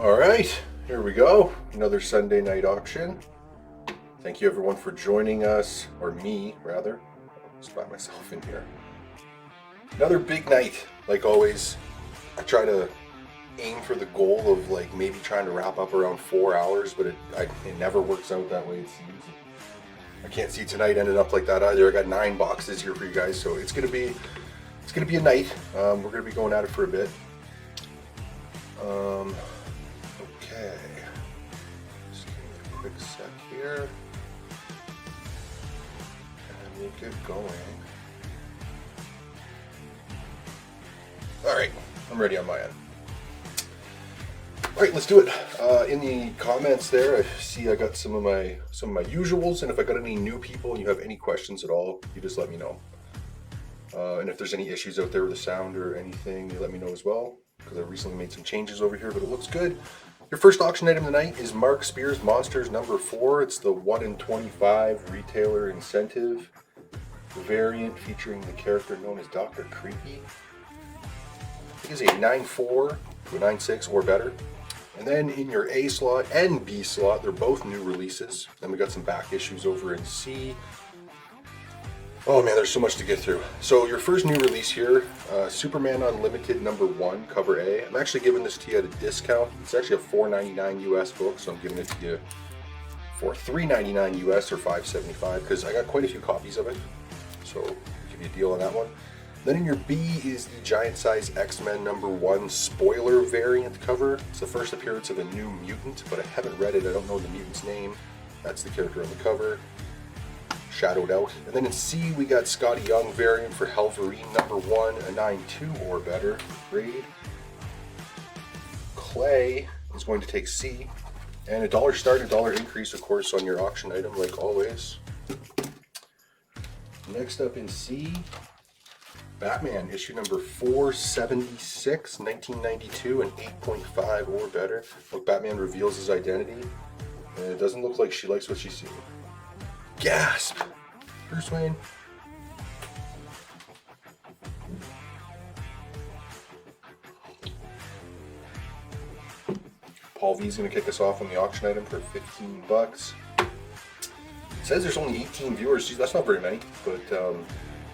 All right, here we go. Another Sunday night auction. Thank you everyone for joining us, or me rather. I'll just find myself in here. Another big night. Like always, I try to aim for the goal of like maybe trying to wrap up around 4 hours, but it never works out that way, it seems. I can't see tonight ending up like that either. I got 9 boxes here for you guys, so it's gonna be a night. We're gonna be going at it for a bit. Okay. Just give me a quick sec here. And we'll get going. Alright, I'm ready on my end. Alright, let's do it. In the comments there, I see I got some of my usuals, and if I got any new people and you have any questions at all, you just let me know. And if there's any issues out there with the sound or anything, you let me know as well, because I recently made some changes over here, but it looks good. Your first auction item tonight is Mark Spears Monsters number 4. It's the 1 in 25 retailer incentive variant featuring the character known as Dr. Creepy. It is a 9.4 to a 9.6 or better. And then in your A slot and B slot, they're both new releases. Then we got some back issues over in C. Oh man, there's so much to get through. So your first new release here, Superman Unlimited number 1, cover A. I'm actually giving this to you at a discount. It's actually a $4.99 US book, so I'm giving it to you for $3.99 US or $5.75 because I got quite a few copies of it. So I'll give you a deal on that one. Then in your B is the Giant Size X-Men number 1 spoiler variant cover. It's the first appearance of a new mutant, but I haven't read it. I don't know the mutant's name. That's the character on the cover. Shadowed out. And then in C we got Scotty Young variant for Halverine number 1, a 9.2 or better grade. Clay is going to take C, and $1 start, $1 increase of course on your auction item like always. Next up in C, Batman issue number 476, 1992, an 8.5 or better. Look, Batman reveals his identity, and it doesn't look like she likes what she's seeing. Gasp! Bruce Wayne. Paul V is going to kick us off on the auction item for 15 bucks. It says there's only 18 viewers. That's not very many, but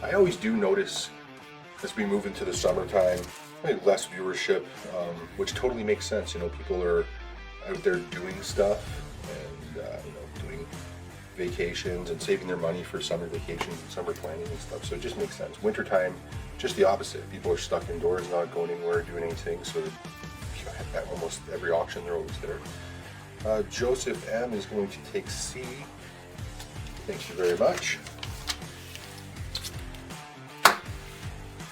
I always do notice as we move into the summertime, less viewership, which totally makes sense. You know, people are out there doing stuff and doing vacations and saving their money for summer vacations and summer planning and stuff. So it just makes sense. Wintertime, just the opposite. People are stuck indoors, not going anywhere, doing anything. So at almost every auction, they're always there. Joseph M is going to take C. Thank you very much.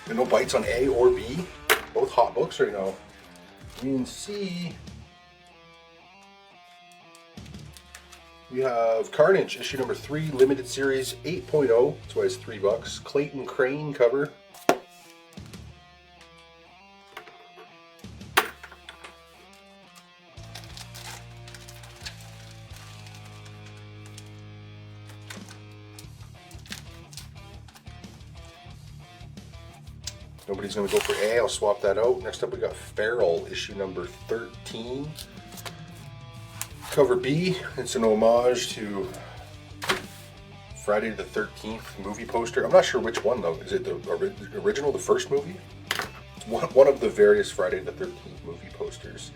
And no bites on A or B. Both hot books right now. In C, we have Carnage, issue number 3, limited series 8.0. That's why it's $3. Clayton Crane cover. Nobody's going to go for A. I'll swap that out. Next up we got Feral, issue number 13. Cover B. It's an homage to Friday the 13th movie poster. I'm not sure which one though. Is it the original, the first movie? It's one of the various Friday the 13th movie posters.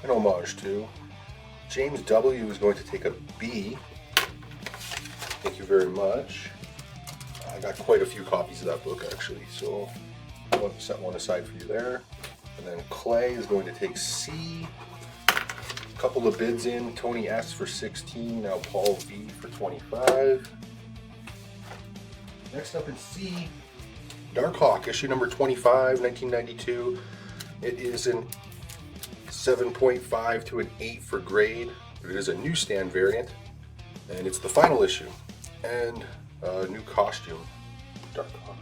An homage to. James W is going to take a B. Thank you very much. I got quite a few copies of that book actually, so I'll set one aside for you there. And then Clay is going to take C. A couple of bids in. Tony S for 16. Now Paul V for 25. Next up in C, Darkhawk, issue number 25, 1992. It is an 7.5 to an 8 for grade. It is a newsstand variant, and it's the final issue. And a new costume, Darkhawk.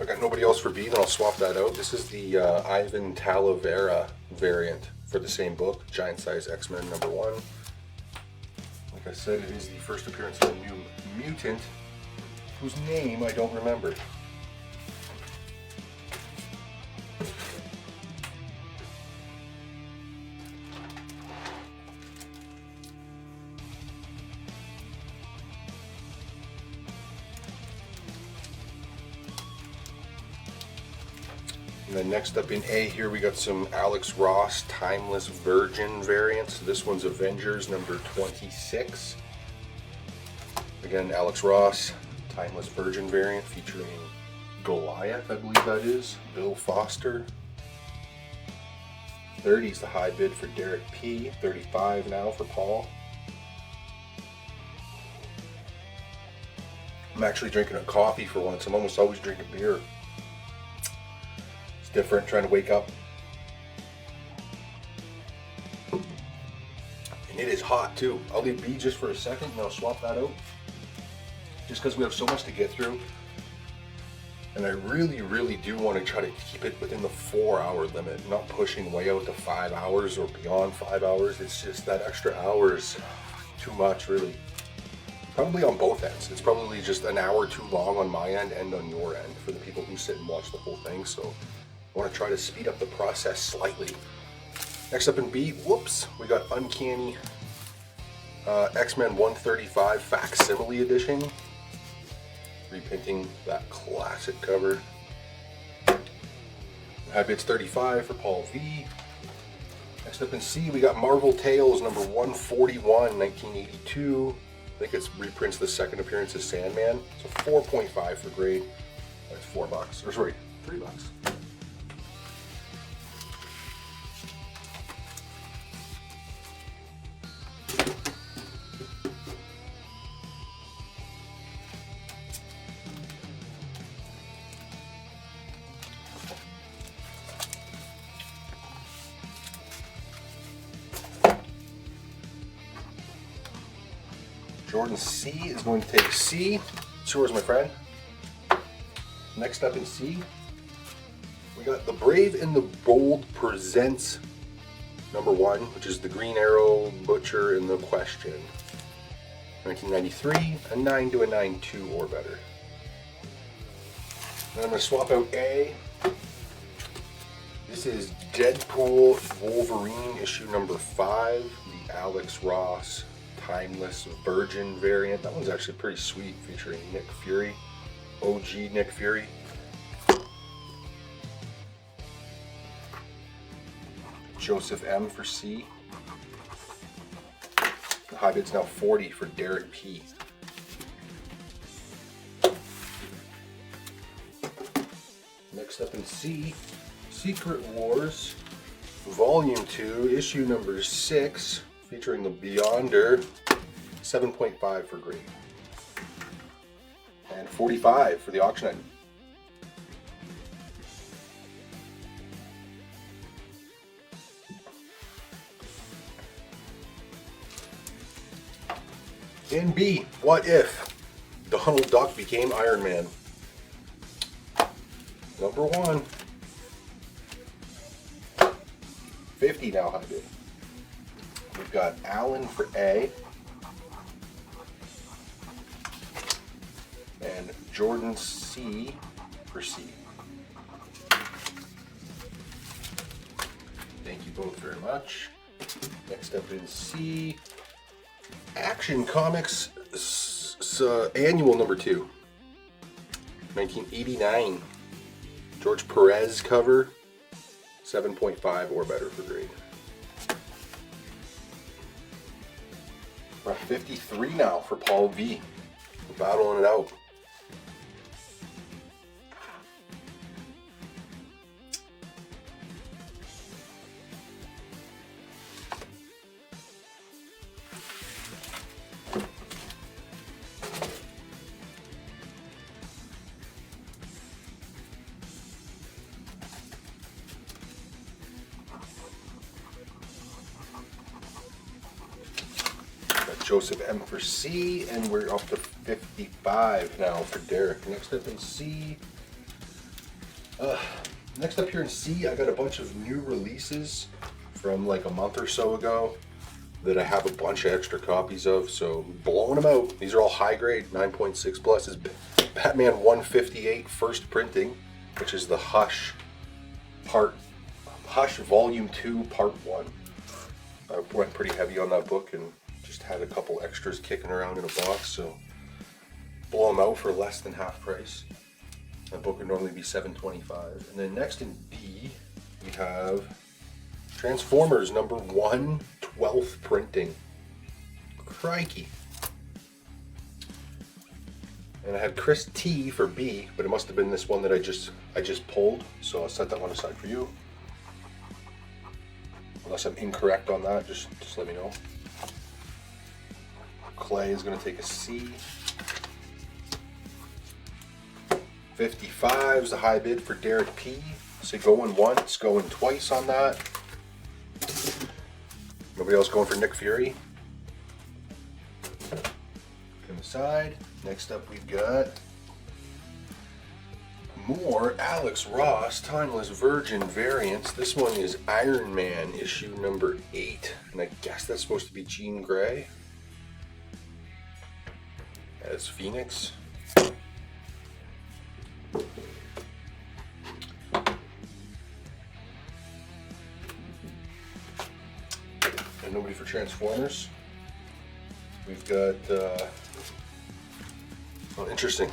If I got nobody else for B, then I'll swap that out. This is the Ivan Talavera variant for the same book, Giant Size X-Men #1. Like I said, it is the first appearance of a new mutant whose name I don't remember. And then next up in A here we got some Alex Ross Timeless Virgin variants. This one's Avengers #26. Again, Alex Ross Timeless Virgin variant featuring Goliath, I believe that is, Bill Foster. 30 is the high bid for Derek P. 35 now for Paul. I'm actually drinking a coffee for once. I'm almost always drinking beer. Different, trying to wake up. And it is hot too. I'll leave B just for a second and I'll swap that out. Just because we have so much to get through. And I really do want to try to keep it within the 4-hour limit, not pushing way out to 5 hours or beyond 5 hours. It's just that extra hour is too much, really. Probably on both ends. It's probably just an hour too long on my end and on your end for the people who sit and watch the whole thing. So I want to try to speed up the process slightly. Next up in B, whoops, we got Uncanny X-Men 135 Facsimile Edition. Reprinting that classic cover. High bid's 35 for Paul V. Next up in C, we got Marvel Tales #141, 1982. I think it's reprints the second appearance of Sandman. So 4.5 for grade. That's $4. Or sorry, $3. Jordan C is going to take C. It's yours, my friend. Next up in C, we got The Brave and the Bold presents #1, which is the Green Arrow, Butcher, and the Question. 1993, a 9 to a 9.2 or better. Then I'm going to swap out A. This is Deadpool Wolverine issue #5, the Alex Ross Timeless Virgin variant. That one's actually pretty sweet, featuring Nick Fury, OG Nick Fury. Joseph M for C. The high bid's now 40 for Derek P. Next up in C, Secret Wars Volume 2, issue #6, featuring the Beyonder, 7.5 for grade. And 45 for the auction item. In B, what if Donald Duck became Iron Man? #1. 50 now high bid. We've got Alan for A. And Jordan C for C. Thank you both very much. Next up in C, Action Comics Annual #2, 1989. George Perez cover, 7.5 or better for grade. We're at 53 now for Paul V. We're battling it out. Joseph M for C, and we're up to 55 now for Derek. Next up in C, Next up here in C, I got a bunch of new releases from like a month or so ago that I have a bunch of extra copies of, so blowing them out. These are all high grade, 9.6 plus. Is Batman 158 first printing, which is the Hush Volume 2 Part 1. I went pretty heavy on that book and just had a couple extras kicking around in a box, so blow them out for less than half price. That book would normally be $7.25. And then next in B, we have Transformers number 1, 12th printing. Crikey. And I had Chris T for B, but it must have been this one that I just pulled, so I'll set that one aside for you. Unless I'm incorrect on that, just let me know. Clay is going to take a C. 55 is the high bid for Derek P. So going once, going twice on that. Nobody else going for Nick Fury. Come aside. Next up we've got more Alex Ross Timeless Virgin variants. This one is Iron Man issue number 8. And I guess that's supposed to be Jean Grey as Phoenix. And nobody for Transformers. We've got, oh, interesting.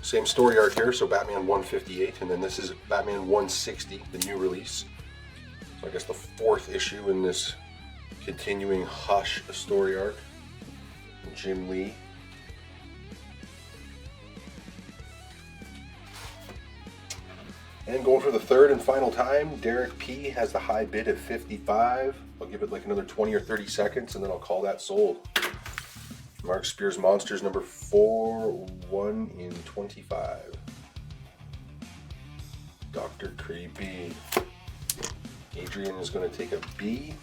Same story arc here, so Batman 158, and then this is Batman 160, the new release. So I guess the 4th issue in this continuing Hush story arc. Jim Lee. And going for the 3rd and final time, Derek P has the high bid of 55. I'll give it like another 20 or 30 seconds and then I'll call that sold. Mark Spears Monsters number 4, 1 in 25. Dr. Creepy. Adrian is going to take a B.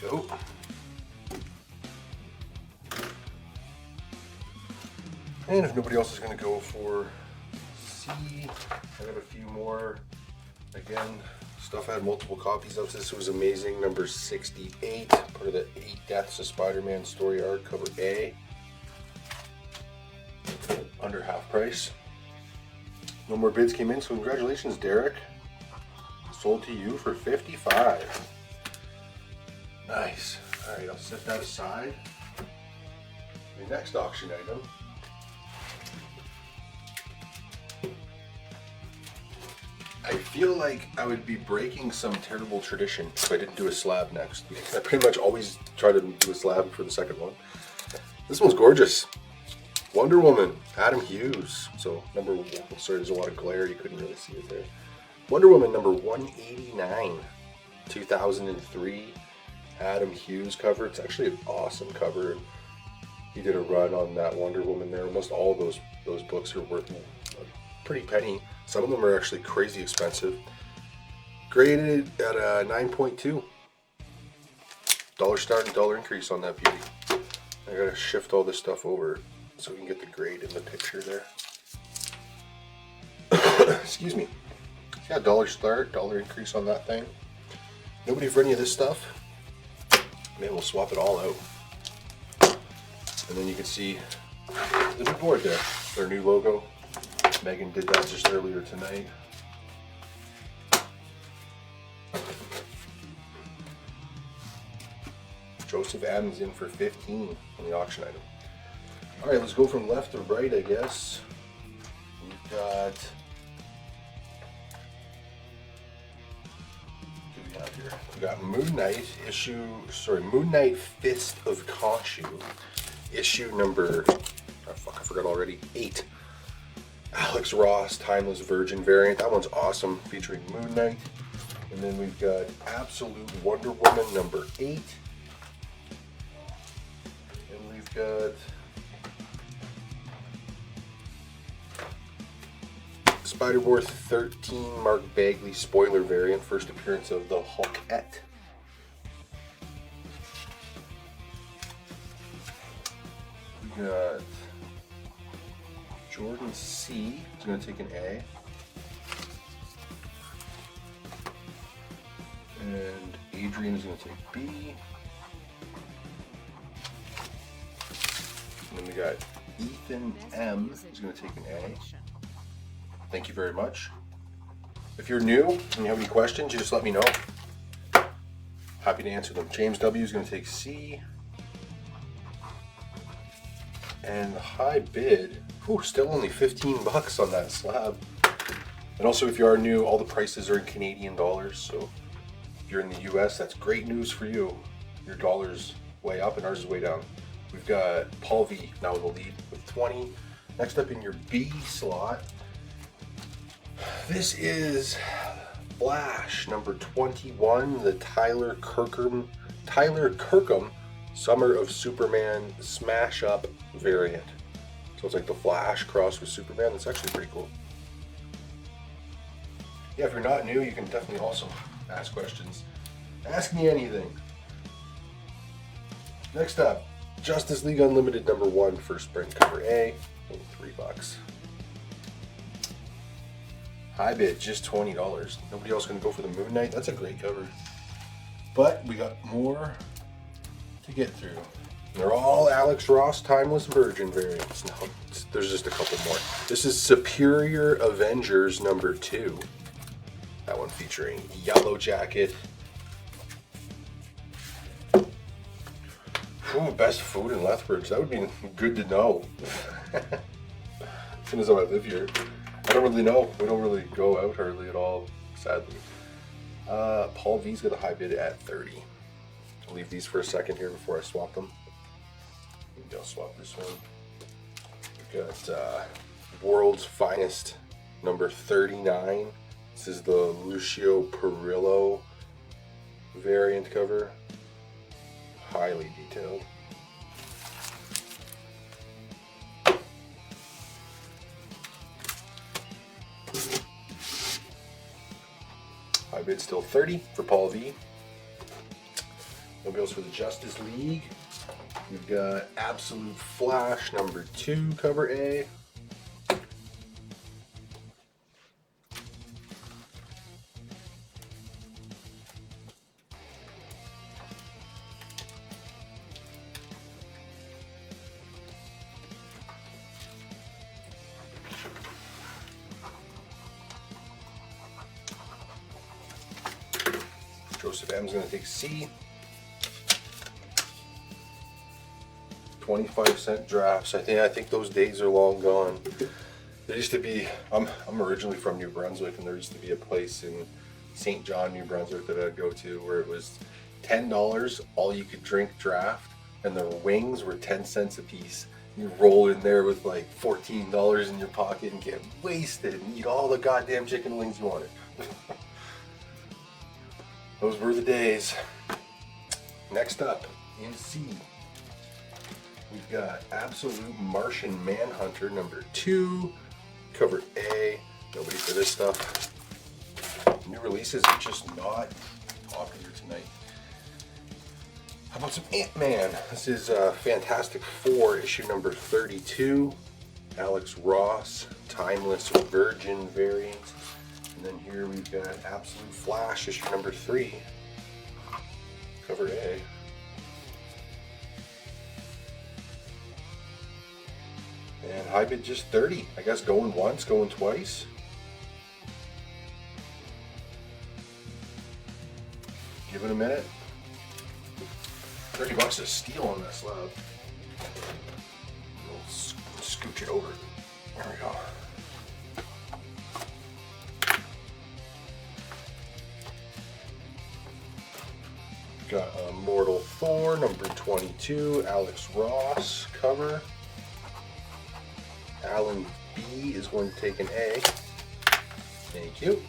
There we go. And if nobody else is going to go for C, I got a few more. Again, stuff I had multiple copies of. This was amazing. Number 68, part of the 8 Deaths of Spider-Man story arc, cover A. Under half price. No more bids came in, so congratulations, Derek. Sold to you for 55. Nice. Alright, I'll set that aside. The next auction item. I feel like I would be breaking some terrible tradition if I didn't do a slab next, because I pretty much always try to do a slab for the second one. This one's gorgeous. Wonder Woman, Adam Hughes. So number, sorry, there's a lot of glare, you couldn't really see it there. Wonder Woman number 189, 2003, Adam Hughes cover. It's actually an awesome cover. He did a run on that Wonder Woman there. Almost all of those books are worth a pretty penny. Some of them are actually crazy expensive. Graded at a 9.2. Dollar start and dollar increase on that beauty. I gotta shift all this stuff over so we can get the grade in the picture there. Excuse me. Yeah, dollar start, dollar increase on that thing. Nobody for any of this stuff? Maybe we'll swap it all out. And then you can see the new board there, their new logo. Megan did that just earlier tonight. Joseph Adams in for 15 on the auction item. All right, let's go from left to right, I guess. We've got, what do we have here? We got Moon Knight Moon Knight Fist of Khonshu, issue number, oh fuck, I forgot already, 8. Alex Ross Timeless Virgin variant. That one's awesome, featuring Moon Knight. And then we've got Absolute Wonder Woman number 8. And we've got Spider-War 13 Mark Bagley spoiler variant, first appearance of the Hulkette. We got Jordan C is going to take an A. And Adrian is going to take B. And then we got Ethan M is going to take an A. Thank you very much. If you're new and you have any questions, you just let me know. Happy to answer them. James W is going to take C. And the high bid, still only 15 bucks on that slab. And also, if you are new, all the prices are in Canadian dollars. So if you're in the US, that's great news for you. Your dollar's way up and ours is way down. We've got Paul V now in the lead with 20. Next up in your B slot, this is Flash number 21, the Tyler Kirkham Summer of Superman Smash Up variant. So it's like the Flash crossed with Superman. That's actually pretty cool. Yeah, if you're not new, you can definitely also ask questions. Ask me anything. Next up, Justice League Unlimited number 1 for Sprint cover A, only $3. High bid, just $20. Nobody else gonna go for the Moon Knight. That's a great cover. But we got more to get through. They're all Alex Ross Timeless Virgin variants. No, there's just a couple more. This is Superior Avengers number 2. That one featuring Yellow Jacket. Ooh, best food in Lethbridge. That would be good to know. As soon as I live here. I don't really know. We don't really go out hardly at all, sadly. Paul V's got a high bid at 30. I'll leave these for a second here before I swap them. Maybe I'll swap this one. We've got World's Finest number 39. This is the Lucio Perillo variant cover. Highly detailed. High bid still 30 for Paul V. Nobody else for the Justice League. We've got Absolute Flash number 2 cover A. Joseph M is going to take C. 25-cent drafts. I think those days are long gone. There used to be, I'm originally from New Brunswick, and there used to be a place in St. John, New Brunswick that I'd go to where it was $10 all you could drink draft, and the wings were 10 cents a piece. You roll in there with like $14 in your pocket and get wasted and eat all the goddamn chicken wings you wanted. Those were the days. Next up, in C, we've got Absolute Martian Manhunter number 2, cover A. Nobody for this stuff. New releases are just not popular tonight. How about some Ant-Man? This is Fantastic Four, issue number 32. Alex Ross, Timeless Virgin variant. And then here we've got Absolute Flash, issue number 3, cover A. And high bid just 30. I guess going once, going twice. Give it a minute. 30 bucks is steal on that slab. We'll scooch it over. There we go. Got Immortal Thor, number 22, Alex Ross cover. Alan B is going to take an A. Thank you.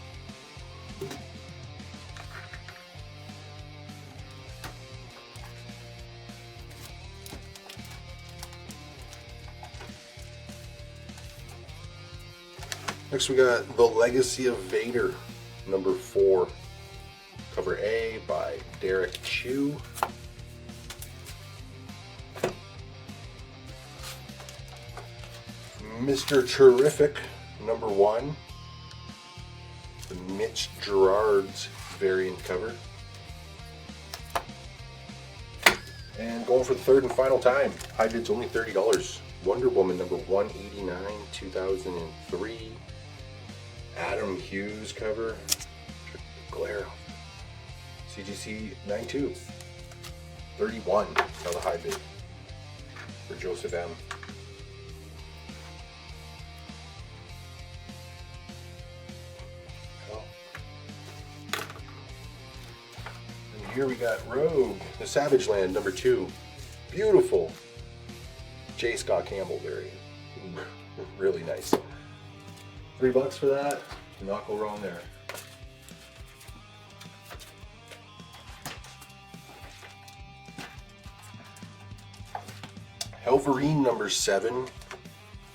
Next we got The Legacy of Vader, number 4. Cover A by Derek Chu. Mr. Terrific #1, the Mitch Gerard's variant cover. And going for the third and final time, high bid's only $30. Wonder Woman #189, 2003. Adam Hughes cover. Glare. CGC 92. 31. Now the high bid for Joseph M. And here we got Rogue, the Savage Land #2. Beautiful J. Scott Campbell variant. Really nice. $3 for that. Not go wrong there. Elverine #7,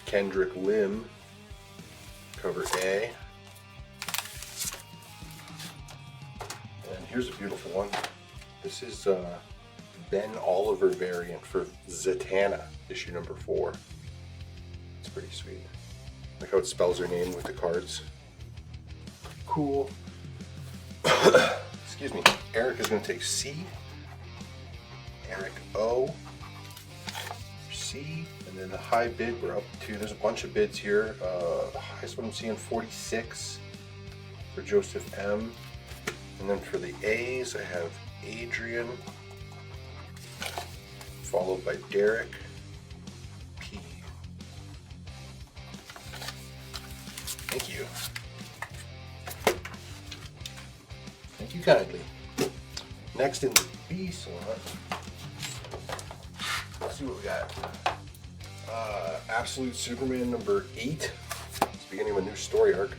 Kendrick Lim, cover A. And here's a beautiful one. This is Ben Oliver variant for Zatanna, issue #4. It's pretty sweet. Like how it spells her name with the cards. Cool. Excuse me. Eric is going to take C. Eric O. C. And then the high bid we're up to. There's a bunch of bids here. The highest one I'm seeing 46 for Joseph M. And then for the A's I have Adrian, followed by Derek P. Thank you. Thank you kindly. Next in the B slot, let's see what we got. Absolute Superman #8. It's the beginning of a new story arc.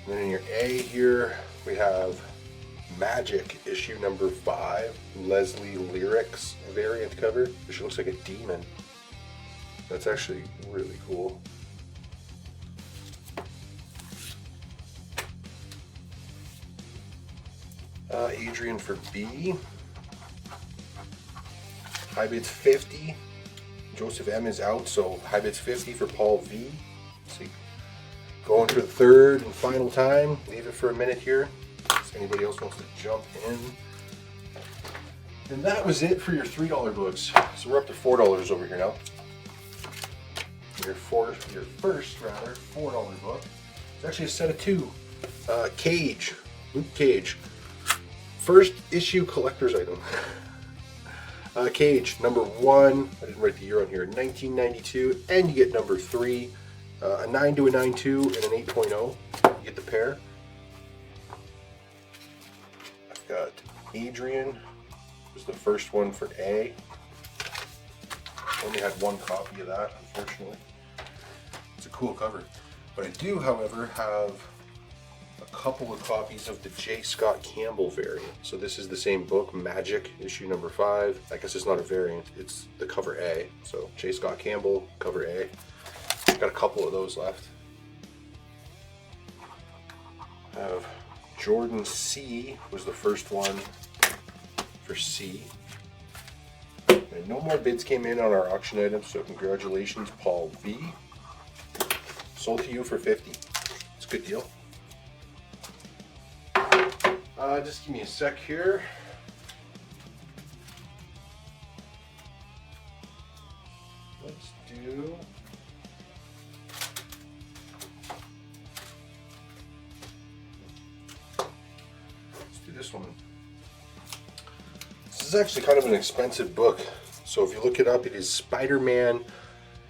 And then in your A here, we have Magic issue #5, Leslie Lyrics variant cover. She looks like a demon. That's actually really cool. Adrian for B. High bid's 50. Joseph M is out, so high bid's 50 for Paul V. Let's see. Going for the third and final time. Leave it for a minute here. If anybody else wants to jump in. And that was it for your $3 books. So we're up to $4 over here now. Your first $4 book. It's actually a set of 2. Cage, Luke Cage. First issue collector's item. Cage #1. I didn't write the year on here. 1992, and you get #3. A 9 to a 9.2 and an 8.0. You get the pair. I've got Adrian. Was the first one for A. Only had one copy of that, unfortunately. It's a cool cover. But I do, however, have a couple of copies of the J. Scott Campbell variant. So this is the same book, Magic, issue #5. I guess it's not a variant, it's the cover A. So J. Scott Campbell, cover A. Got a couple of those left. I have Jordan C. was the first one for C. And no more bids came in on our auction items, so congratulations, Paul V. Sold to you for 50. It's a good deal. Just give me a sec here. Let's do... this one. This is actually kind of an expensive book. So if you look it up, it is Spider-Man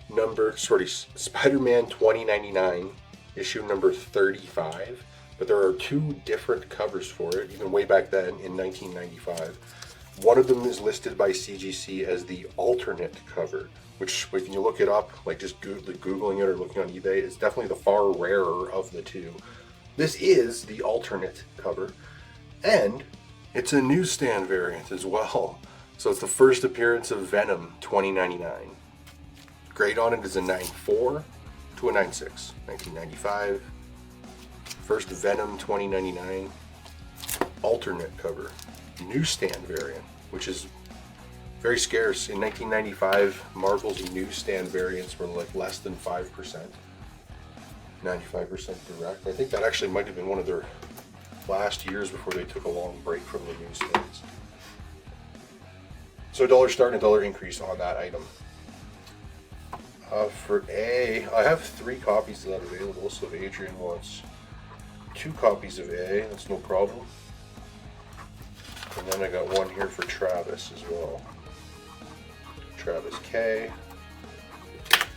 2099, issue #35. But there are 2 different covers for it, even way back then in 1995. One of them is listed by CGC as the alternate cover, which when you look it up, like just Googling it or looking on eBay, it's definitely the far rarer of the 2. This is the alternate cover. And it's a newsstand variant as well. So it's the first appearance of Venom 2099. Grade on it is a 9.4 to a 9.6. 1995. First Venom 2099. Alternate cover. Newsstand variant, which is Very scarce. In 1995, Marvel's newsstand variants were like less than 5%. 95% direct. I think that actually might have been one of their last years before they took a long break from the newsstands. So $1 start and $1 increase on that item. For A, I have 3 copies of that available, so if Adrian wants 2 copies of A, that's no problem. And then I got one here for Travis as well. Travis K.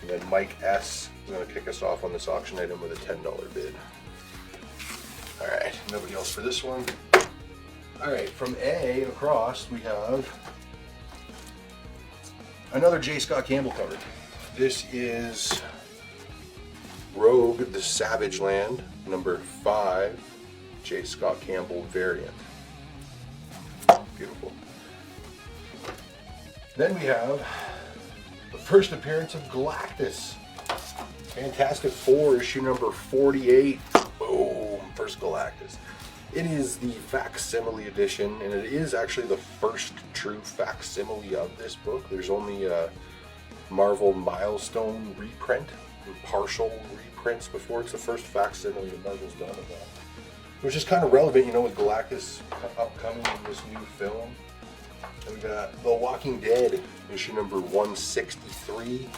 And then Mike S. is going to kick us off on this auction item with a $10 bid. Alright, nobody else for this one. Alright, from A across we have another J. Scott Campbell cover. This is Rogue the Savage Land, number 5, J. Scott Campbell variant. Beautiful. Then we have the first appearance of Galactus. Fantastic Four, issue number 48. Boom, first Galactus. It is the facsimile edition, and it is actually the first true facsimile of this book. There's only a Marvel Milestone reprint, partial reprints before. It's the first facsimile that Marvel's done of that. Which is kind of relevant, you know, with Galactus upcoming in this new film. And we got The Walking Dead, issue number 163.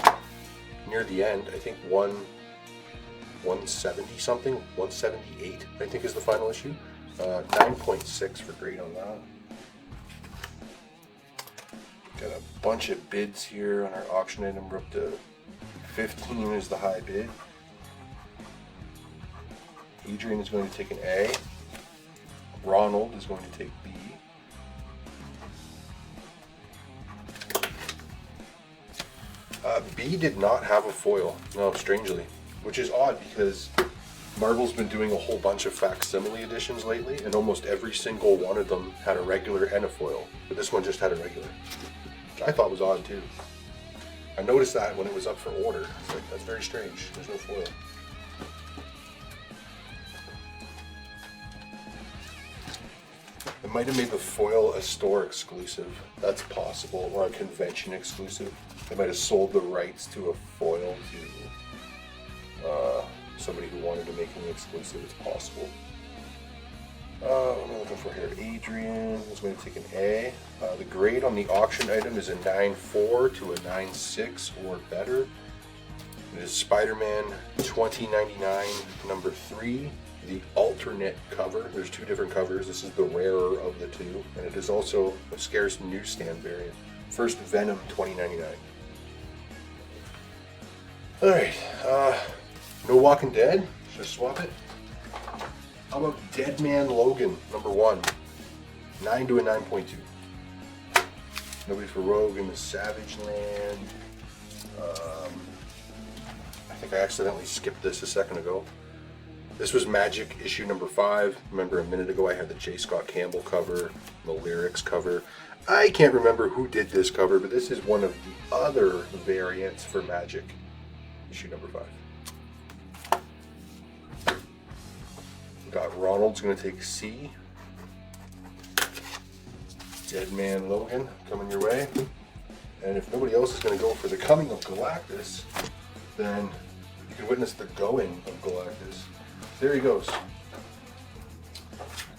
Near the end, I think 170 something, 178, I think is the final issue. 9.6 for grade on that. Got a bunch of bids here on our auction item. We're up to 15 is the high bid. Adrian is going to take an A. Ronald is going to take B. B did not have a foil, no, strangely, which is odd because Marvel's been doing a whole bunch of facsimile editions lately, and almost every single one of them had a regular and a foil, but this one just had a regular, which I thought was odd too. I noticed that when it was up for order. It's like, that's very strange, there's no foil. It might have made the foil a store exclusive. That's possible, or a convention exclusive. They might have sold the rights to a foil to somebody who wanted to make an exclusive. It's possible. What am I looking for here? Adrian is going to take an A. The grade on the auction item is a 9.4 to a 9.6 or better. It is Spider-Man 2099 number 3. The alternate cover. There's 2 different covers. This is the rarer of the 2, and it is also a scarce newsstand variant. First Venom 2099. Alright, no Walking Dead. Just swap it. How about Dead Man Logan number 1? 9 to a 9.2. Nobody for Rogue in the Savage Land. I think I accidentally skipped this a second ago. This was Magic issue number 5. Remember a minute ago I had the J. Scott Campbell cover, the lyrics cover. I can't remember who did this cover, but this is one of the other variants for Magic issue number 5. We got Ronald's going to take C. Dead Man Logan coming your way. And if nobody else is going to go for the coming of Galactus, then you can witness the going of Galactus. There he goes.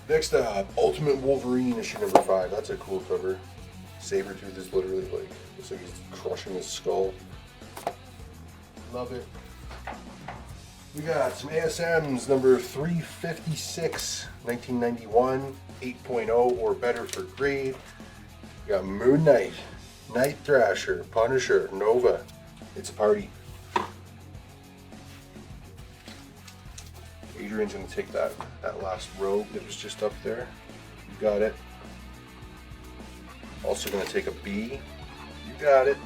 Next up, Ultimate Wolverine issue number 5. That's a cool cover. Sabretooth is literally like, looks like he's crushing his skull. Love it. We got some ASMs, number 356, 1991, 8.0 or better for grade. We got Moon Knight, Night Thrasher, Punisher, Nova. It's a party. Adrian's going to take that last robe that was just up there. You got it. Also going to take a B. You got it.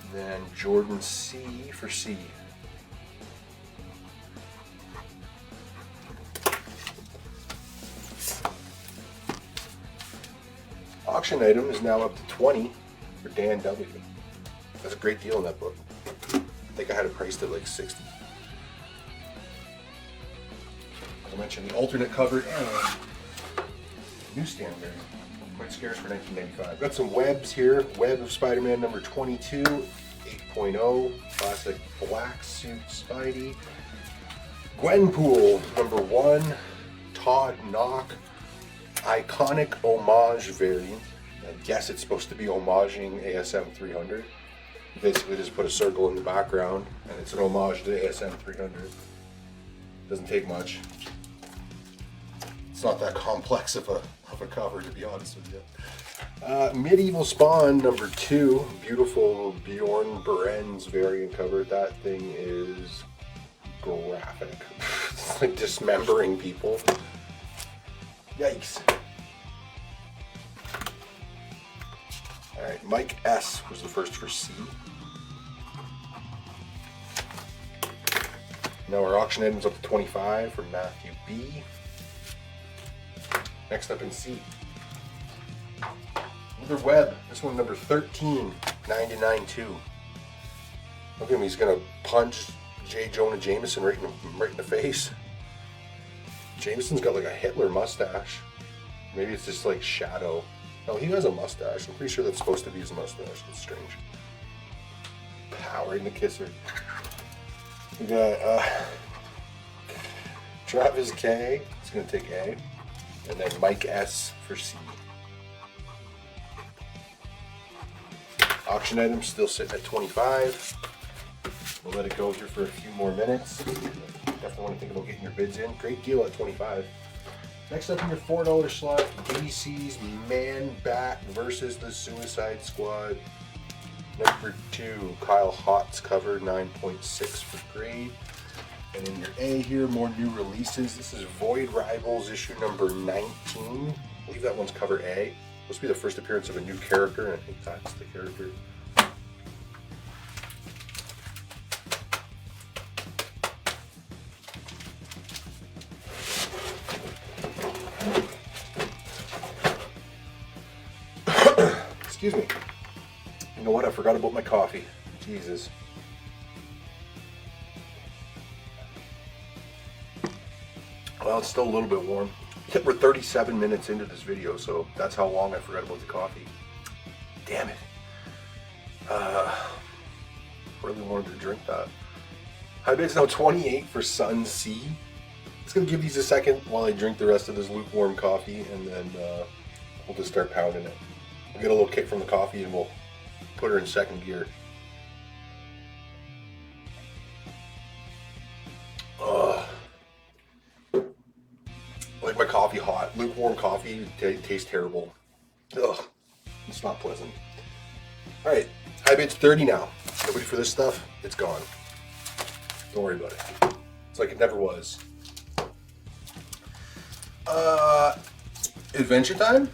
And then Jordan C for C. Auction item is now up to 20 for Dan W. That's a great deal in that book. I think I had it priced at like 60. I mentioned the alternate cover and newsstand variant. quite scarce for 1995. Got some webs here. Web of Spider-Man number 22, 8.0, classic black suit Spidey. Gwenpool number 1, Todd Knock, iconic homage variant. I guess it's supposed to be homaging ASM 300. Basically just put a circle in the background and it's an homage to ASM 300. Doesn't take much. It's not that complex of a cover, to be honest with you. Medieval Spawn number 2, beautiful Bjorn Berens variant cover. That thing is graphic. It's like dismembering people. Yikes. Alright, Mike S was the first for C. Now our auction items up to 25 for Matthew B. Next up in C. Another web. This one number 13, 99.2. Look at him, he's gonna punch J. Jonah Jameson right in the face. Jameson's got like a Hitler mustache. Maybe it's just like shadow. No, he has a mustache. I'm pretty sure that's supposed to be his mustache. It's strange. Powering the kisser. We got Travis K. He's gonna take A. And then Mike S for C. Auction items still sitting at 25. We'll let it go here for a few more minutes. Definitely want to think about getting your bids in. Great deal at 25. Next up in your $4 slot, DC's Man Bat versus the Suicide Squad. Number 2, Kyle Hotz cover, 9.6 for grade. And in your A here, more new releases. This is Void Rivals issue number 19. I believe that one's cover A. Supposed to be the first appearance of a new character, and I think that's the character. Excuse me. You know what? I forgot about my coffee. Jesus. Well, it's still a little bit warm. We're 37 minutes into this video, so that's how long I forgot about the coffee. Damn it. Really wanted to drink that. High bid's now 28 for Sun C. It's going to give these a second while I drink the rest of this lukewarm coffee, and then we'll just start pounding it. We'll get a little kick from the coffee and we'll put her in second gear. Like my coffee hot. Lukewarm coffee tastes terrible. Ugh, it's not pleasant. Alright, high bid's 30 now. Nobody for this stuff, it's gone. Don't worry about it. It's like it never was. Adventure Time?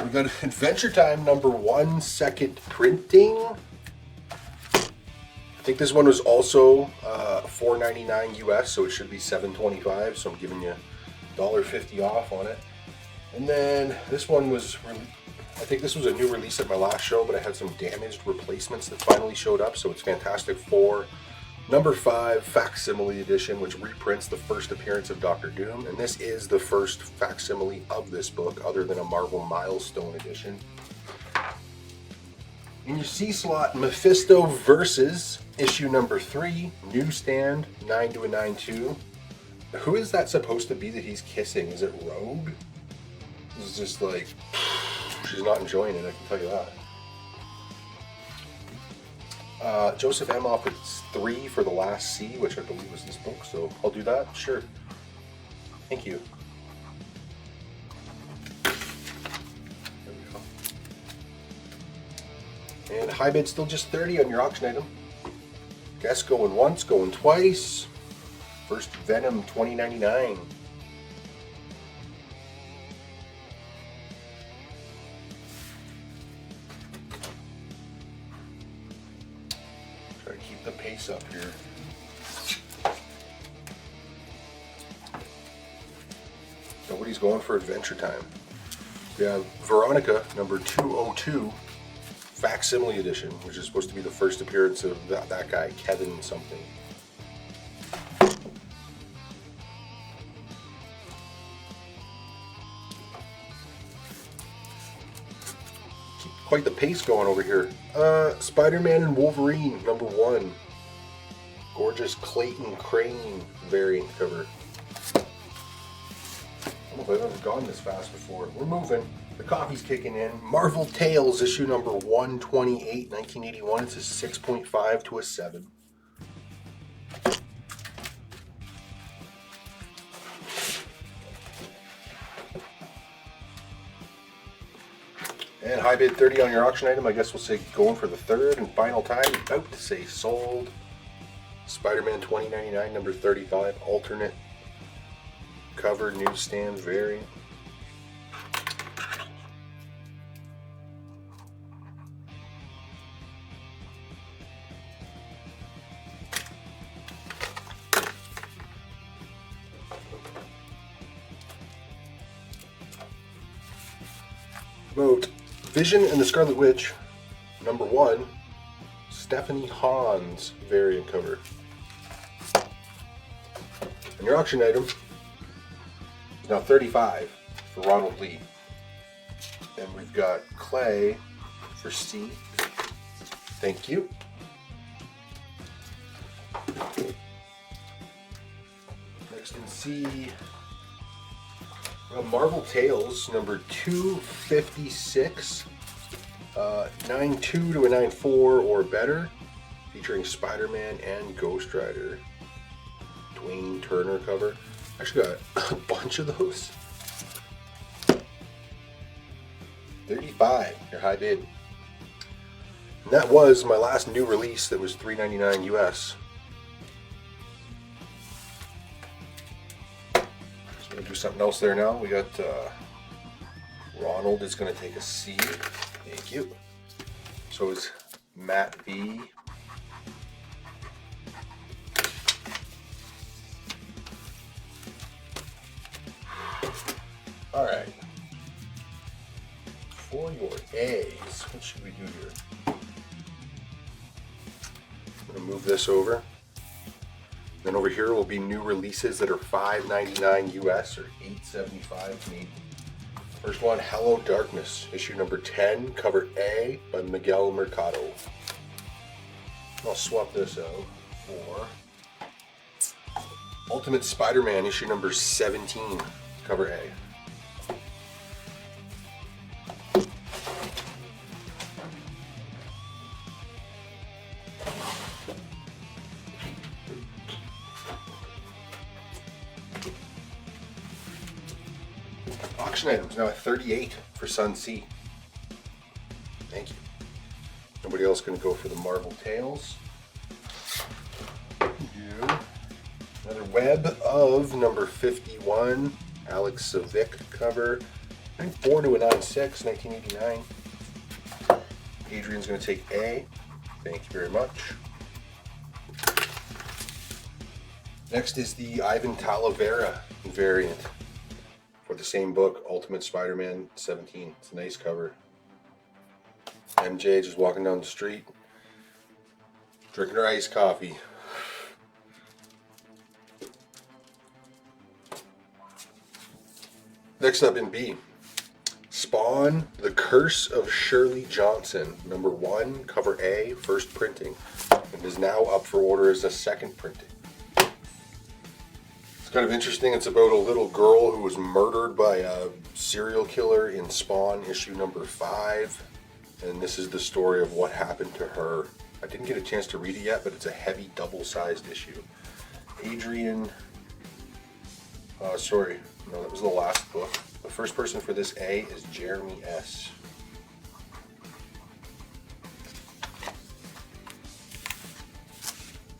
We got Adventure Time number 1, second printing. I think this one was also $4.99 US, so it should be $7.25. So I'm giving you $1.50 off on it. And then this one was, I think this was a new release at my last show, but I had some damaged replacements that finally showed up. So it's Fantastic Four number 5 facsimile edition, which reprints the first appearance of Doctor Doom. And this is the first facsimile of this book, other than a Marvel Milestone edition. In your C slot, Mephisto Versus, issue number 3, newsstand, 9 to a 9.2. Who is that supposed to be that he's kissing? Is it Rogue? It's just like, she's not enjoying it, I can tell you that. Joseph Emoff with 3 for the last C, which I believe was this book, so I'll do that, sure. Thank you. There we go. And high bid still just 30 on your auction item. Guess going once, going twice. First Venom 2099. Try to keep the pace up here. Nobody's going for Adventure Time. We have Veronica number 202, facsimile edition, which is supposed to be the first appearance of that guy, Kevin something. quite the pace going over here. Spider-Man and Wolverine, #1. Gorgeous Clayton Crane variant cover. I don't know if I've ever gone this fast before. We're moving. The coffee's kicking in. Marvel Tales, issue number 128, 1981. It's a 6.5 to a 7. And high bid 30 on your auction item. I guess we'll say going for the third and final time. About to say sold. Spider-Man 2099, number 35, alternate cover, newsstand variant. About Vision and the Scarlet Witch, #1, Stephanie Hans variant cover. And your auction item is now 35 for Ronald Lee. And we've got Clay for C. Thank you. Next in C, Marvel Tales, number 256. 9.2 to a 9.4 or better, featuring Spider-Man and Ghost Rider. Dwayne Turner cover. Actually got a bunch of those. 35, your high bid. And that was my last new release that was $3.99 US. So I'm gonna do something else there now. We got Ronald is gonna take a C. Thank you. So is Matt B. All right. For your A's, what should we do here? I'm gonna move this over. Then over here will be new releases that are $5.99 US or $8.75 Canadian. First one, Hello Darkness, issue number 10, cover A by Miguel Mercado. I'll swap this out for Ultimate Spider-Man, issue number 17, cover A. Auction items now at 38 for Sun C. Thank you. Nobody else going to go for the Marvel Tales. Another Web of number 51, Alex Savick cover. 9.4 to a 9.6, 1989. Adrian's going to take A. Thank you very much. Next is the Ivan Talavera variant for the same book, Ultimate Spider-Man 17. It's a nice cover. MJ just walking down the street, drinking her iced coffee. Next up in B, Spawn, The Curse of Shirley Johnson, number 1, cover A, first printing, and is now up for order as a second printing. It's kind of interesting. It's about a little girl who was murdered by a serial killer in Spawn, issue number 5, and this is the story of what happened to her. I didn't get a chance to read it yet, but it's a heavy double-sized issue. Adrian, sorry, no, that was the last book. The first person for this A is Jeremy S.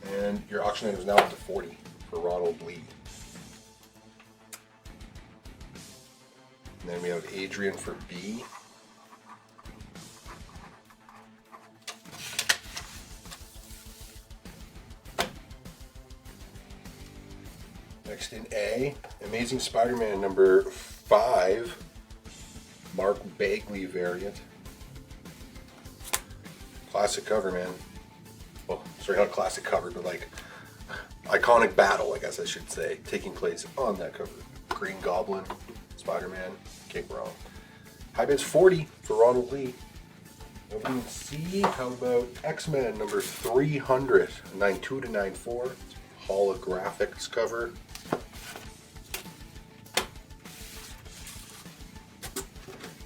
And your auction item is now up to 40 for Ronald Lee. And then we have Adrian for B. Next in A, Amazing Spider-Man number 5, Mark Bagley variant. Classic cover, man. Well, sorry, not classic cover, but like iconic battle, I guess I should say, taking place on that cover. Green Goblin, Spider-Man, can't go wrong. High bid's 40 for Ronald Lee. Nobody can see. How about X-Men number 300, 92 to 94, holographics cover.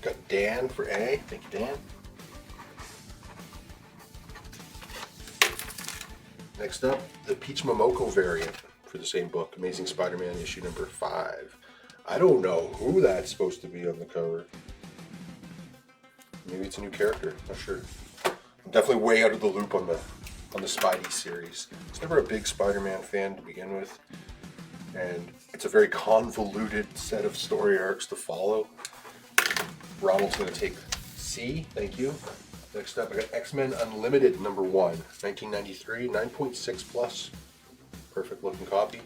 Got Dan for A. Thank you, Dan. Next up, the Peach Momoko variant for the same book, Amazing Spider-Man issue number 5. I don't know who that's supposed to be on the cover. Maybe it's a new character, not sure. I'm definitely way out of the loop on the Spidey series. I was never a big Spider-Man fan to begin with, and it's a very convoluted set of story arcs to follow. Ronald's going to take C, thank you. Next up, I got X-Men Unlimited number 1, 1993, 9.6 plus. Perfect looking copy.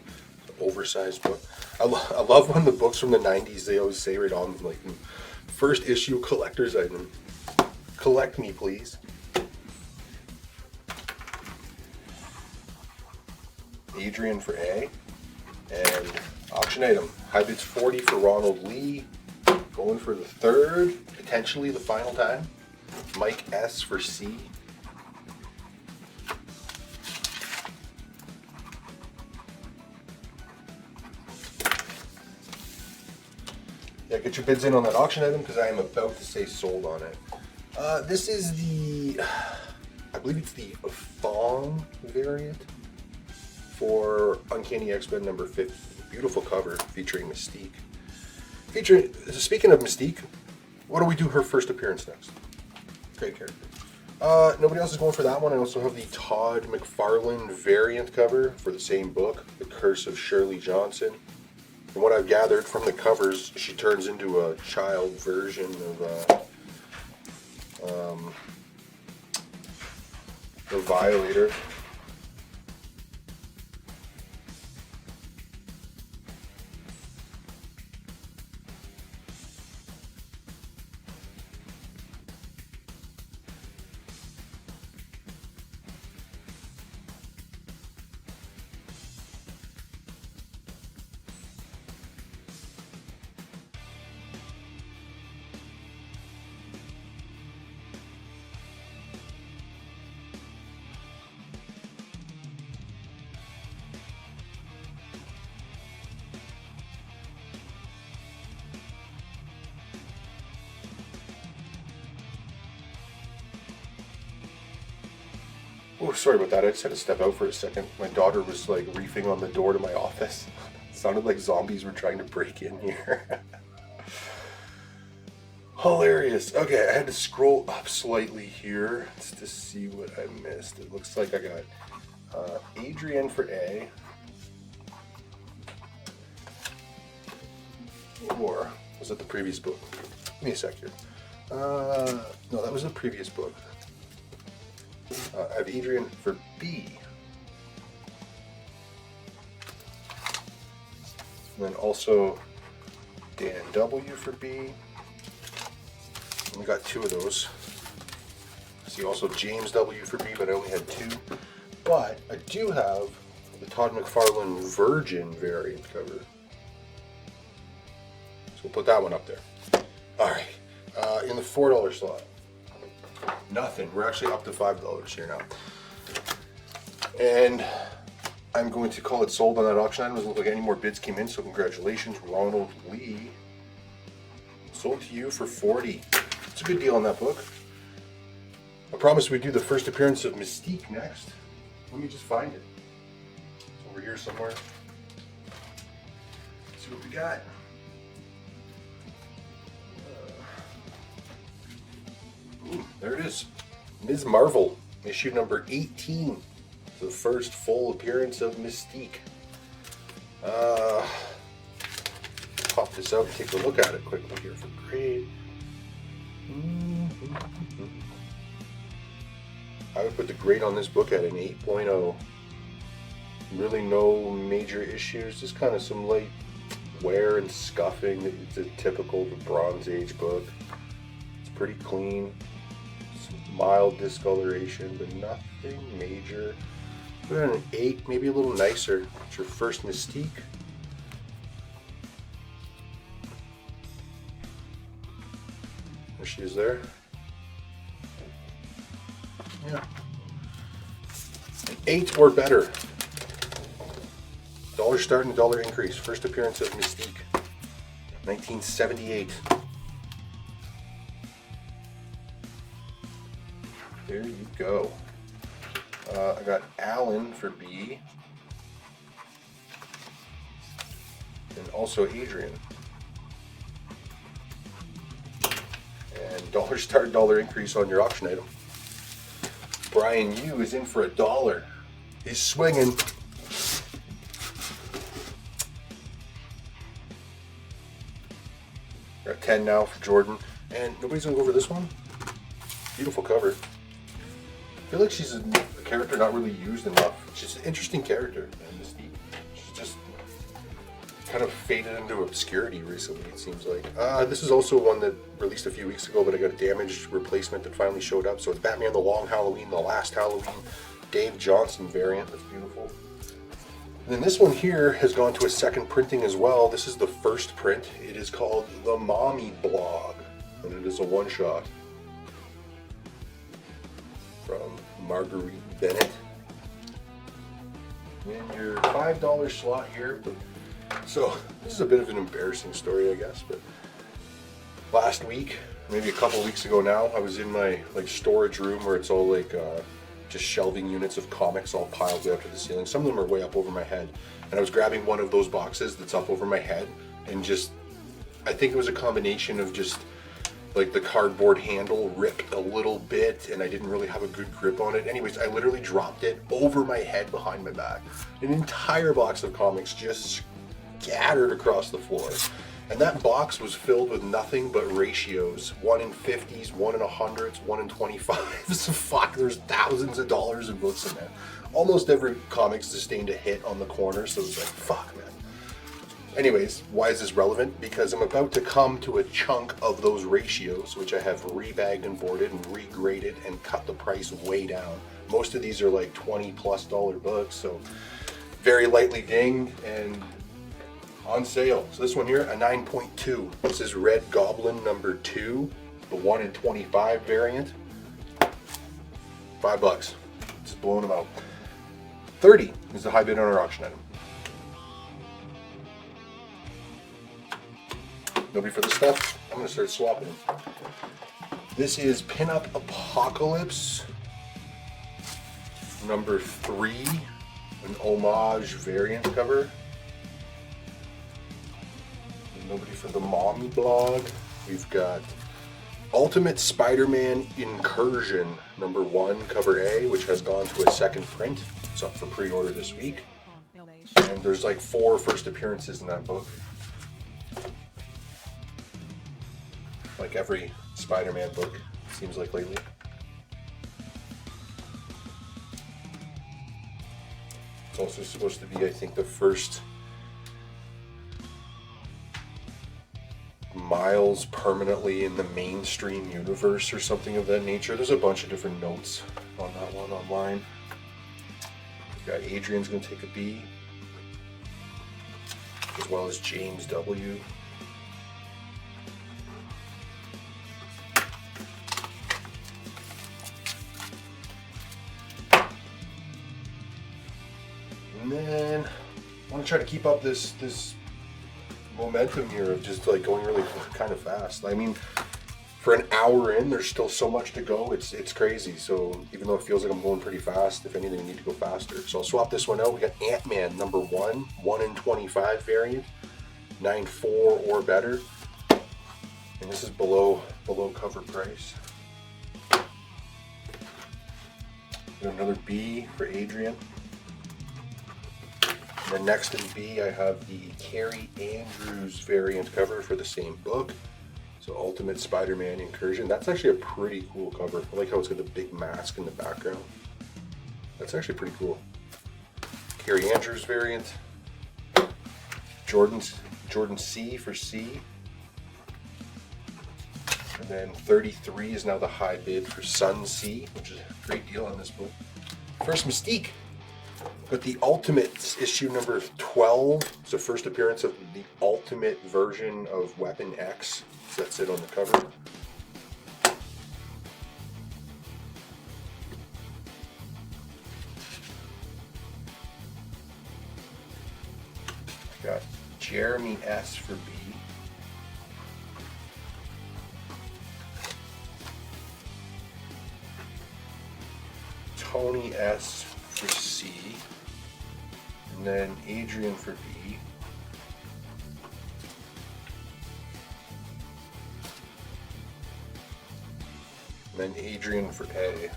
Oversized book. I love when the books from the 90s, they always say right on, like, first issue collector's item. Collect me, please. Adrian for A. And auction item. High bids 40 for Ronald Lee. Going for the third, potentially the final time. Mike S for C. Yeah, get your bids in on that auction item because I am about to say sold on it. This is the, I believe it's the Thong variant for Uncanny X-Men number 50. Beautiful cover featuring Mystique. Speaking of Mystique, what do we do her first appearance next? Great character. Nobody else is going for that one. I also have the Todd McFarlane variant cover for the same book, The Curse of Shirley Johnson. From what I've gathered from the covers, she turns into a child version of the Violator. Oh, sorry about that. I just had to step out for a second. My daughter was like reefing on the door to my office. It sounded like zombies were trying to break in here. Hilarious. Okay, I had to scroll up slightly here to see what I missed. It looks like I got Adrian for A. Or was that the previous book? Give me a sec here. No, that was the previous book. I have Adrian for B. And then also Dan W for B. And we got 2 of those. I see also James W for B, but I only had 2. But I do have the Todd McFarlane Virgin variant cover. So we'll put that one up there. Alright, in the $4 slot. Nothing. We're actually up to $5 here now. And I'm going to call it sold on that auction item. Doesn't look like any more bids came in, so congratulations, Ronald Lee. Sold to you for $40. It's a good deal on that book. I promise we do the first appearance of Mystique next. Let me just find it. It's over here somewhere. Let's see what we got. Ooh, there it is. Ms. Marvel, issue number 18. The first full appearance of Mystique. Pop this out and take a look at it quickly here for grade. I would put the grade on this book at an 8.0. Really no major issues, just kind of some light wear and scuffing. It's a typical Bronze Age book. It's pretty clean. Some mild discoloration, but nothing major. Put it on an 8, maybe a little nicer. It's your first Mystique. There she is there. Yeah. An 8 or better. Dollar start and dollar increase. First appearance of Mystique. 1978. There you go. I got Alan for B. And also Adrian. And dollar start, dollar increase on your auction item. Brian Yu is in for $1. He's swinging. Got 10 now for Jordan. And nobody's gonna go over this one. Beautiful cover. I feel like she's a character not really used enough. She's an interesting character, and Mystique. She's just kind of faded into obscurity recently, it seems like. This is also one that released a few weeks ago, but I got a damaged replacement that finally showed up. So it's Batman The Long Halloween, The Last Halloween, Dave Johnson variant. That's beautiful. And then this one here has gone to a second printing as well. This is the first print. It is called The Mommy Blog, and it is a one-shot from Marguerite Bennett. And your $5 slot here. So this is a bit of an embarrassing story, I guess, but last week, maybe a couple weeks ago now, I was in my storage room where it's all just shelving units of comics all piled way up to the ceiling. Some of them are way up over my head, and I was grabbing one of those boxes that's up over my head, and I think it was a combination of just the cardboard handle ripped a little bit, and I didn't really have a good grip on it. Anyways, I literally dropped it over my head behind my back. An entire box of comics just scattered across the floor. And that box was filled with nothing but ratios. 1 in 50s, 1 in 100s, 1 in 25s. Fuck, there's thousands of dollars of books in there. Almost every comic sustained a hit on the corner, so it was like, fuck, man. Anyways, why is this relevant? Because I'm about to come to a chunk of those ratios, which I have rebagged and boarded and regraded and cut the price way down. Most of these are like $20+ books, so very lightly dinged and on sale. So this one here, a 9.2. This is Red Goblin number 2, the 1 in 25 variant. $5. Just blowing them out. 30 is the high bid on our auction item. Nobody for the stuff? I'm going to start swapping them. This is Pinup Apocalypse number 3, an homage variant cover. Nobody for the Mommy Blog. We've got Ultimate Spider-Man Incursion number 1, cover A, which has gone to a second print. It's up for pre-order this week. And there's 4 first appearances in that book. Like every Spider-Man book, seems like lately. It's also supposed to be, I think, the first Miles permanently in the mainstream universe or something of that nature. There's a bunch of different notes on that one online. We've got Adrian's going to take a B, as well as James W. And then I want to try to keep up this momentum here of just going really kind of fast. I mean, for an hour in, there's still so much to go. It's crazy. So even though it feels like I'm going pretty fast, if anything, I need to go faster. So I'll swap this one out. We got Ant-Man number 1, 1 in 25 variant, 9.4 or better, and this is below cover price. Got another B for Adrian. And then next in B, I have the Carrie Andrews variant cover for the same book. So Ultimate Spider-Man Incursion. That's actually a pretty cool cover. I like how it's got the big mask in the background. That's actually pretty cool. Carrie Andrews variant. Jordan C for C. And then 33 is now the high bid for Sun C, which is a great deal on this book. First Mystique. Got the Ultimates issue number 12. It's the first appearance of the Ultimate version of Weapon X. So that's it on the cover. Jeremy S for B. Tony S for C. And then Adrian for B. And then Adrian for A.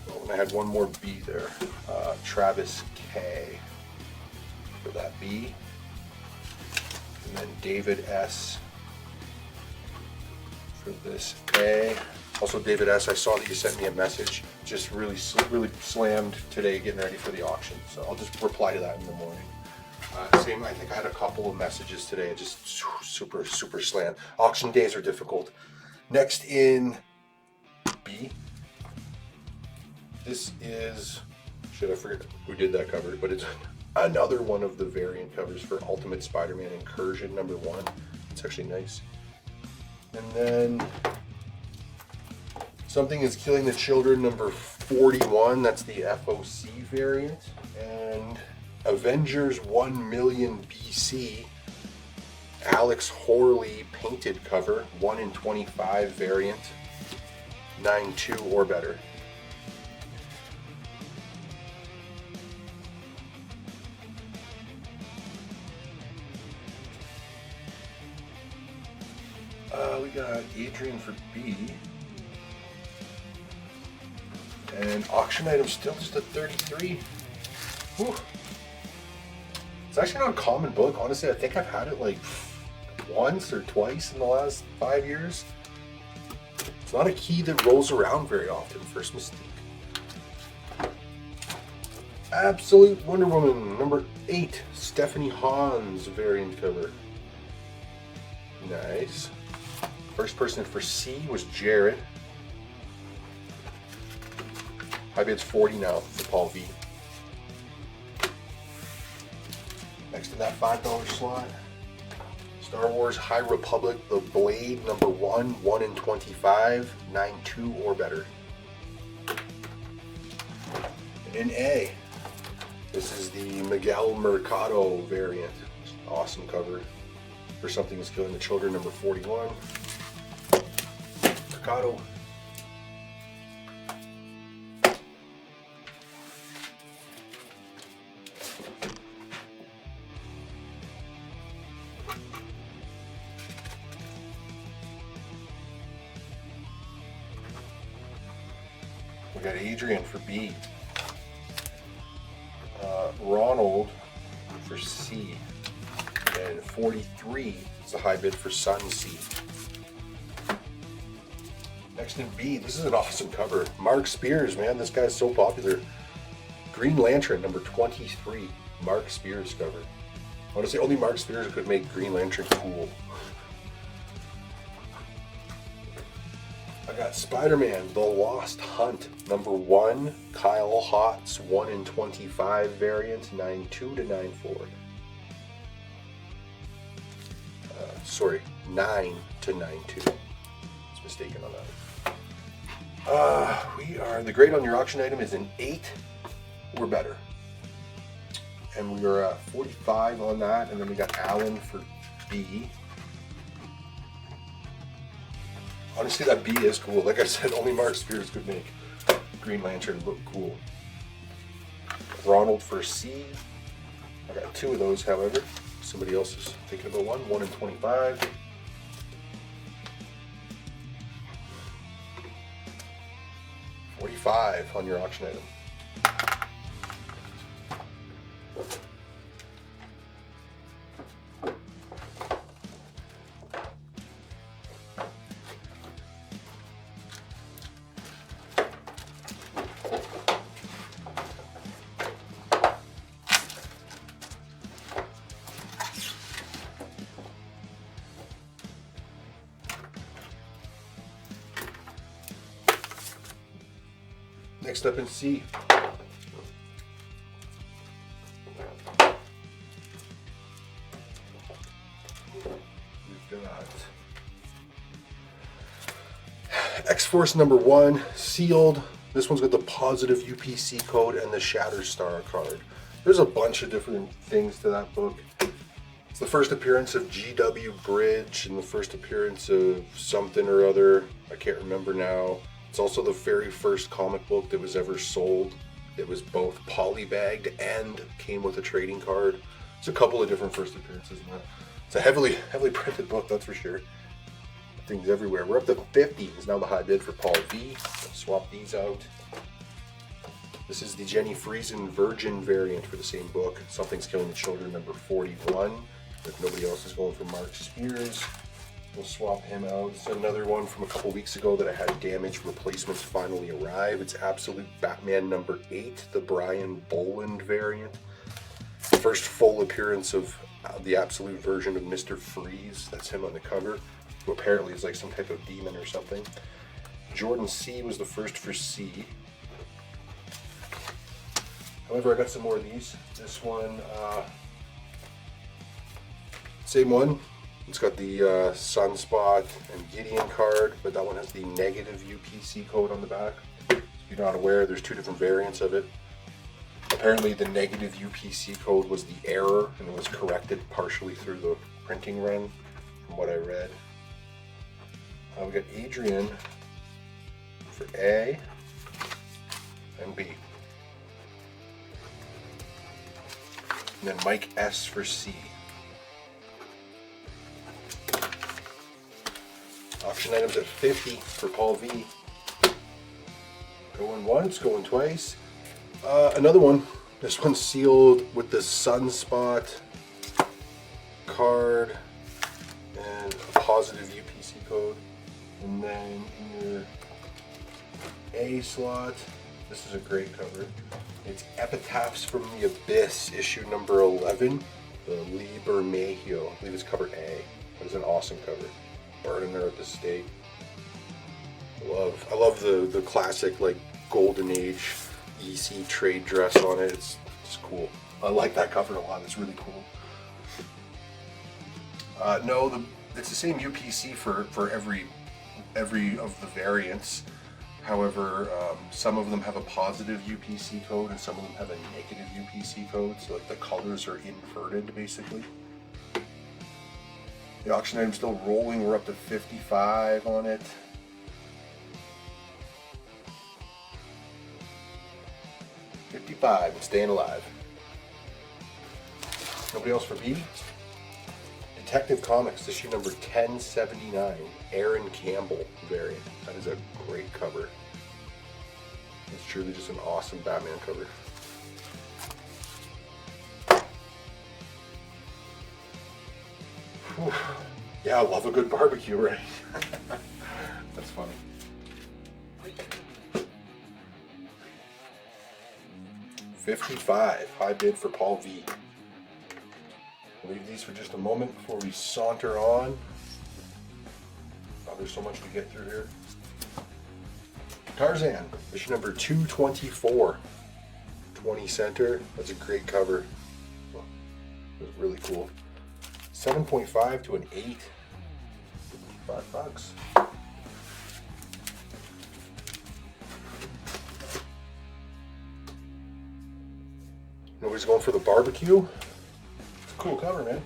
Oh, and I had one more B there. Travis K for that B. And then David S for this A. Also, David S, I saw that you sent me a message. Just really slammed today getting ready for the auction. So I'll just reply to that in the morning. Same, I think I had a couple of messages today, just super slammed. Auction days are difficult. Next in B. This is, should I forget who did that cover, but it's another one of the variant covers for Ultimate Spider-Man Incursion #1. It's actually nice. And then Something is Killing the Children #41. That's the FOC variant. And Avengers 1 million BC. Alex Horley painted cover. 1 in 25 variant. 9.2 or better. We got Adrian for B. And auction item still just a 33. Whew. It's actually not a common book. Honestly, I think I've had it like once or twice in the last 5 years. It's not a key that rolls around very often. First Mystique. Absolute Wonder Woman #8. Stephanie Hans variant cover. Nice. First person for C was Jared. High bid's 40 now for Paul V. Next in that $5 slot, Star Wars High Republic, The Blade #1, 1 in 25, 9.2 or better. And in A, this is the Miguel Mercado variant. Awesome cover for Something is Killing the Children #41. Mercado. We got Adrian for B. Ronald for C. And 43 is the high bid for Sun C. Next in B, this is an awesome cover. Mark Spears, man, this guy's so popular. Green Lantern #23, Mark Spears cover. I want to say only Mark Spears could make Green Lantern cool. I got Spider-Man, The Lost Hunt #1, Kyle Hotz, 1 in 25 variant, 9.2 to 9.4. Sorry, 9 to 9.2. It's mistaken on that. The grade on your auction item is an 8 or better. And we are 45 on that, and then we got Alan for B. Honestly, that B is cool. Like I said, only Mark Spears could make Green Lantern look cool. Ronald for C. I got 2 of those, however. Somebody else is thinking about 1 in 25. $45 on your auction item. Next up in C. We've got X-Force #1, sealed, This one's got the positive UPC code and the Shatterstar card. There's a bunch of different things to that book. It's the first appearance of GW Bridge and the first appearance of something or other. I can't remember now. It's also the very first comic book that was ever sold. It was both polybagged and came with a trading card. It's a couple of different first appearances in that. It's a heavily printed book, that's for sure. Things everywhere. We're up to 50 is now the high bid for Paul V. Swap these out. This is the Jenny Friesen Virgin variant for the same book. Something's Killing the Children, number 41. If nobody else is going for Mark Spears, we'll swap him out. It's another one from a couple weeks ago that I had damaged. Replacements finally arrive. It's Absolute Batman number 8, the Brian Boland variant. First full appearance of the Absolute version of Mr. Freeze. That's him on the cover, who apparently is like some type of demon or something. Jordan C was the first for C. However, I got some more of these. This one, same one. It's got the Sunspot and Gideon card, but that one has the negative UPC code on the back. If you're not aware, there's two different variants of it. Apparently the negative UPC code was the error and it was corrected partially through the printing run, from what I read. We got Adrian for A and B. And then Mike S for C. Auction items at 50 for Paul V. Going once, going twice. Another one. This one's sealed with the Sunspot card and a positive UPC code. And then in your A slot, this is a great cover. It's Epitaphs from the Abyss, issue number 11. The Lee Bermejo. I believe it's cover A. That is an awesome cover. Burning her at the stake. I love the classic like golden age EC trade dress on it. It's cool. I like that cover a lot. It's really cool. No, it's the same UPC for every of the variants. However, some of them have a positive UPC code and some of them have a negative UPC code. So like the colors are inverted basically. The auction item's still rolling. We're up to 55 on it. $55 and staying alive. Nobody else for B? Detective Comics, issue number 1079, Aaron Campbell variant. That is a great cover. It's truly just an awesome Batman cover. Whew. Yeah, I love a good barbecue, right? That's funny. $55, high bid for Paul V. I'll leave these for just a moment before we saunter on. Oh, there's so much to get through here. Tarzan, issue number 224. 20 center. That's a great cover. Well, it was really cool. 7.5 to an 8. $5. Nobody's going for the barbecue. It's a cool cover, man.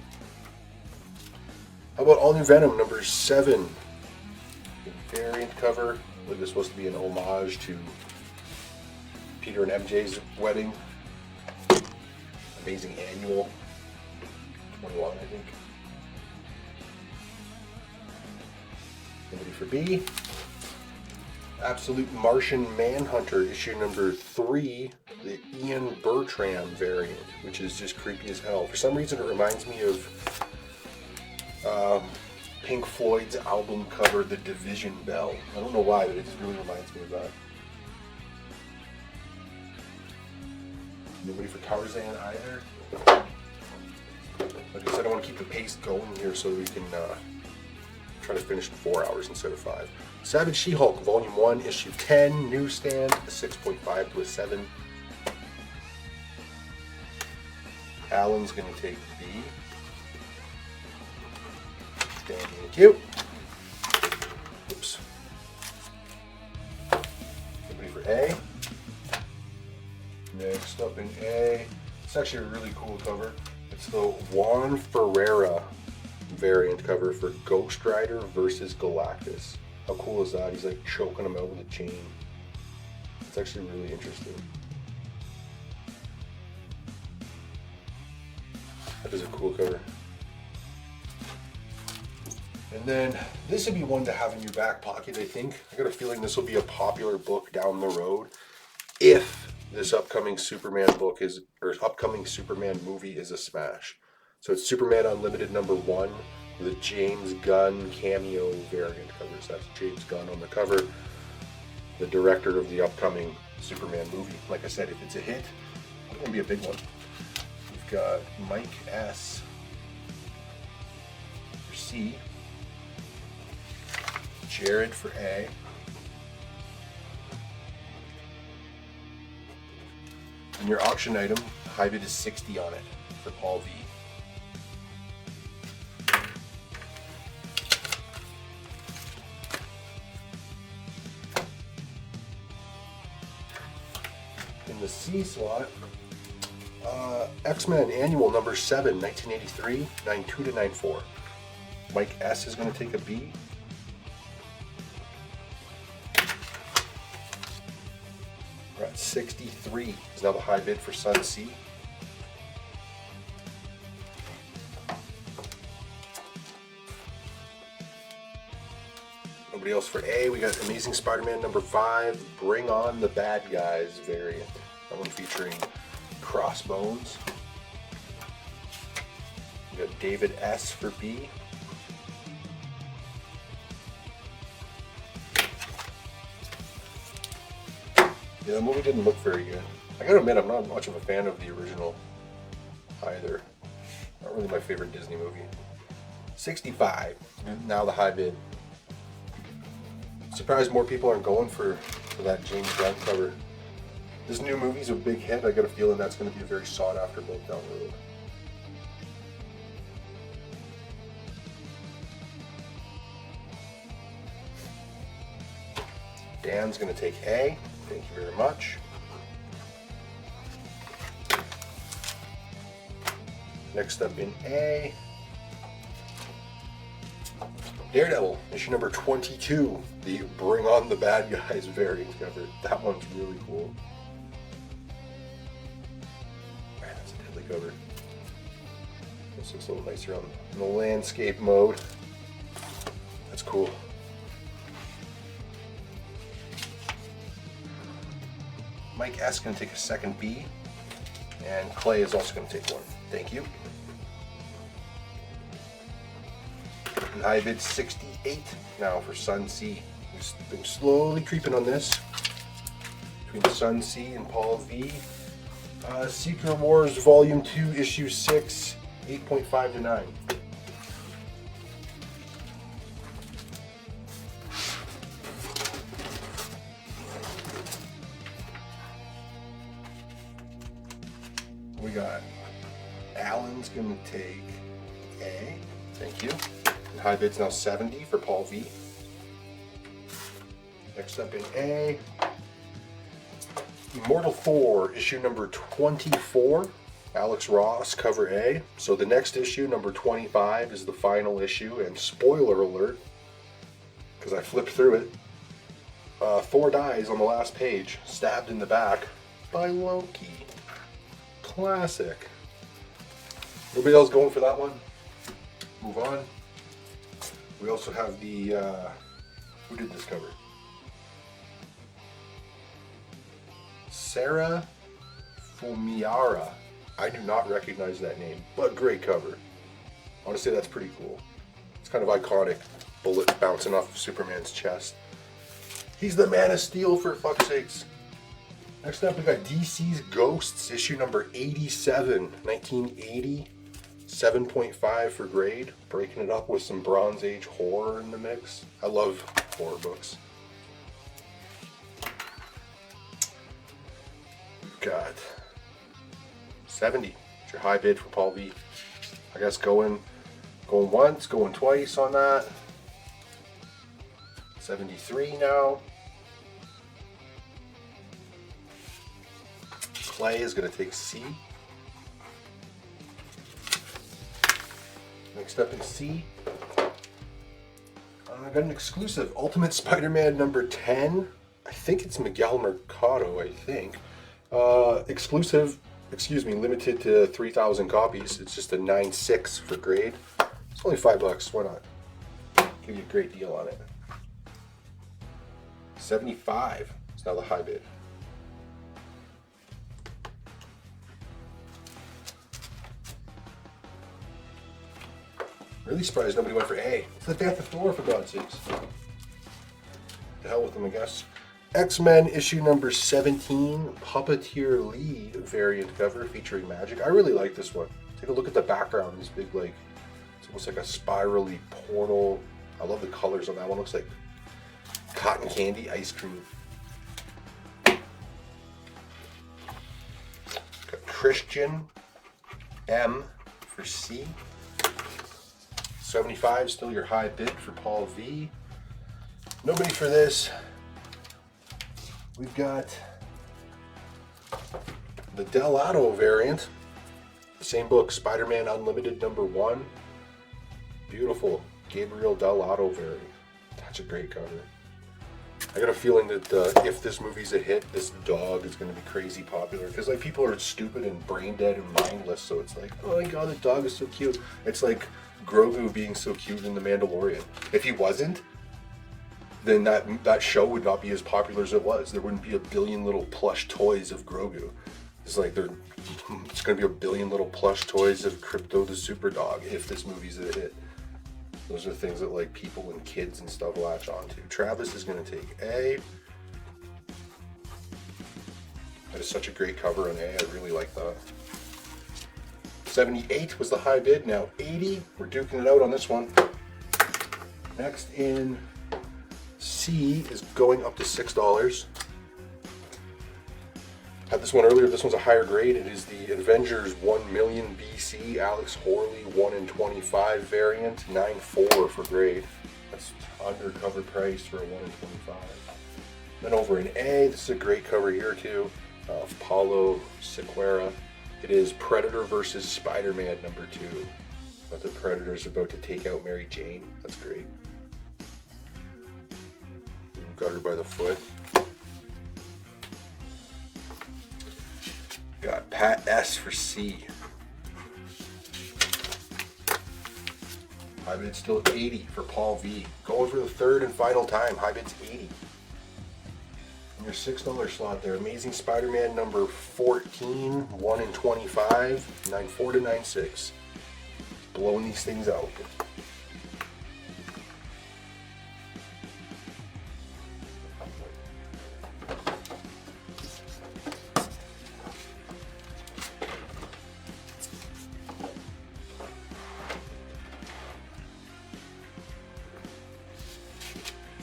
How about All New Venom number 7? The variant cover. I believe it's supposed to be an homage to Peter and MJ's wedding. Amazing Annual 21, I think. Nobody for B. Absolute Martian Manhunter, issue number 3, the Ian Bertram variant, which is just creepy as hell. For some reason, it reminds me of Pink Floyd's album cover, The Division Bell. I don't know why, but it just really reminds me of that. Nobody for Tarzan either. Like I said, I want to keep the pace going here so we can try to finish in 4 hours instead of 5. Savage She-Hulk, Volume 1, Issue 10, newsstand, a 6.5 to a 7. Alan's going to take B. Thank you. Oops. Nobody for A. It's actually a really cool cover. It's the Juan Ferreira variant cover for Ghost Rider versus Galactus. How cool is that? He's like choking him out with a chain. It's actually really interesting. That is a cool cover. And then this would be one to have in your back pocket, I think. I got a feeling this will be a popular book down the road if this upcoming Superman book is, or upcoming Superman movie is a smash. So it's Superman Unlimited #1 with a James Gunn cameo variant cover. So that's James Gunn on the cover, the director of the upcoming Superman movie. Like I said, if it's a hit, it's going to be a big one. We've got Mike S. for C, Jared for A, and your auction item, high bid is 60 on it for Paul V. In the C slot, X-Men Annual #7, 1983, 92 to 94. Mike S is going to take a B. We're at 63 is now the high bid for Sun C. Nobody else for A. We got Amazing Spider-Man #5, Bring On the Bad Guys variant. That one featuring Crossbones. We got David S for B. Yeah, the movie didn't look very good. I gotta admit, I'm not much of a fan of the original either. Not really my favorite Disney movie. 65, now the high bid. Surprised more people aren't going for that James Gunn cover. This new movie's a big hit. I got a feeling that's going to be a very sought after book down the road. Dan's going to take A. Thank you very much. Next up in A, Daredevil, issue #22, the Bring On the Bad Guys variant cover. That one's really cool. Man, that's a deadly cover. This looks a little nicer on in the landscape mode. That's cool. Mike S is going to take a second B, and Clay is also going to take one. Thank you. And high bid 68 now for Sun C. We've been slowly creeping on this between Sun C and Paul V. Secret Wars Volume 2, Issue 6, 8.5 to 9. We got Alan's going to take A. Thank you. And high bid's now 70 for Paul V. Next up in A, Immortal 4, issue #24, Alex Ross, cover A. So the next issue, #25, is the final issue, and spoiler alert, because I flipped through it, Thor dies on the last page, stabbed in the back by Loki. Classic. Anybody else going for that one? Move on. We also have the, who did this cover? Sarah Fumiara. I do not recognize that name, but great cover. I want to say that's pretty cool. It's kind of iconic. Bullet bouncing off of Superman's chest. He's the Man of Steel, for fuck's sakes. Next up, we got DC's Ghosts, issue #87, 1980, 7.5 for grade. Breaking it up with some Bronze Age horror in the mix. I love horror books. We've got 70. It's your high bid for Paul V. I guess going once, going twice on that. 73 now. Clay is going to take C. Next up in C, I got an exclusive Ultimate Spider-Man number 10. I think it's Miguel Mercado, I think. Exclusive, limited to 3,000 copies. It's just a 9.6 for grade. It's only $5, why not? Give you a great deal on it. 75 is now the high bid. Really surprised nobody went for A. It's the Death of Thor, for God's sakes. To hell with them, I guess. X-Men issue number 17, Puppeteer Lee variant cover featuring magic. I really like this one. Take a look at the background. This big, like, it's almost like a spirally portal. I love the colors on that one. Looks like cotton candy ice cream. Got Christian M for C. 75, still your high bid for Paul V. Nobody for this. We've got the Delato variant. Same book, Spider-Man Unlimited number 1. Beautiful Gabriel Delato variant. That's a great cover. I got a feeling that if this movie's a hit, this dog is going to be crazy popular. Because like people are stupid and brain dead and mindless, so it's like, oh my god, the dog is so cute. It's like Grogu being so cute in The Mandalorian. If he wasn't, then that show would not be as popular as it was. There wouldn't be a billion little plush toys of Grogu. It's like it's going to be a billion little plush toys of Crypto the Super Dog if this movie's a hit. Those are things that like people and kids and stuff latch onto. Travis is going to take A. That is such a great cover on A. I really like that. 78 was the high bid. Now 80. We're duking it out on this one. Next in C is going up to $6. Had this one earlier. This one's a higher grade. It is the Avengers 1 million BC Alex Horley 1 in 25 variant, 9.4 for grade. That's undercover price for a 1 in 25. Then over in A, this is a great cover here too, of Paulo Sequeira. It is Predator versus Spider-Man number 2. But the Predator's about to take out Mary Jane. That's great. Got her by the foot. Got Pat S for C. High bid's still at 80 for Paul V. Going for the third and final time. High bid's 80. And your $6 slot there. Amazing Spider-Man number 14, 1 in 25, 9.4 to 9.6. Blowing these things out.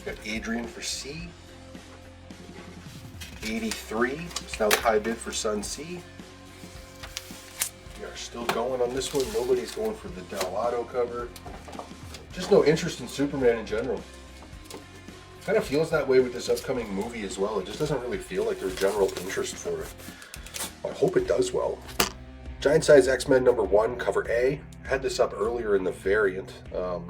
Got Adrian for C. 83. It's now the high bid for Sun C. We are still going on this one. Nobody's going for the Delato cover. Just no interest in Superman in general. Kind of feels that way with this upcoming movie as well. It just doesn't really feel like there's general interest for it. I hope it does well. Giant Size X-Men number 1, cover A. I had this up earlier in the variant, the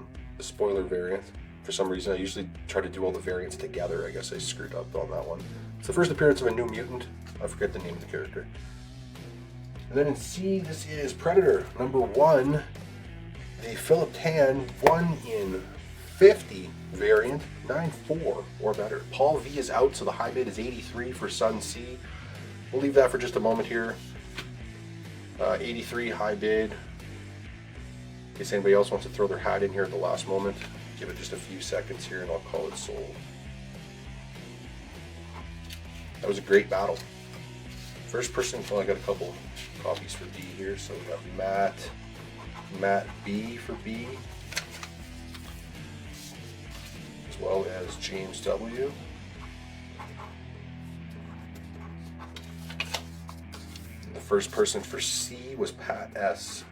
spoiler variant. For some reason, I usually try to do all the variants together. I guess I screwed up on that one. It's the first appearance of a New Mutant. I forget the name of the character. And then in C, this is Predator number 1, the Philip Tan 1 in 50 variant, 9.4 or better. Paul V is out, so the high bid is 83 for Sun C. We'll leave that for just a moment here. 83 high bid. In case anybody else wants to throw their hat in here at the last moment. Give it just a few seconds here and I'll call it sold. That was a great battle. First person, well, I got a couple copies for B here. So we got Matt B for B, as well as James W. And the first person for C was Pat S.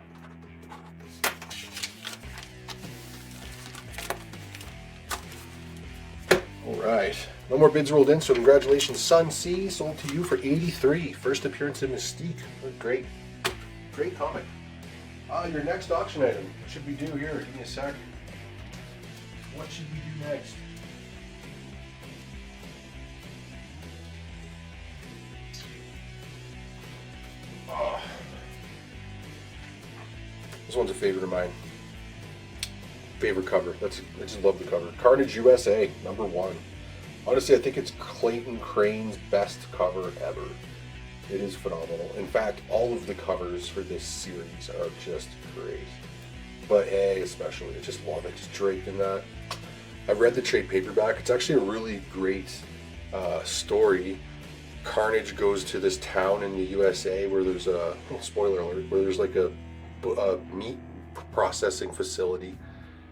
Alright, no more bids rolled in, so congratulations, Sun C, sold to you for 83. First appearance in Mystique. Great comic. Your next auction item. What should we do here? Give me a sec. What should we do next? This one's a favorite of mine. Favorite cover. I just love the cover. Carnage USA, #1. Honestly, I think it's Clayton Crane's best cover ever. It is phenomenal. In fact, all of the covers for this series are just great. But A especially, I just love it. Just Drake in that. I've read the trade paperback. It's actually a really great story. Carnage goes to this town in the USA where there's a, spoiler alert, where there's like a meat processing facility.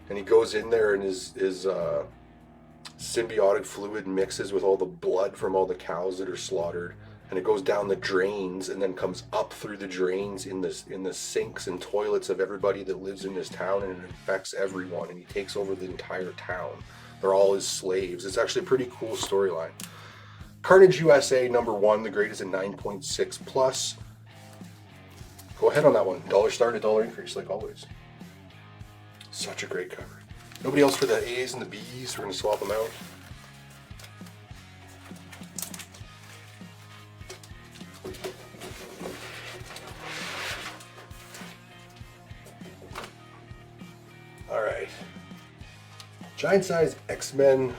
And he goes in there and his symbiotic fluid mixes with all the blood from all the cows that are slaughtered. And it goes down the drains and then comes up through the drains in the sinks and toilets of everybody that lives in this town, and it infects everyone, and he takes over the entire town. They're all his slaves. It's actually a pretty cool storyline. Carnage USA #1, the grade is a 9.6 plus. Go ahead on that one. $1 start, $1 increase, like always. Such a great cover. Nobody else for the A's and the B's. We're gonna swap them out. All right. Giant size X-Men.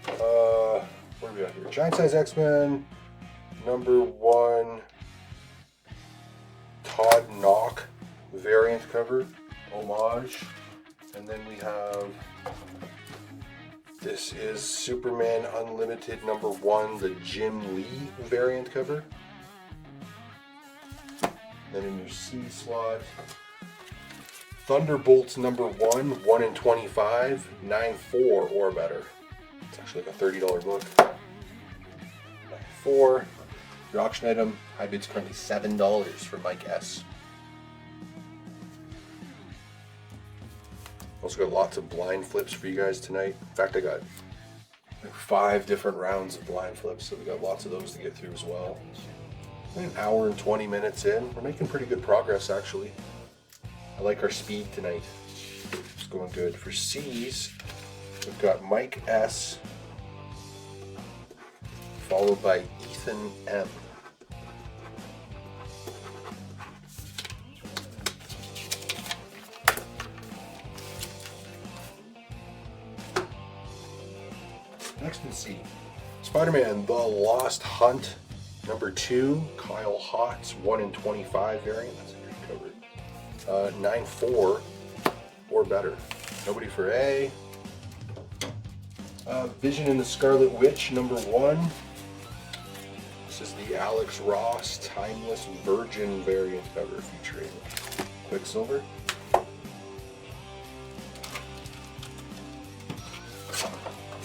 What do we got here? Giant size X-Men #1. Todd Knock variant cover, homage. And then we have, this is Superman Unlimited #1, the Jim Lee variant cover. Then in your C slot, Thunderbolts #1, 1 in 25, 9.4 or better. It's actually like a $30 book. 9.4. Your auction item, high bid's currently $7 for Mike S. Also got lots of blind flips for you guys tonight. In fact, I got like 5 different rounds of blind flips, so we got lots of those to get through as well. An hour and 20 minutes in. We're making pretty good progress, actually. I like our speed tonight. It's going good. For C's, we've got Mike S, followed by Ethan M. Next in C, Spider-Man The Lost Hunt #2, Kyle Hotz, 1 in 25 variant. That's a great cover. 9.4 or better. Nobody for A. Vision and the Scarlet Witch #1. This is the Alex Ross Timeless Virgin variant cover featuring Quicksilver.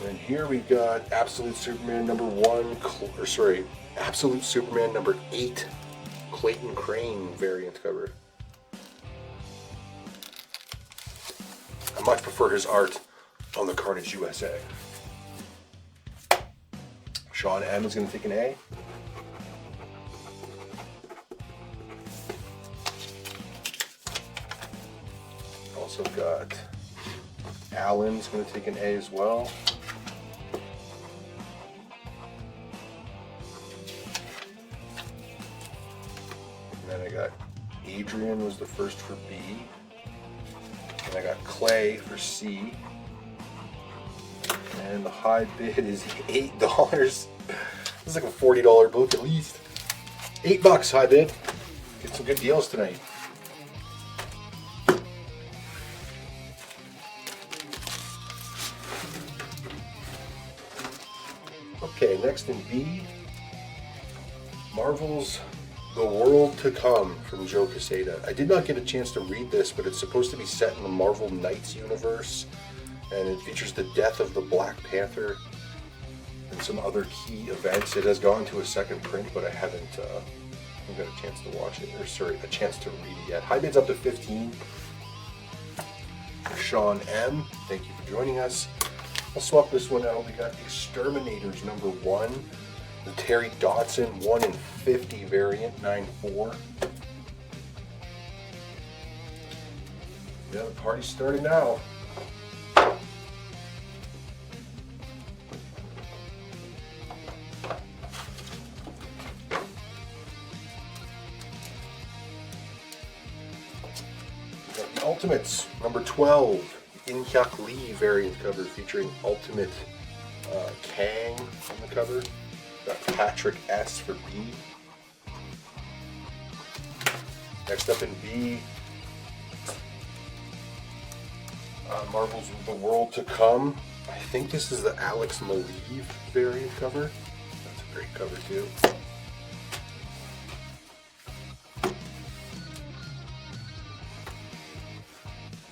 And here we got Absolute Superman #1, Absolute Superman #8, Clayton Crane variant cover. I much prefer his art on the Carnage USA. Sean M is going to take an A. Also got Alan's going to take an A as well. And then I got Adrian was the first for B. And I got Clay for C. And the high bid is $8. This is like a $40 book at least. $8 high bid. Get some good deals tonight. Okay, next in B, Marvel's The World to Come from Joe Quesada. I did not get a chance to read this, but it's supposed to be set in the Marvel Knights universe, and it features the death of the Black Panther and some other key events. It has gone to a second print, but I haven't got a chance to watch it, a chance to read it yet. High bid's up to 15. For Sean M, thank you for joining us. I'll swap this one out. We got Exterminators #1, the Terry Dodson 1 in 50 variant, 9.4. Yeah, the party's starting now. Got the Ultimates, number 12, In-Hyuk Lee variant cover featuring Ultimate Kang on the cover. Got Patrick S for B. Next up in B, Marvel's The World to Come. I think this is the Alex Maleev variant cover. That's a great cover too.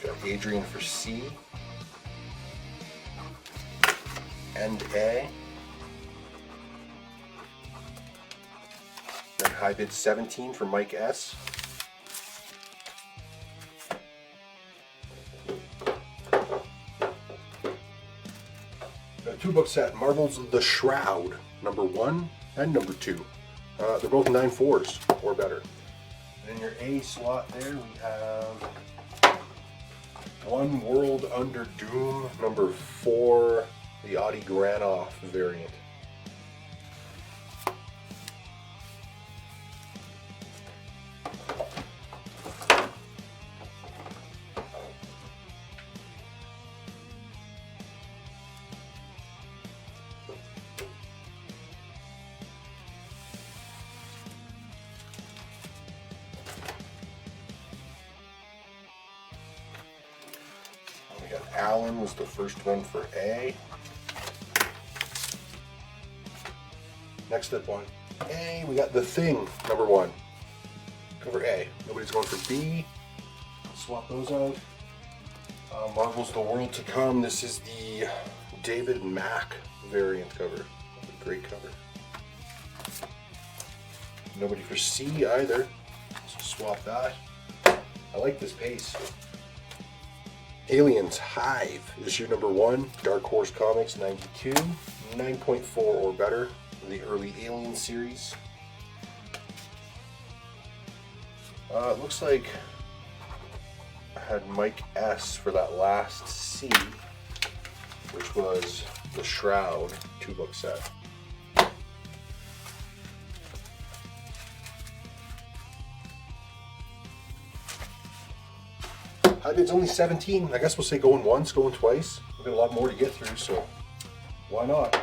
Got Adrian for C and A. Then High Bid 17 for Mike S. Two book set, Marvel's The Shroud, number 1 and number 2. They're both 9.4s or better. And in your A slot there, we have One World Under Doom, number 4, the Adi Granoff variant. Alan was the first one for A. Next up on A, we got The Thing, number 1. Cover A. Nobody's going for B. Swap those out. Marvel's The World to Come. This is the David Mack variant cover. A great cover. Nobody for C either. So swap that. I like this pace. Aliens Hive, issue number 1, Dark Horse Comics 92, 9.4 or better, the early Alien series. It looks like I had Mike S for that last C, which was The Shroud 2-book set. High bid's only 17. I guess we'll say going once, going twice. We've got a lot more to get through, so why not?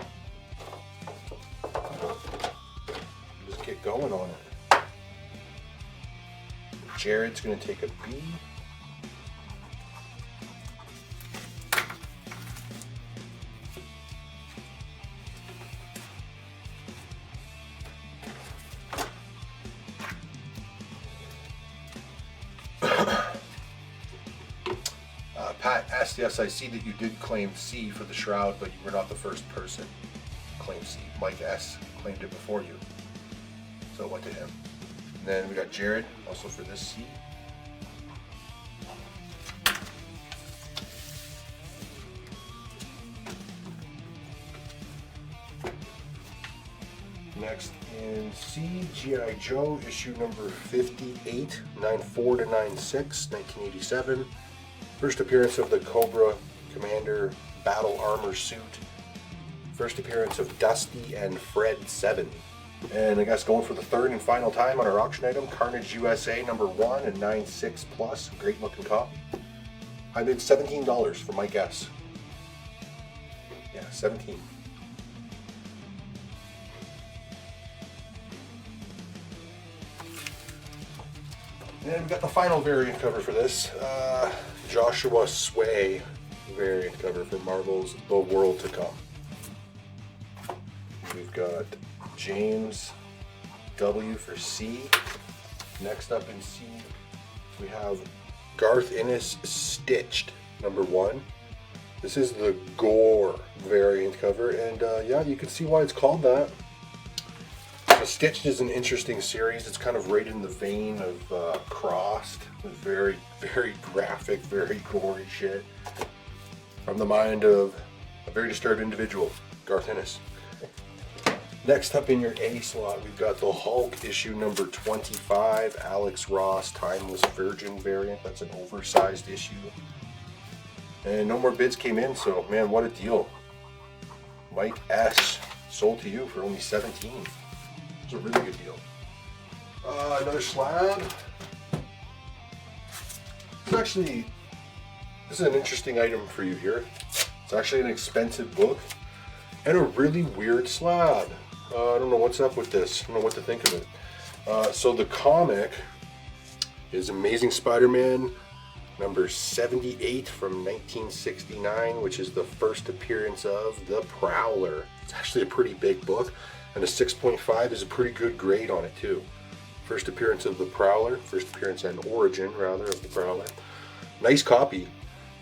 Just get going on it. Jared's going to take a B. Pat asked, yes, I see that you did claim C for The Shroud, but you were not the first person to claim C. Mike S claimed it before you, so it went to him. And then we got Jared, also for this C. Next in C, G.I. Joe, issue number 58, 94 to 96, 1987. First appearance of the Cobra Commander Battle Armor Suit. First appearance of Dusty and Fred 7. And I guess going for the third and final time on our auction item, Carnage USA number 1 and 9.6 plus. Great looking cop. I bid $17 for Mike S. Yeah, 17. And we got the final variant cover for this. Joshua Sway variant cover for Marvel's The World to Come. We've got James W for C. Next up in C, we have Garth Ennis Stitched, number 1. This is the Gore variant cover, and yeah, you can see why it's called that. Stitched is an interesting series. It's kind of right in the vein of Crossed, with very, very graphic, very gory shit from the mind of a very disturbed individual, Garth Ennis. Next up in your A slot, we've got the Hulk issue number 25, Alex Ross Timeless Virgin variant. That's an oversized issue. And no more bids came in, so man, what a deal. Mike S. sold to you for only 17. It's a really good deal. Another slab. This is an interesting item for you here. It's actually an expensive book and a really weird slab. I don't know what's up with this. I don't know what to think of it. So the comic is Amazing Spider-Man number 78 from 1969, which is the first appearance of the Prowler. It's actually a pretty big book, and a 6.5 is a pretty good grade on it too. First appearance of the Prowler, first appearance and origin rather of the Prowler. Nice copy.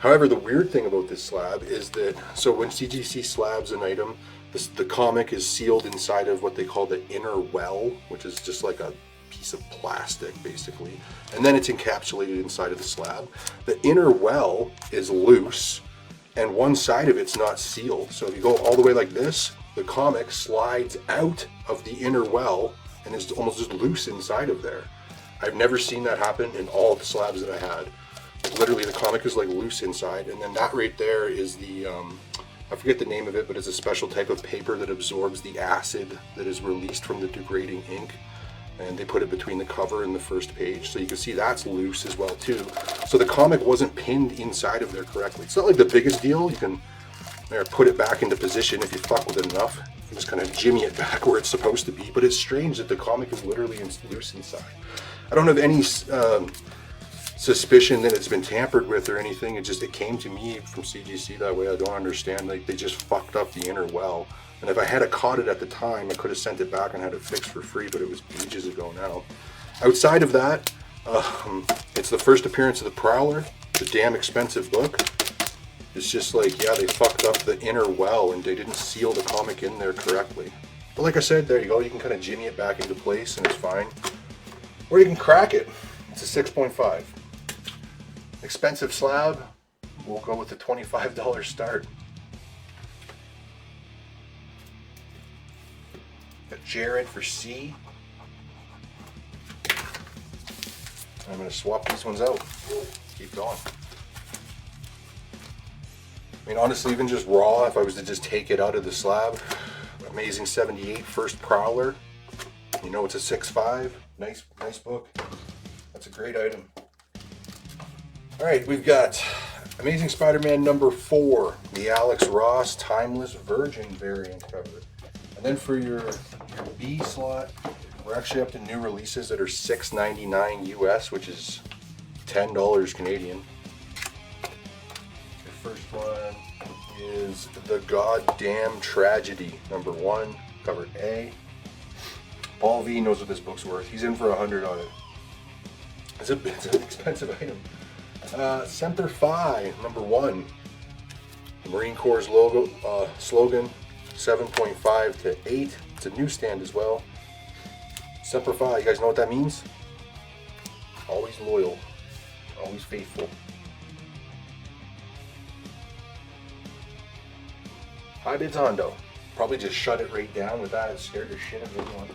However, the weird thing about this slab is that, so when CGC slabs an item, the comic is sealed inside of what they call the inner well, which is just like a piece of plastic basically, and then it's encapsulated inside of the slab. The inner well is loose and one side of it's not sealed, so if you go all the way like this, the comic slides out of the inner well and is almost just loose inside of there. I've never seen that happen in all the slabs that I had. Literally the comic is like loose inside, and then that right there is the I forget the name of it, but it's a special type of paper that absorbs the acid that is released from the degrading ink, and they put it between the cover and the first page, so you can see that's loose as well too. So the comic wasn't pinned inside of there correctly. It's not like the biggest deal. You can put it back into position if you fuck with it enough. You can just kind of jimmy it back where it's supposed to be, but it's strange that the comic is literally loose inside. I don't have any suspicion that it's been tampered with or anything. It came to me from CGC that way. I don't understand. Like, they just fucked up the inner well. And if I had caught it at the time, I could have sent it back and had it fixed for free, but it was ages ago now. Outside of that, it's the first appearance of the Prowler. It's a damn expensive book. It's just like, yeah, they fucked up the inner well and they didn't seal the comic in there correctly. But like I said, there you go. You can kind of jimmy it back into place and it's fine. Or you can crack it. It's a 6.5. Expensive slab. We'll go with the $25 start. Got Jared for C. I'm going to swap these ones out. Keep going. I mean, honestly, even just raw, if I was to just take it out of the slab, Amazing 78 first Prowler. You know, it's a 6.5. Nice book. That's a great item. All right, we've got Amazing Spider-Man number 4, the Alex Ross Timeless Virgin variant cover. And then for your B slot, we're actually up to new releases that are $6.99 US, which is $10 Canadian. The first one is The Goddamn Tragedy number 1, cover A. Paul V knows what this book's worth. He's in for $100 on it. It's an expensive item. Semper Fi number 1, the Marine Corps logo slogan, 7.5 to 8. It's a newsstand as well. Semper Fi, you guys know what that means? Always loyal, always faithful. High bids Hondo. Probably just shut it right down with that. It scared the shit out of everyone.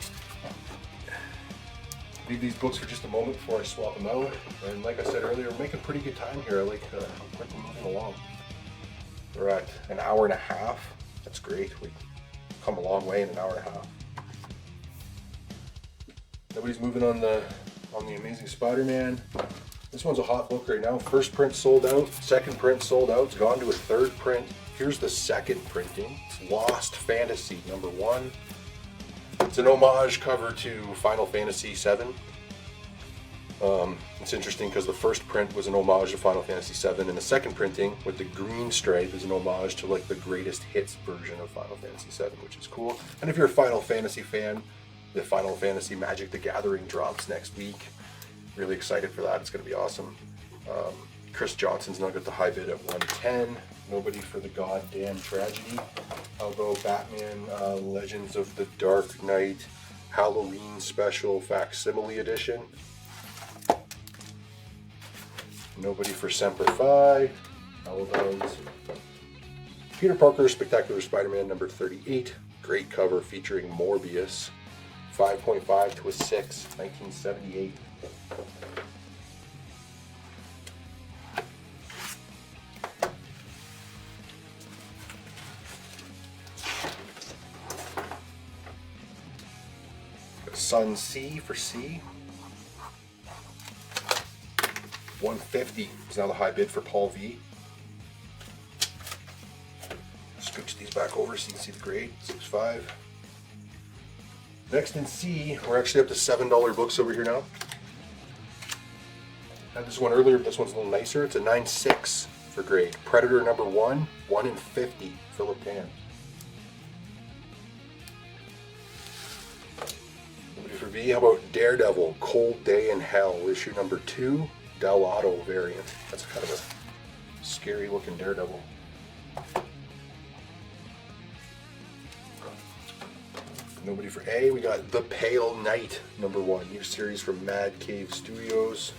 Leave these books for just a moment before I swap them out. And like I said earlier, we're making pretty good time here. I like moving along. We're at an hour and a half. That's great. We've come a long way in an hour and a half. Nobody's moving on the Amazing Spider-Man. This one's a hot book right now. First print sold out. Second print sold out. It's gone to a third print. Here's the second printing. It's Lost Fantasy number 1. It's an homage cover to Final Fantasy VII. It's interesting because the first print was an homage to Final Fantasy VII, and the second printing with the green stripe is an homage to like the greatest hits version of Final Fantasy VII, which is cool. And if you're a Final Fantasy fan, the Final Fantasy Magic the Gathering drops next week. Really excited for that. It's going to be awesome. Chris Johnson's now got the high bid at 110. Nobody for The Goddamn Tragedy. I'll go Batman Legends of the Dark Knight Halloween Special Facsimile Edition. Nobody for Semper Fi. How about Peter Parker Spectacular Spider-Man number 38. Great cover featuring Morbius. 5.5 to a 6, 1978. Sun C for C. 150 is now the high bid for Paul V. Scooch these back over so you can see the grade. 6.5. Next in C, we're actually up to $7 books over here now. Had this one earlier, but this one's a little nicer. It's a 9.6 for grade. Predator number 1, 1 in 50, Philip Tan. For V, how about Daredevil, Cold Day in Hell, issue number 2, Del Auto variant. That's kind of a scary looking Daredevil. Nobody for A. We got The Pale Knight, number 1, new series from Mad Cave Studios.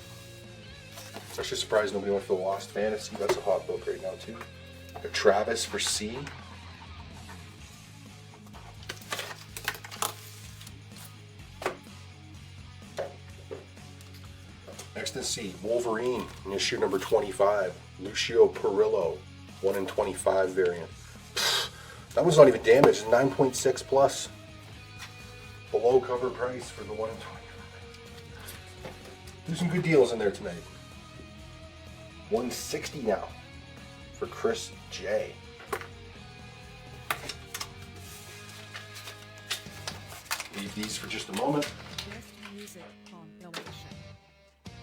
Actually surprised nobody went for the Lost Fantasy. That's a hot book right now too. Got Travis for C. Next in C, Wolverine, in issue number 25. Lucio Perillo, 1 in 25 variant. That one's not even damaged, 9.6 plus. Below cover price for the 1 in 25. There's some good deals in there tonight. 160 now for Chris J. Leave these for just a moment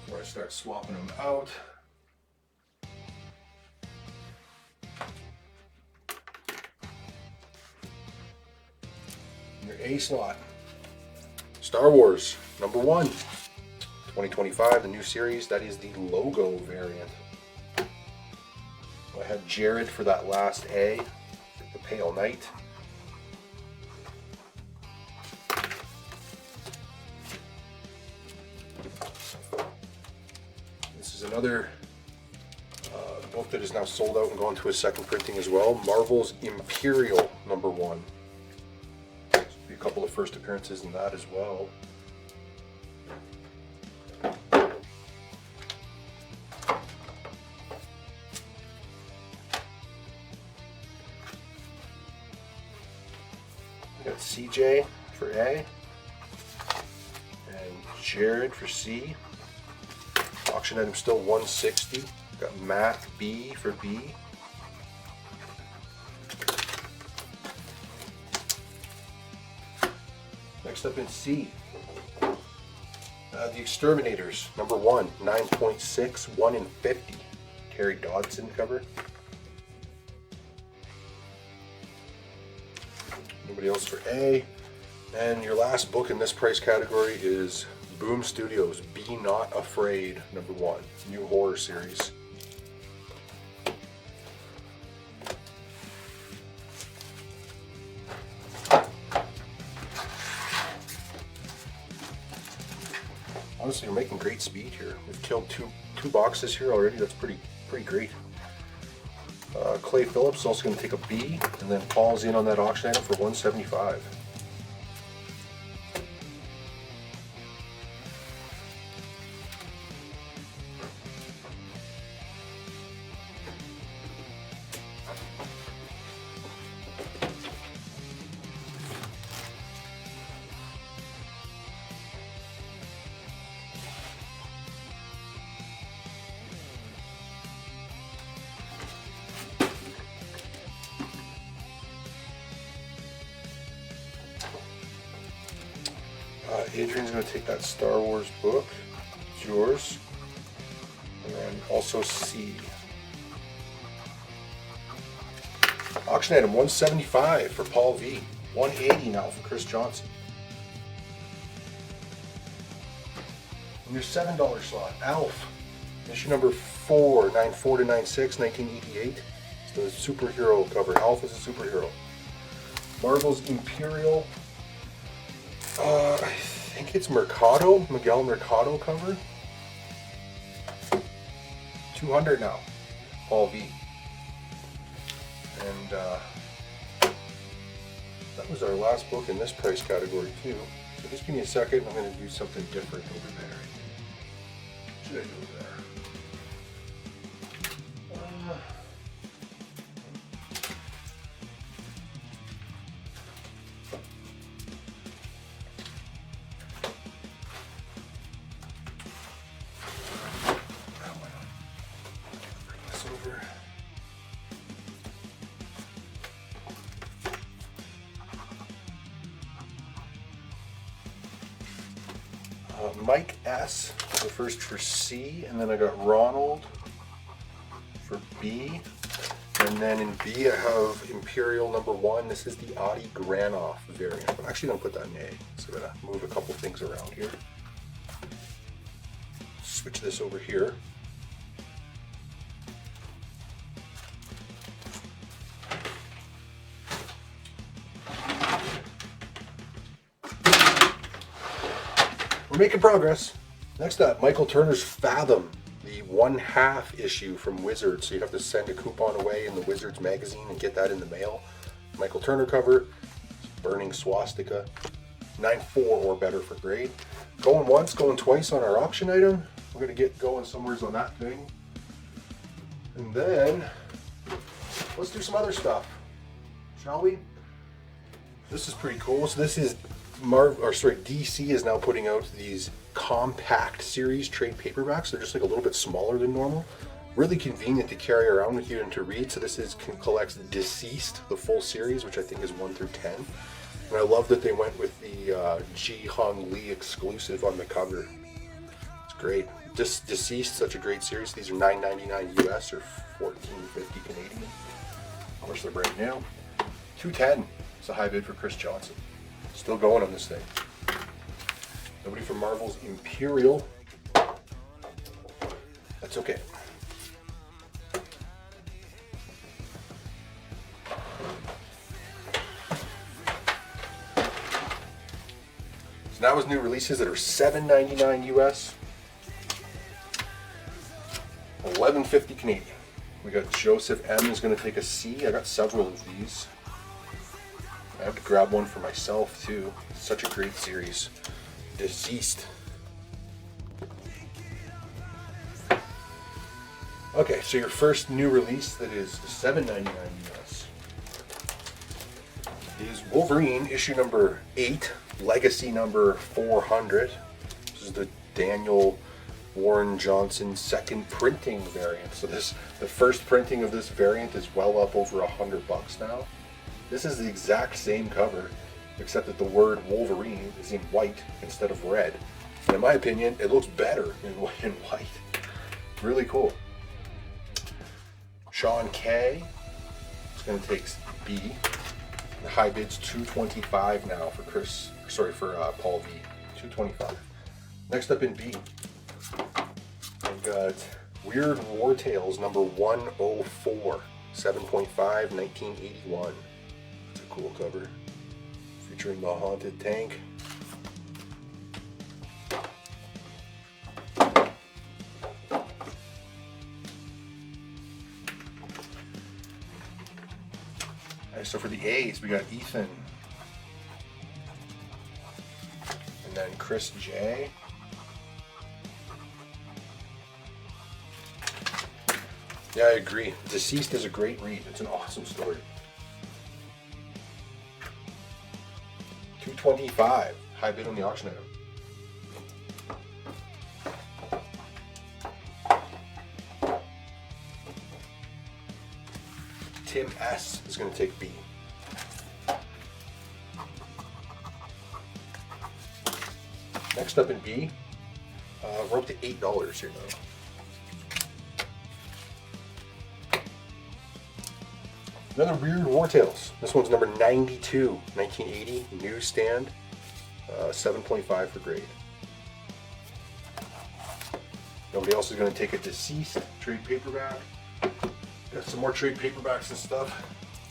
before I start swapping them out. Your A slot. Star Wars, number 1, 2025, the new series. That is the logo variant. I had Jared for that last A, The Pale Knight. This is another book that is now sold out and gone to a second printing as well. Marvel's Imperial, number 1. A couple of first appearances in that as well. We got CJ for A and Jared for C. Auction item still 160. Got Matt B for B. Next up in C, The Exterminators, number 1, 9.6, 1 in 50. Terry Dodson cover. Nobody else for A. And your last book in this price category is Boom Studios, Be Not Afraid, number 1, new horror series. Honestly, you're making great speed here. We've killed two boxes here already. That's pretty great. Clay Phillips is also going to take a B, and then Paul's in on that auction item for 175. Adrian's going to take that Star Wars book. It's yours. And then also C. Auction item 175 for Paul V. 180 now for Chris Johnson. And your $7 slot, Alf. Issue number 4, 94 to 96, 1988. It's the superhero cover. Alf is a superhero. Marvel's Imperial. I think it's Mercado, Miguel Mercado cover. 200 now, Paul V. And That was our last book in this price category too. So just give me a second. I'm going to do something different over there. What should I do over there? Bring this over. Mike S. The first for C, and then I got Ronald for B, and then in B I have Imperial number 1. This is the Audi Granoff variant. I'm actually going to put that in A, so I'm going to move a couple things around here. Switch this over here. We're making progress. Next up, Michael Turner's Fathom, the 1/2 issue from Wizards. So you'd have to send a coupon away in the Wizards magazine and get that in the mail. Michael Turner cover, burning swastika, 9.4 or better for grade. Going once, going twice on our auction item. We're gonna get going somewheres on that thing. And then, let's do some other stuff, shall we? This is pretty cool. So this is DC is now putting out these compact series trade paperbacks. They're just like a little bit smaller than normal. Really convenient to carry around with you and to read. So this collects Deceased, the full series, which I think is 1 through 10. And I love that they went with the Ji Hong Lee exclusive on the cover. It's great. Deceased, such a great series. These are $9.99 US or $14.50 Canadian. Of course, they're brand new. $210. It's a high bid for Chris Johnson. Still going on this thing. Nobody from Marvel's Imperial. That's okay. So now is new releases that are $7.99 US, $11.50 Canadian. We got Joseph M is going to take a C. I got several of these. I have to grab one for myself too. Such a great series. Deceased. Okay, so your first new release that is $7.99 US is Wolverine issue number 8, legacy number 400. This is the Daniel Warren Johnson second printing variant. So the first printing of this variant is well up over $100 now. This is the exact same cover, except that the word Wolverine is in white instead of red. And in my opinion, it looks better in white. Really cool. Sean K is going to take B. The high bid's $225 now for Paul V. $225. Next up in B, I've got Weird War Tales number 104, 7.5, 1981. It's a cool cover. Featuring the haunted tank. Alright, so for the A's, we got Ethan. And then Chris J. Yeah, I agree. Deceased is a great read. It's an awesome story. $225. High bid on the auction item. Tim S is going to take B. Next up in B, we're up to $8 here now. Another Weird War Tales. This one's number 92, 1980, newsstand, 7.5 for grade. Nobody else is going to take a Deceased trade paperback. Got some more trade paperbacks and stuff.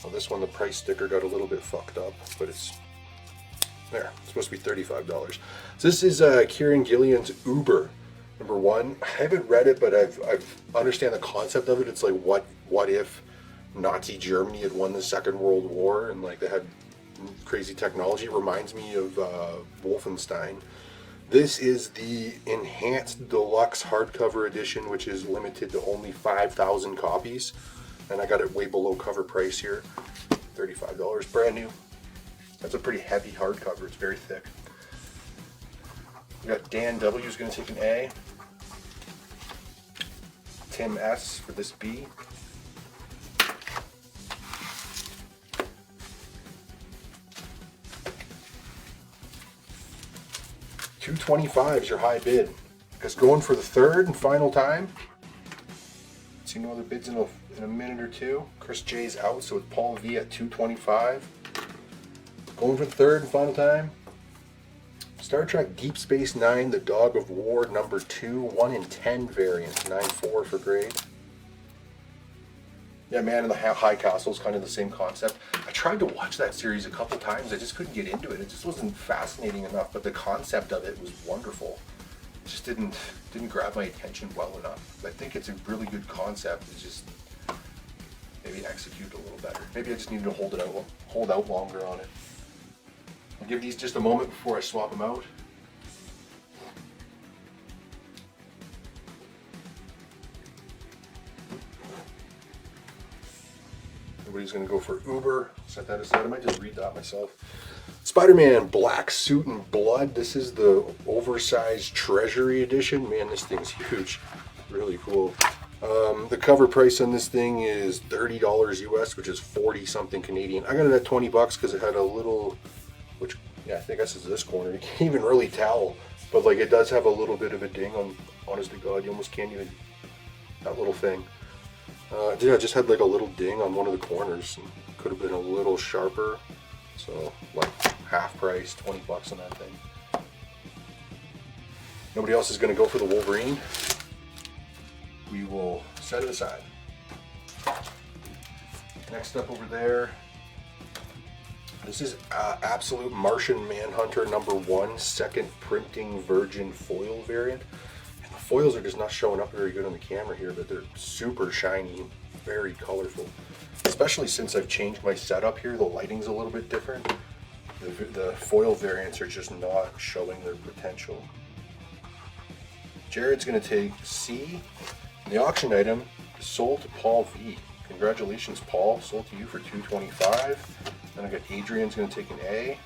Well, this one, the price sticker got a little bit fucked up, but it's there. It's supposed to be $35. So this is Kieran Gillian's Uber, number 1. I haven't read it, but I've understand the concept of it. It's like what if Nazi Germany had won the Second World War and like they had crazy technology. It reminds me of Wolfenstein. This is the Enhanced Deluxe Hardcover Edition, which is limited to only 5,000 copies. And I got it way below cover price here. $35, brand new. That's a pretty heavy hardcover, it's very thick. We got Dan W is going to take an A. Tim S for this B. $225 is your high bid. Because going for the third and final time. See no other bids in a minute or two. Chris J's out, so it's Paul V at $225. Going for the third and final time. Star Trek Deep Space Nine, the Dog of War #2, 1 in 10 variant, 9.4 for grade. Yeah, Man in the High Castle is kind of the same concept. I tried to watch that series a couple times. I just couldn't get into it. It just wasn't fascinating enough, but the concept of it was wonderful. It just didn't grab my attention well enough. I think it's a really good concept. It's just maybe execute a little better. Maybe I just need to hold out longer on it. I'll give these just a moment before I swap them out. Everybody's going to go for Uber. Set that aside. I might just read that myself. Spider-Man Black Suit and Blood. This is the oversized Treasury Edition. Man, this thing's huge. Really cool. The cover price on this thing is $30 US, which is 40 something Canadian. I got it at 20 bucks because it had a little, which, yeah, I think this is this corner. You can't even really tell, but like it does have a little bit of a ding on, honest to God, you almost can't even, that little thing. Yeah, it just had like a little ding on one of the corners. Could have been a little sharper. So like half price, 20 bucks on that thing. Nobody else is going to go for the Wolverine. We will set it aside. Next up over there, this is Absolute Martian Manhunter #1, second printing virgin foil variant. And the foils are just not showing up very good on the camera here, but they're super shiny, very colorful. Especially since I've changed my setup here, the lighting's a little bit different. The foil variants are just not showing their potential. Jared's going to take C. The auction item is sold to Paul V. Congratulations, Paul. Sold to you for $225. Then I got Adrian's going to take an A.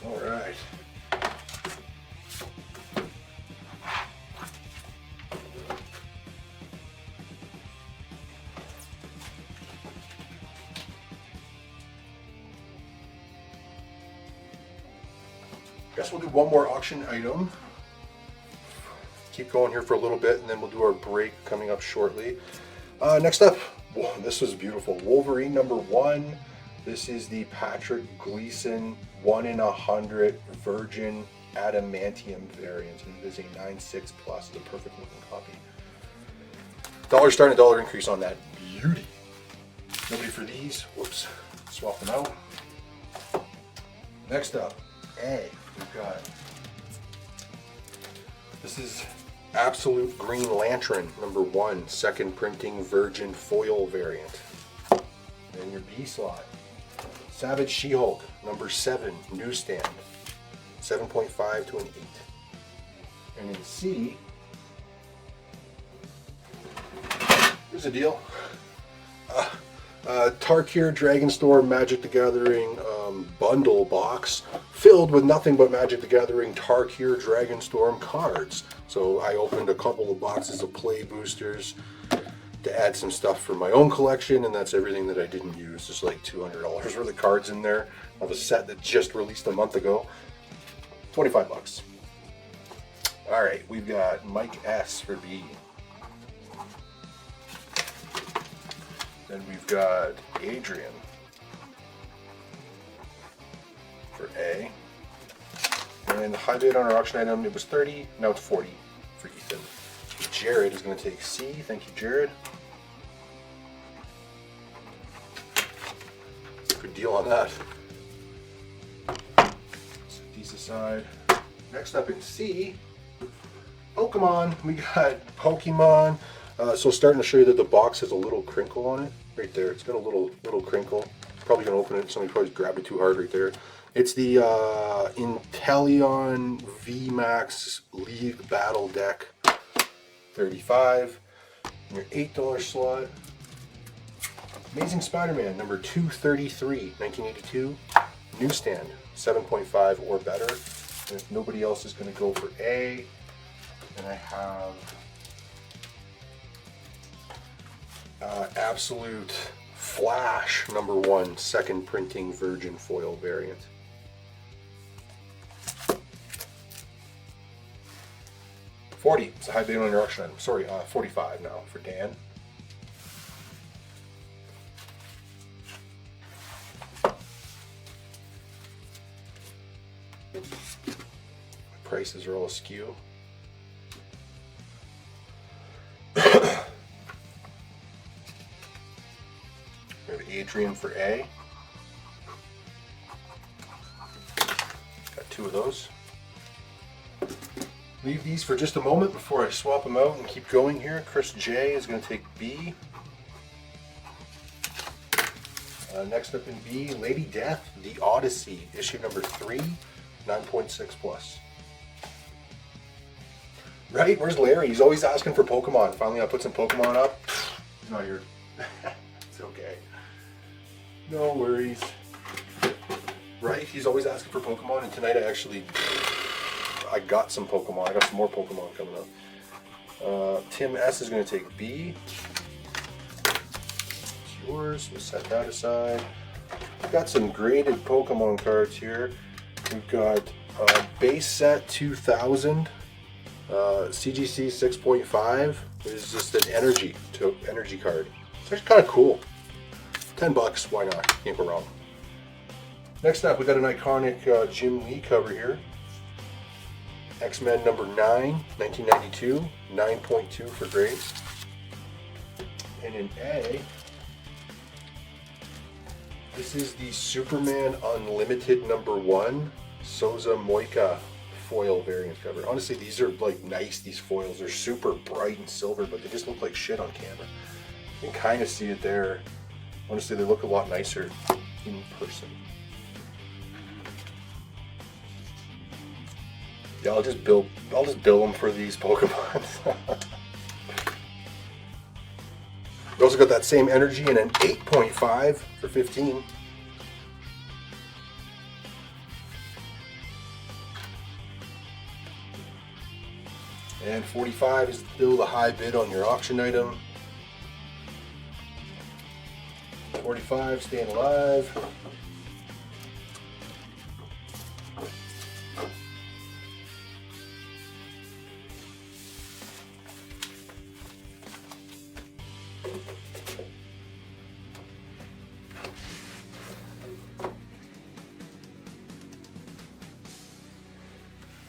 All right. Guess we'll do one more auction item. Keep going here for a little bit, and then we'll do our break coming up shortly. Next up, whoa, this was beautiful. Wolverine #1. This is the Patrick Gleason 1 in 100 Virgin Adamantium variant, and it is a 9.6 plus. It's a perfect looking copy. Dollar starting, dollar increase on that beauty. Nobody for these. Whoops. Swap them out. Next up, A. We've got, this is Absolute Green Lantern #1, second printing virgin foil variant. And your B slot, Savage She-Hulk #7, newsstand, 7.5 to an 8. And in C, here's the deal. Tarkir Dragonstorm Magic the Gathering bundle box filled with nothing but Magic the Gathering Tarkir Dragonstorm cards. So I opened a couple of boxes of play boosters to add some stuff for my own collection, and that's everything that I didn't use. Just like $200 worth of cards in there of a set that just released a month ago. 25 bucks. All right, we've got Mike S for B. Then we've got Adrian for A. And the high bid on our auction item, it was 30, now it's 40 for Ethan. Jared is going to take C. Thank you, Jared. Good deal on that. Set these aside. Next up in C, Pokemon. We got Pokemon So starting to show you that the box has a little crinkle on it right there. It's got a little crinkle. Probably gonna open it. Somebody probably grabbed it too hard right there. It's the Inteleon VMAX League Battle Deck 35. In your $8 slot. Amazing Spider-Man number 233, 1982. Newsstand 7.5 or better. And if nobody else is going to go for A, then I have Absolute Flash number 1, second printing virgin foil variant. $40. It's a high bid on your auction item. Sorry, $45 now for Dan. Prices are all askew. We have Adrian for A. Got 2 of those. Leave these for just a moment before I swap them out and keep going here. Chris J is going to take B. Next up in B, Lady Death, The Odyssey, issue number 3, 9.6 plus. Right? Where's Larry? He's always asking for Pokemon. Finally, I put some Pokemon up. He's not here. It's okay. No worries. Right? He's always asking for Pokemon, and tonight I got some Pokemon. I got some more Pokemon coming up. Tim S is going to take B. It's yours. We'll set that aside. We've got some graded Pokemon cards here. We've got base set 2000. CGC 6.5 is just an energy card. It's actually kind of cool. $10, why not? Can't go wrong. Next up, we got an iconic Jim Lee cover here. X-Men number 9, 1992, 9.2 for grade. And in A, this is the Superman Unlimited number 1, Souza Moika foil variant cover. Honestly, these are like nice, these foils. They're super bright and silver, but they just look like shit on camera. You can kind of see it there. Honestly, they look a lot nicer in person. Yeah, I'll just bill them for these Pokemon. We also got that same energy in an 8.5 for 15. And 45 is still the high bid on your auction item. 45, staying alive.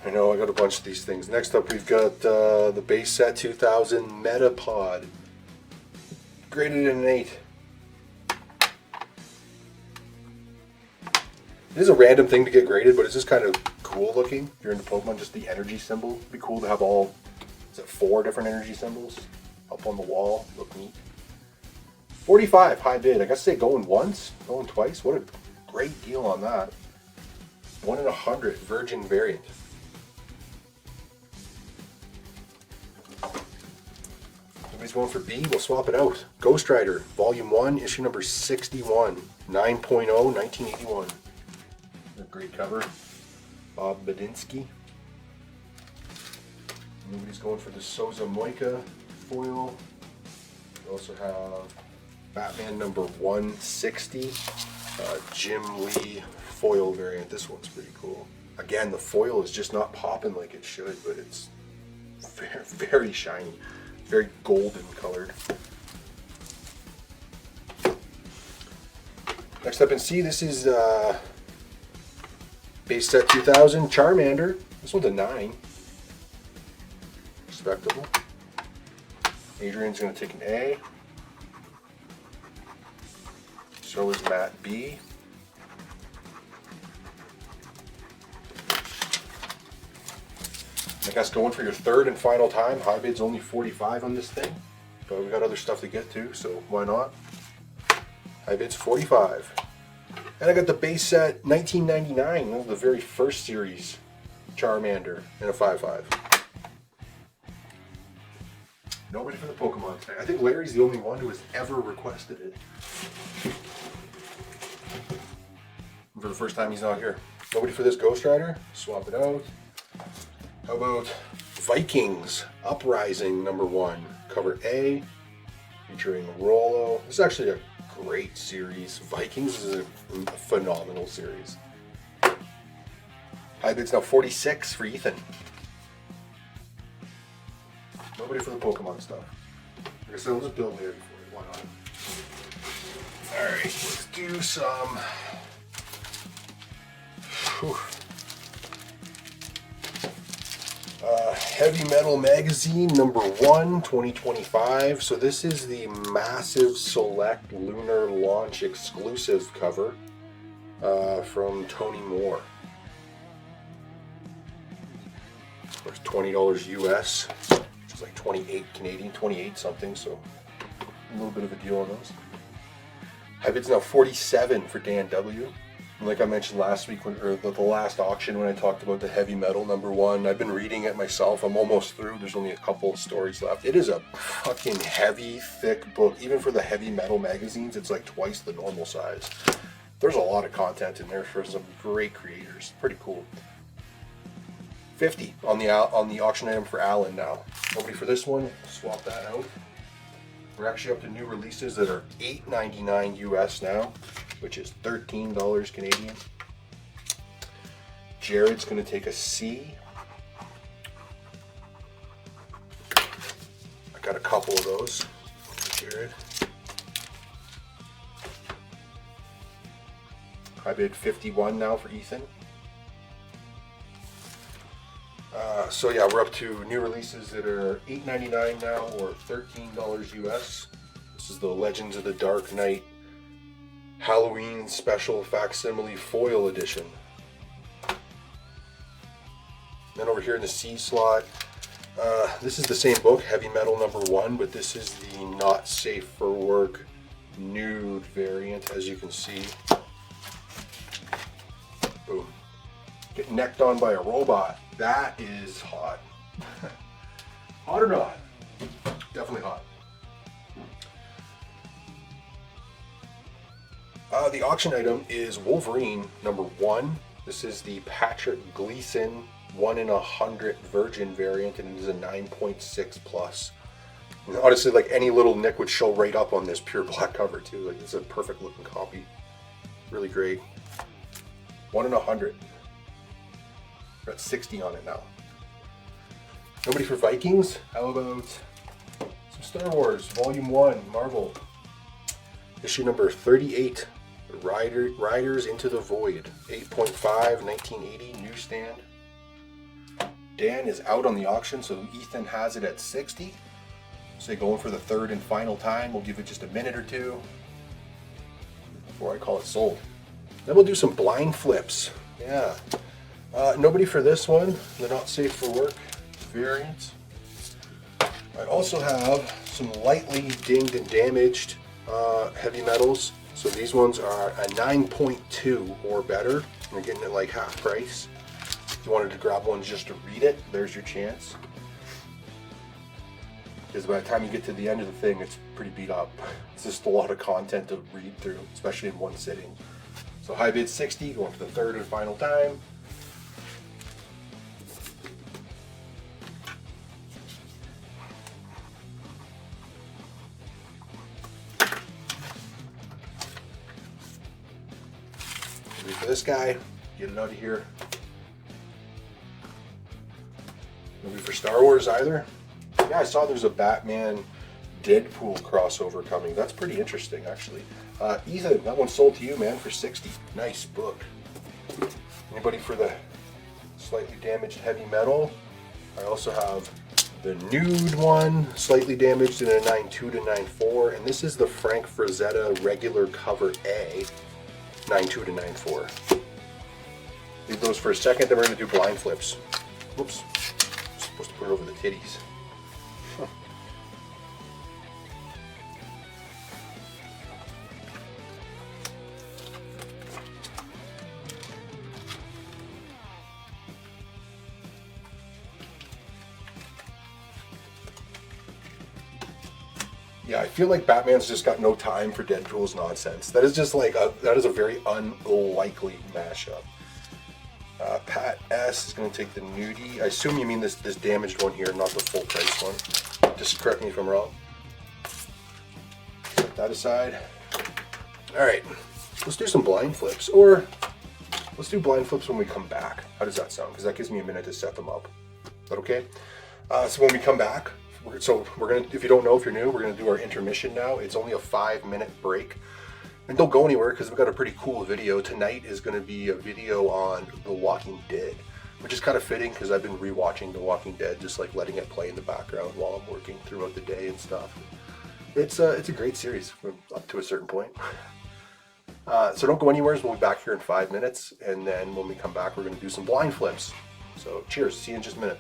I know I got a bunch of these things. Next up, we've got the base set 2000 Metapod, graded in an 8. It is a random thing to get graded, but it's just kind of cool looking. If you're into Pokemon, just the energy symbol. It'd be cool to have all, is it 4 different energy symbols up on the wall? Look neat. 45, high bid. I gotta say, going once, going twice. What a great deal on that. 1 in 100 virgin variant. Somebody's going for B, we'll swap it out. Ghost Rider, Volume 1, issue number 61, 9.0, 1981. A great cover. Bob Badinsky. Nobody's going for the Souza Moika foil. We also have Batman number 160, Jim Lee foil variant. This one's pretty cool. Again, the foil is just not popping like it should, but it's very, very shiny. Very golden colored. Next up in C, this is base set 2000 Charmander. This one's a 9. Respectable. Adrian's going to take an A. So is Matt B. I guess going for your third and final time. High bid's only 45 on this thing. but we got other stuff to get to, so why not? High bids 45. And I got the base set 1999. That was the very first series Charmander in a 5.5. Nobody for the Pokemon tonight. I think Larry's the only one who has ever requested it. And for the first time, he's not here. Nobody for this Ghost Rider. Swap it out. How about Vikings Uprising #1, cover A, featuring Rollo. This is actually a great series. Vikings is a phenomenal series. High bid's now 46 for Ethan. Nobody for the Pokemon stuff. Like I said, we'll just build Larry for you. Why not? Alright, let's do some. Heavy Metal Magazine #1, 2025. So this is the Massive Select Lunar Launch exclusive cover from Tony Moore. Of course, $20 US, which is like 28 Canadian, 28 something, so a little bit of a deal on those. High bid's now 47 for Dan W. And like I mentioned last week, or the last auction when I talked about the Heavy Metal #1, I've been reading it myself. I'm almost through. There's only a couple stories left. It is a fucking heavy, thick book. Even for the Heavy Metal magazines, it's like twice the normal size. There's a lot of content in there for some great creators. Pretty cool. 50 on the auction item for Alan now. Nobody for this one. Swap that out. We're actually up to new releases that are $8.99 US now, which is $13 Canadian. Jared's going to take a C. I got a couple of those. Jared. I bid 51 now for Ethan. So yeah, we're up to new releases that are $8.99 now, or $13 US. This is the Legends of the Dark Knight Halloween Special Facsimile Foil Edition. Then over here in the C slot, this is the same book, Heavy Metal #1, but this is the Not Safe for Work nude variant, as you can see. Boom. Get necked on by a robot. That is hot. Hot or not? Definitely hot. The auction item is Wolverine #1. This is the Patrick Gleason 1 in 100 Virgin variant, and it is a 9.6 plus. And honestly, like, any little nick would show right up on this pure black cover too. Like, it's a perfect looking copy. Really great. 1 in 100. We're at 60 on it now. Nobody for Vikings? How about some Star Wars Volume 1, Marvel. Issue number 38, Riders Into the Void, 8.5, 1980, newsstand. Dan is out on the auction, so Ethan has it at 60. So going for the third and final time. We'll give it just a minute or two before I call it sold. Then we'll do some blind flips. Yeah. Nobody for this one, the Not Safe for Work variant. I also have some lightly dinged and damaged heavy metals. So these ones are a 9.2 or better. You're getting it like half price. If you wanted to grab one just to read it, there's your chance. Because by the time you get to the end of the thing, it's pretty beat up. It's just a lot of content to read through, especially in one sitting. So high bid 60, going for the third and final time. For this guy, get it out of here. Nobody for Star Wars either. Yeah, I saw there's a Batman Deadpool crossover coming. That's pretty interesting, actually. Ethan, that one sold to you, man, for 60. Nice book. Anybody for the slightly damaged heavy metal? I also have the nude one, slightly damaged in a 9.2 to 9.4, and this is the Frank Frazetta regular cover A. 9.2 to 9.4. Leave those for a second, then we're going to do blind flips. Whoops. I'm supposed to put it over the titties. Yeah, I feel like Batman's just got no time for Deadpool's nonsense. That is just like that is a very unlikely mashup. Pat S is going to take the nudie. I assume you mean this damaged one here, not the full price one. Just correct me if I'm wrong. Set that aside. All right, let's do some blind flips, or let's do blind flips when we come back. How does that sound? Because that gives me a minute to set them up. Is that okay? So when we come back, we're gonna. If you don't know, if you're new, we're gonna do our intermission now. It's only a 5-minute break, and don't go anywhere because we've got a pretty cool video tonight. Is going to be a video on The Walking Dead, which is kind of fitting because I've been rewatching The Walking Dead, just like letting it play in the background while I'm working throughout the day and stuff. It's a great series up to a certain point. So don't go anywhere. We'll be back here in 5 minutes, and then when we come back, we're going to do some blind flips. So cheers. See you in just a minute.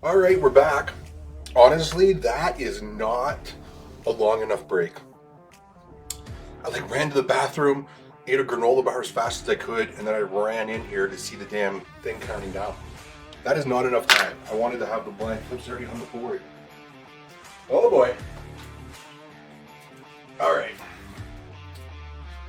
All right, we're back. Honestly, that is not a long enough break. I like ran to the bathroom, ate a granola bar as fast as I could, and then I ran in here to see the damn thing counting down. That is not enough time. I wanted to have the blind flips already on the board. Oh boy. All right.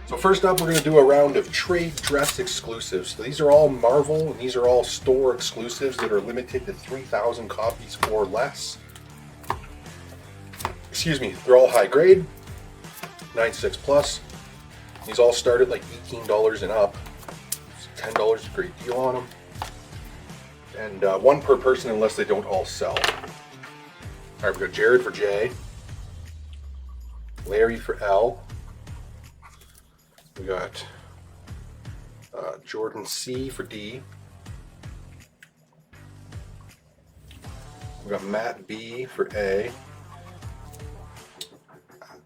So first up, we're going to do a round of trade dress exclusives. So these are all Marvel, and these are all store exclusives that are limited to 3,000 copies or less. Excuse me, they're all high grade, 9.6 plus. These all start at like $18 and up. So $10 is a great deal on them. And one per person unless they don't all sell. All right, we got Jared for J, Larry for L. We got Jordan C for D. We got Matt B for A.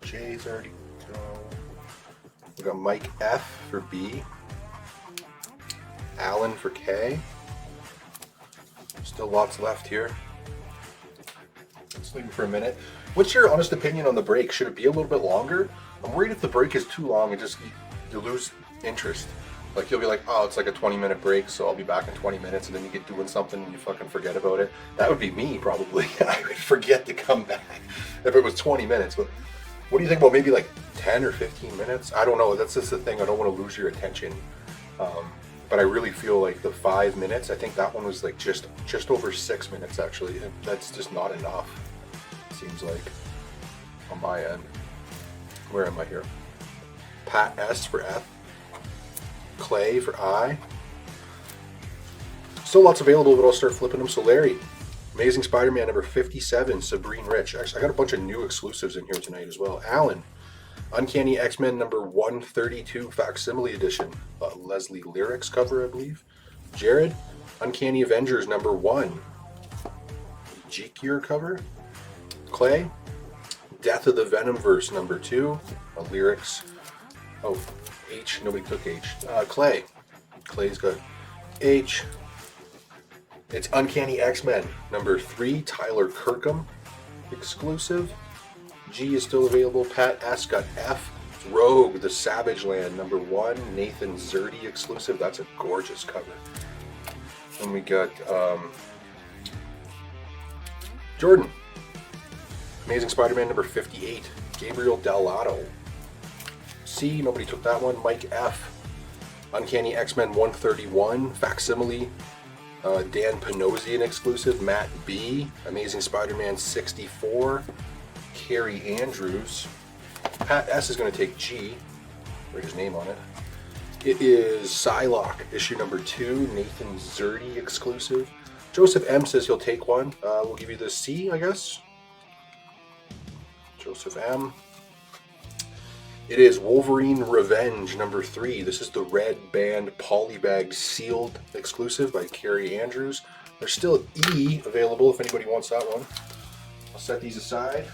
J's already gone. We got Mike F for B. Alan for K. Still lots left here. Let's leave it for a minute. What's your honest opinion on the break? Should it be a little bit longer? I'm worried if the break is too long, you lose interest. Like you'll be like, oh, it's like a 20-minute break, so I'll be back in 20 minutes, and then you get doing something and you fucking forget about it. That would be me probably. I would forget to come back if it was 20 minutes. But what do you think about maybe like 10 or 15 minutes? I don't know. That's just the thing. I don't want to lose your attention. But I really feel like the 5 minutes, I think that one was like just over 6 minutes actually. That's just not enough, seems like, on my end. Where am I here? Pat S for F. Clay for I. Still lots available, but I'll start flipping them. So Larry, Amazing Spider-Man number 57, Sabrine Rich. Actually, I got a bunch of new exclusives in here tonight as well. Alan, Uncanny X-Men number 132 Facsimile Edition. Leslie Lyrics cover, I believe. Jared, Uncanny Avengers number 1. Jekier cover. Clay, Death of the Venomverse number 2. Lyrics. Oh, H. Nobody took H. Clay. Clay's got H. It's Uncanny X-Men number 3. Tyler Kirkham exclusive. G is still available. Pat S got F. Rogue, the Savage Land number 1. Nathan Zerdy exclusive. That's a gorgeous cover. And we got Jordan, Amazing Spider-Man number 58. Gabriel Dell'Otto. C, nobody took that one. Mike F. Uncanny X-Men 131. Facsimile. Dan Panosian exclusive. Matt B. Amazing Spider-Man 64. Carrie Andrews. Pat S is going to take G. Write his name on it. It is Psylocke, issue number 2. Nathan Zerdy exclusive. Joseph M says he'll take one. We'll give you the C, I guess. Joseph M. It is Wolverine Revenge number 3. This is the red band polybag sealed exclusive by Carrie Andrews. There's still E available if anybody wants that one. I'll set these aside.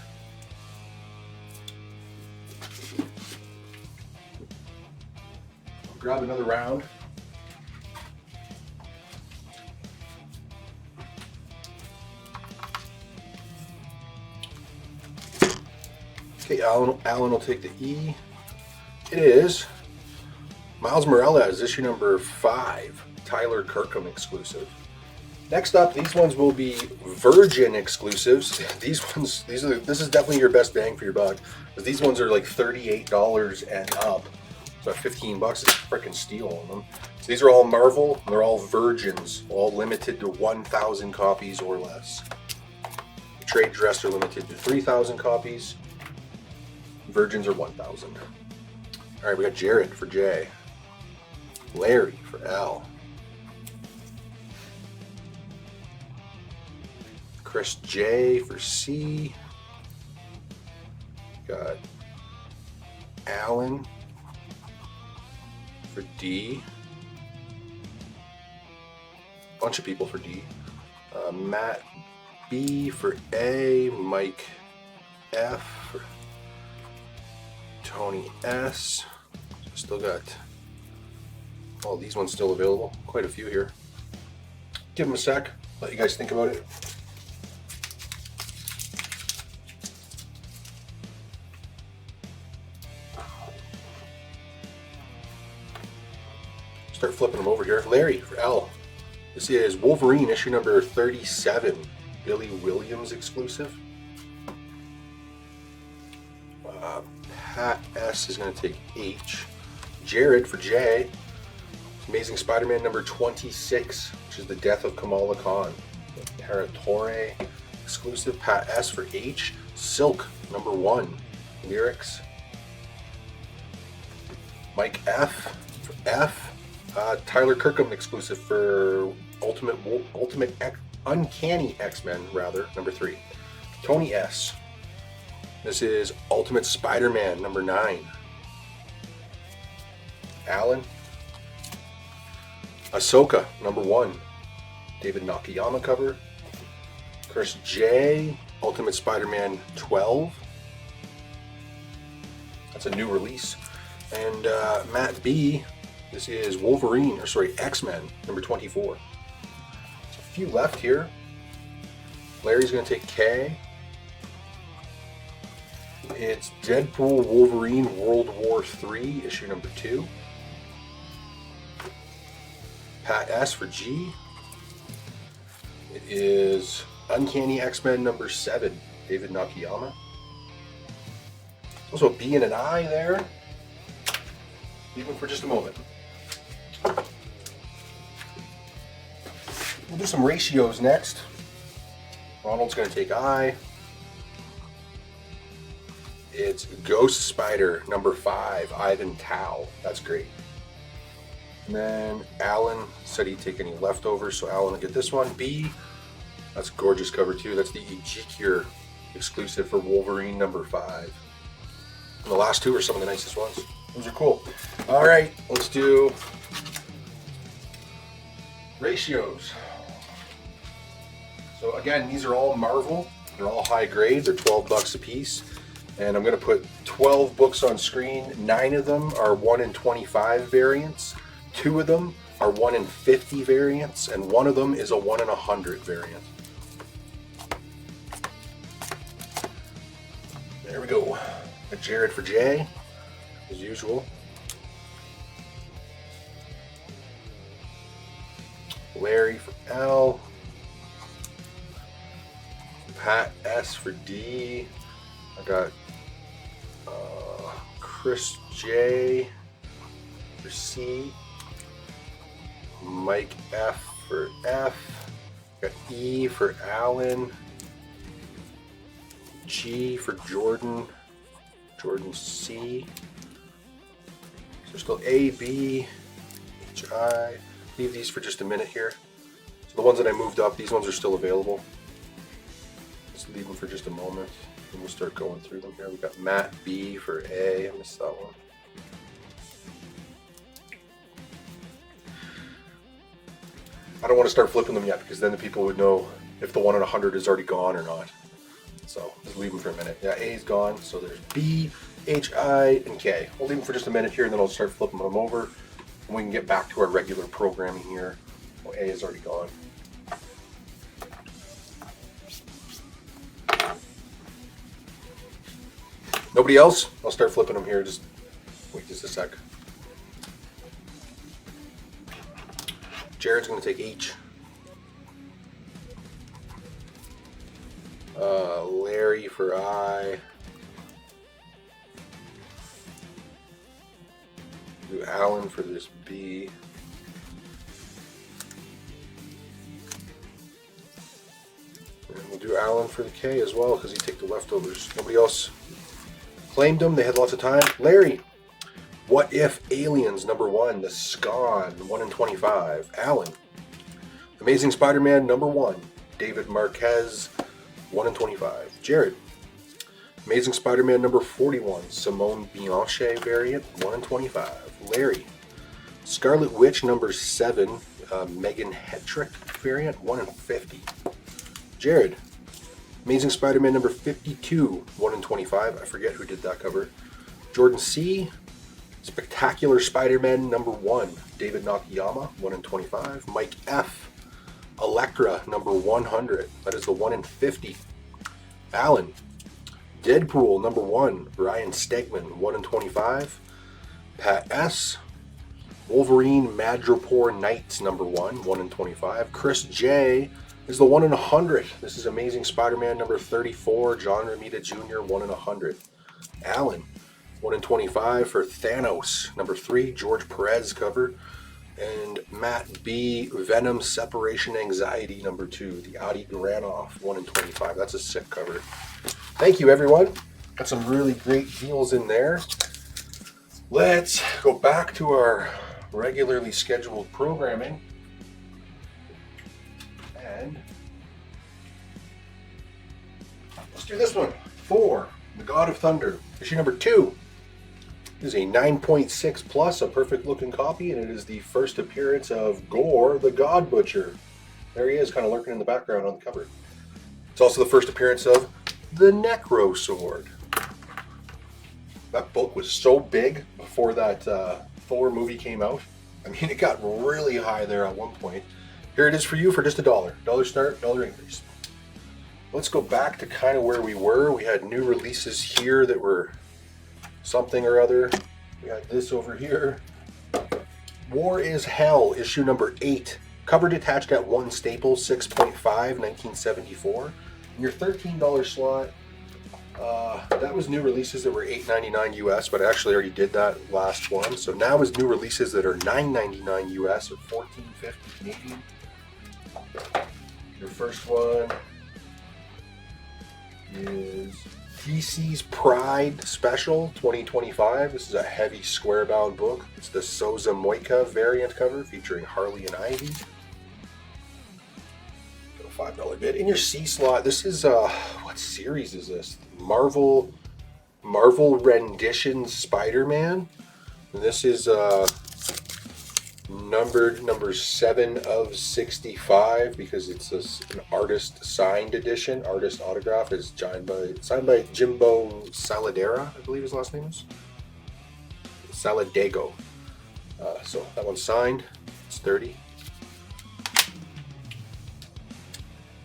I'll grab another round. Okay, Alan will take the E. It is Miles Morales, issue number 5, Tyler Kirkham exclusive. Next up, these ones will be Virgin exclusives. This is definitely your best bang for your buck, because these ones are like $38 and up. So $15 is a freaking steal on them. So these are all Marvel. They're all Virgins, all limited to 1,000 copies or less. Trade dress are limited to 3,000 copies. Virgins are 1,000. All right, we got Jared for J. Larry for L. Chris J for C. Got Alan for D. Bunch of people for D. Matt B for A. Mike F for Tony S. Still got all these ones still available. Quite a few here. Give them a sec. Let you guys think about it. start flipping them over here. Larry for L. This is Wolverine issue number 37. Billy Williams exclusive. Pat S is going to take H. Jared for J. Amazing Spider-Man number 26, which is the death of Kamala Khan. Paratorre exclusive. Pat S for H. Silk number 1. Lyrics. Mike F for F. Tyler Kirkham exclusive for Uncanny X-Men rather, number 3. Tony S. This is Ultimate Spider-Man number 9. Alan. Ahsoka number 1. David Nakayama cover. Chris J. Ultimate Spider-Man 12. That's a new release. And Matt B. This is X-Men number 24. There's a few left here. Larry's going to take K. It's Deadpool Wolverine World War III, issue number 2. Pat S for G. It is Uncanny X-Men number 7, David Nakayama. Also a B and an I there. Leave them for just a moment. We'll do some ratios next. Ronald's going to take I. It's Ghost Spider number 5, Ivan Tao. That's great. And then Alan said he'd take any leftovers, so Alan will get this one. B. That's a gorgeous cover too. That's the Ejikir exclusive for Wolverine number 5. And the last two are some of the nicest ones. Those are cool. All right, let's do ratios. So again, these are all Marvel. They're all high grade. They're $12 a piece. And I'm going to put 12 books on screen. 9 of them are 1 in 25 variants. 2 of them are 1 in 50 variants. And 1 of them is a 1 in 100 variant. There we go. Got Jared for J, as usual. Larry for L. Pat S for D. I got Chris J for C. Mike F for F. Got E for Alan. G for Jordan. Jordan C. So still A, B, H, I. Leave these for just a minute here. So the ones that I moved up, these ones are still available. Just leave them for just a moment. And we'll start going through them here. We got Matt B for A. I missed that one. I don't want to start flipping them yet because then the people would know if the 1 in 100 is already gone or not. So just leave them for a minute. Yeah, A is gone. So there's B, H, I, and K. We'll leave them for just a minute here and then I'll start flipping them over. And we can get back to our regular programming here. Well, A is already gone. Nobody else? I'll start flipping them here. Just wait just a sec. Jared's going to take H. Larry for I. Do Alan for this B. And we'll do Alan for the K as well because he take the leftovers. Nobody else claimed them. They had lots of time. Larry. What If Aliens number 1, The Scon 1 in 25. Alan. Amazing Spider-Man number 1, David Marquez 1 in 25. Jared. Amazing Spider-Man number 41, Simone Bianche variant 1 in 25. Larry. Scarlet Witch number 7, Megan Hetrick variant 1 in 50. Jared. Amazing Spider-Man number 52, 1 in 25. I forget who did that cover. Jordan C. Spectacular Spider-Man number 1, David Nakayama, 1 in 25. Mike F. Elektra number 100, that is the 1 in 50. Alan. Deadpool number 1, Ryan Stegman, 1 in 25. Pat S. Wolverine Madripoor Knights number 1 in 25. Chris J is the 1 in 100. This is Amazing Spider-Man number 34. John Romita Jr. 1 in 100. Alan 1 in 25 for Thanos number 3. George Perez cover. And Matt B, Venom Separation Anxiety number 2, the Adi Granoff 1 in 25. That's a sick cover. Thank you, everyone. Got some really great deals in there. Let's go back to our regularly scheduled programming. And let's do this one. Thor, the God of Thunder, issue number 2. This is a 9.6 plus, a perfect looking copy, and it is the first appearance of Gore, the God Butcher. There he is, kind of lurking in the background on the cover. It's also the first appearance of the Necro Sword. That book was so big before that Thor movie came out. I mean, it got really high there at one point. Here it is for you for just $1. $1 start, $1 increase. Let's go back to kind of where we were. We had new releases here that were something or other. We got this over here. War is Hell, issue number 8. Cover detached at 1 staple, 6.5, 1974. And your $13 slot, that was new releases that were $8.99 US, but I actually already did that last one. So now is new releases that are $9.99 US or $14.50 Canadian. Your first one is DC's Pride Special 2025. This is a heavy square-bound book. It's the Souza Moika variant cover featuring Harley and Ivy. A $5 bid. In your C slot, this is what series is this? Marvel Renditions Spider-Man. And this is numbered number 7 of 65 because it's an artist signed edition. Artist autograph is signed by Jimbo Saladera, I believe his last name is. Saladego. So that one's signed. It's $30.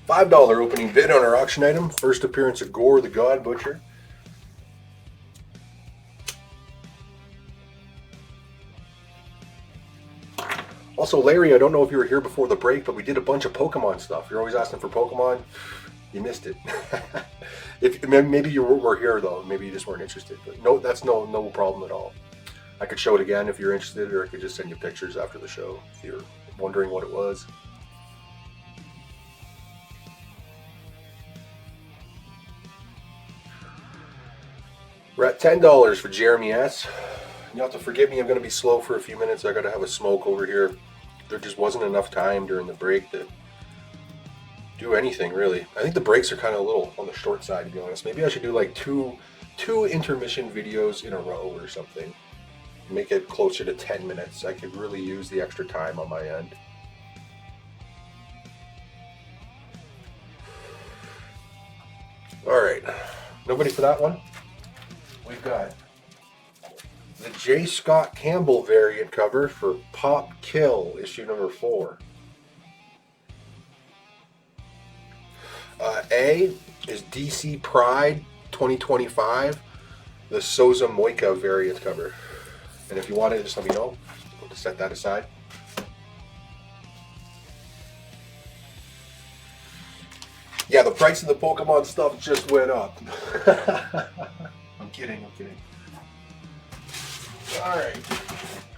$5 opening bid on our auction item. First appearance of Gore the God Butcher. Also, Larry, I don't know if you were here before the break, but we did a bunch of Pokemon stuff. You're always asking for Pokemon. You missed it. Maybe you were here, though. Maybe you just weren't interested. But no, that's no problem at all. I could show it again if you're interested, or I could just send you pictures after the show if you're wondering what it was. We're at $10 for Jeremy S. You have to forgive me, I'm going to be slow for a few minutes. I got to have a smoke over here. There just wasn't enough time during the break to do anything, really. I think the breaks are kind of a little on the short side, to be honest. Maybe I should do like two intermission videos in a row or something. Make it closer to 10 minutes. I could really use the extra time on my end. All right, nobody for that one? We've got the J. Scott Campbell variant cover for Pop Kill, issue number 4. A is DC Pride 2025, the Souza Moika variant cover. And if you want it, just let me know. We'll just set that aside. Yeah, the price of the Pokemon stuff just went up. I'm kidding. Alright,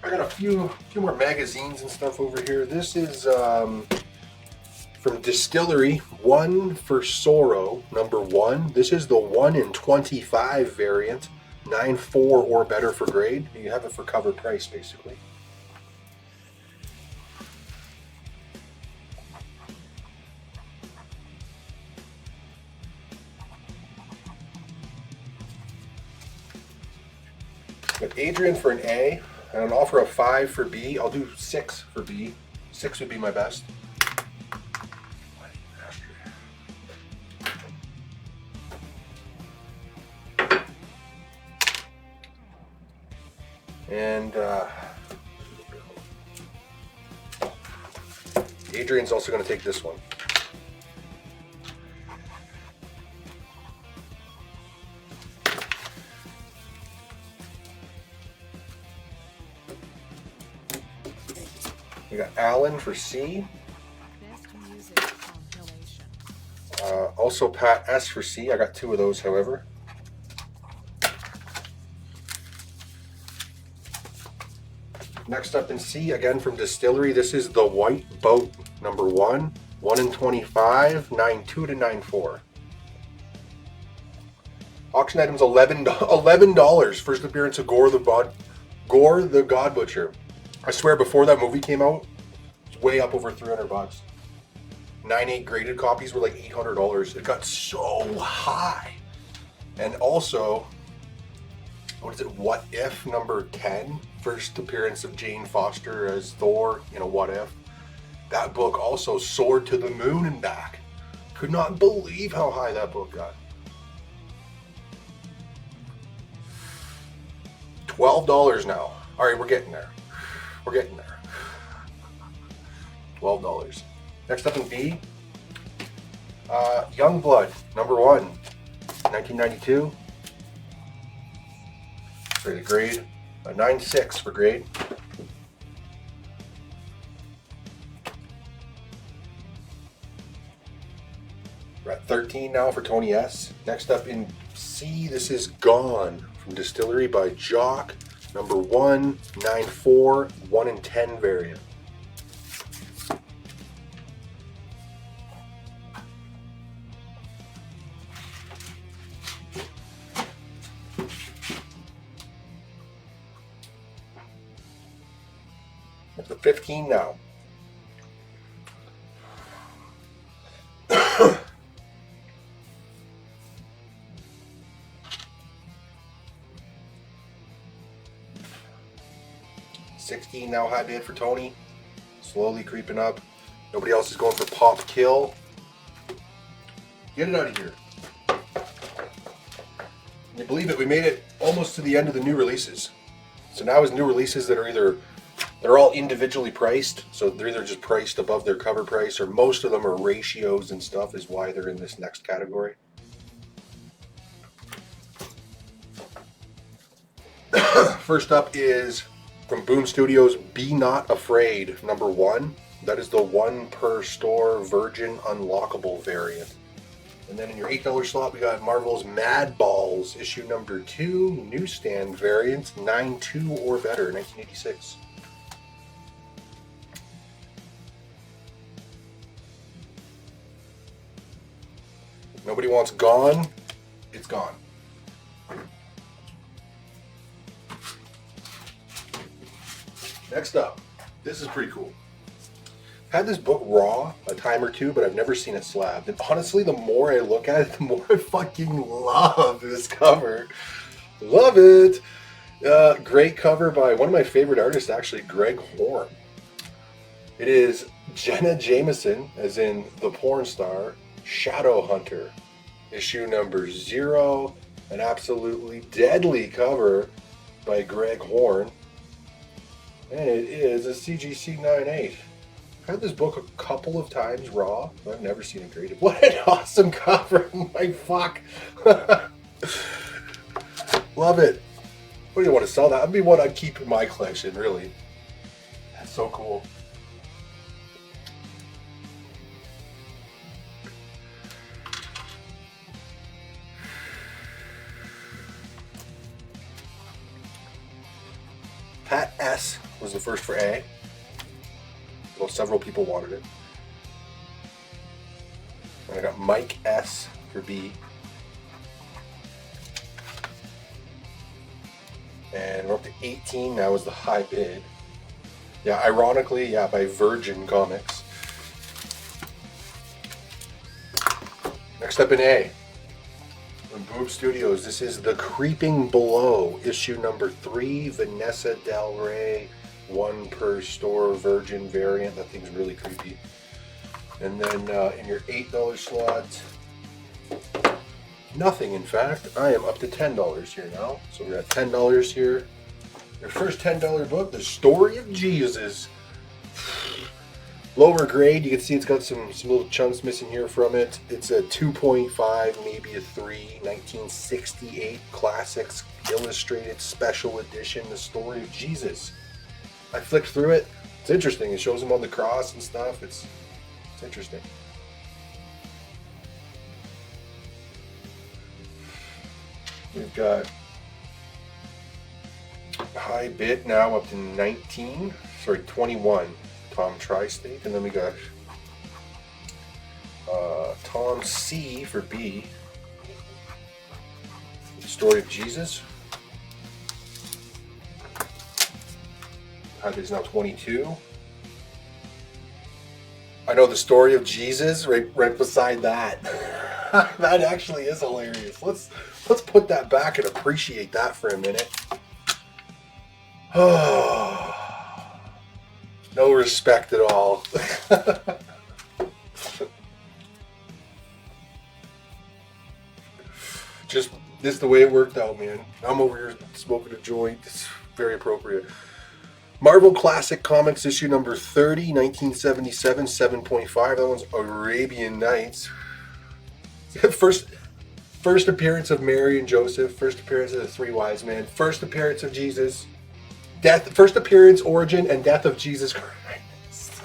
I got a few more magazines and stuff over here. This is from Distillery, 1 for Sorrow, number 1. This is the 1 in 25 variant, 9.4 or better for grade. You have it for cover price, basically. Got Adrian for an A, and an offer of 5 for B. I'll do 6 for B. 6 would be my best. And Adrian's also going to take this one. We got Alan for C. Also Pat S for C. I got 2 of those, however. Next up in C, again from Distillery, this is the White Boat number 1. 1 in 25, 9.2 to 9.4. Auction items $11. First appearance of Gore the God Butcher. I swear before that movie came out, it's way up over $300. 9.8 graded copies were like $800. It got so high. And also, what is it? What If number 10? First appearance of Jane Foster as Thor in a What If. That book also soared to the moon and back. Could not believe how high that book got. $12 now. All right, we're getting there. We're getting there. $12. Next up in B, Youngblood, number 1, 1992. Rated grade, a 9.6 for grade. We're at 13 now for Tony S. Next up in C, this is Gone from Distillery by Jock, number 1, 9.4, 1 in 10 variant. Up to 15 now. $16 now, high bid for Tony. Slowly creeping up. Nobody else is going for Pop Kill. Get it out of here. Can you believe it? We made it almost to the end of the new releases. So now is new releases that are they're all individually priced. So they're either just priced above their cover price, or most of them are ratios and stuff, is why they're in this next category. First up is from Boom Studios, Be Not Afraid, number 1. That is the 1 per store Virgin unlockable variant. And then in your $8 slot, we got Marvel's Mad Balls, issue number 2, newsstand variant, 9.2 or better, 1986. Nobody wants Gone, it's gone. Next up, this is pretty cool. Had this book raw a time or two, but I've never seen it slabbed. And honestly, the more I look at it, the more I fucking love this cover. Love it. Great cover by one of my favorite artists, actually, Greg Horn. It is Jenna Jameson, as in the porn star, Shadowhunter, issue number 0. An absolutely deadly cover by Greg Horn. And it is a CGC 9.8. I've had this book a couple of times raw, but I've never seen it graded. What an awesome cover! My fuck! Love it. What do you want to sell that? That'd be what I'd keep in my collection, really. That's so cool. Pat S was the first for A. Well, several people wanted it. And I got Mike S for B. And we're up to 18 now is the high bid. Yeah, ironically, yeah, by Virgin Comics. Next up in A, from Boom Studios, this is The Creeping Below, issue number 3, Vanessa Del Rey, 1 per store Virgin variant. That thing's really creepy. And then in your $8 slot, nothing in fact. I am up to $10 here now. So we're at $10 here. Your first $10 book, The Story of Jesus. Lower grade, you can see it's got some little chunks missing here from it. It's a 2.5, maybe a 3, 1968 Classics Illustrated Special Edition, The Story of Jesus. I flicked through it. It's interesting. It shows him on the cross and stuff. It's interesting. We've got high bid now up to 21, Tom Tri-State, and then we got Tom C for B, Story of Jesus. High bid is now 22. I know the Story of Jesus right beside that. That actually is hilarious. Let's put that back and appreciate that for a minute. No respect at all. Just this is the way it worked out, man. I'm over here smoking a joint. It's very appropriate. Marvel Classic Comics issue number 30, 1977, 7.5. That one's Arabian Nights. First appearance of Mary and Joseph. First appearance of the three wise men. First appearance of Jesus. First appearance, origin, and death of Jesus Christ.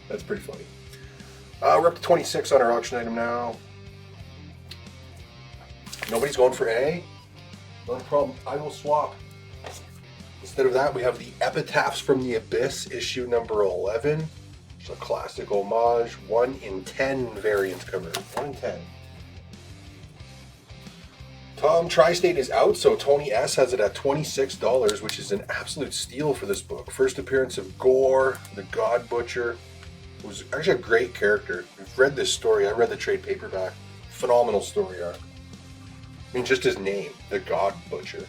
That's pretty funny. We're up to 26 on our auction item now. Nobody's going for A? No problem. I will swap. Instead of that, we have the Epitaphs from the Abyss, issue number 11. It's a classic homage. 1 in 10 variant cover. 1 in 10. Tom Tri-State is out, so Tony S has it at $26, which is an absolute steal for this book. First appearance of Gore, the God Butcher. It was actually a great character. I've read this story. I read the trade paperback. Phenomenal story arc. I mean, just his name, the God Butcher.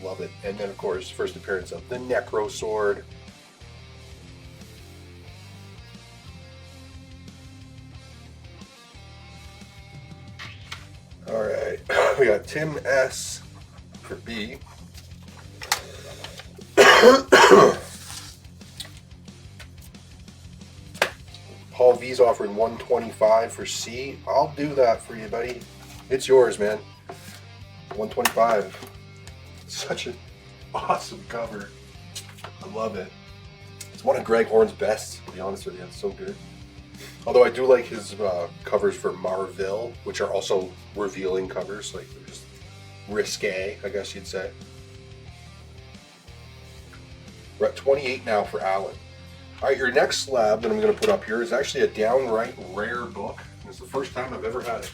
Love it. And then, of course, first appearance of the Necro Sword. All right, we got Tim S for B. Paul V's offering $125 for C. I'll do that for you, buddy. It's yours, man. $125. Such an awesome cover. I love it. It's one of Greg Horn's best, to be honest with you. It's so good. Although I do like his covers for Marvel, which are also revealing covers, like they're just risque, I guess you'd say. We're at 28 now for Alan. All right, your next slab that I'm going to put up here is actually a downright rare book. It's the first time I've ever had it.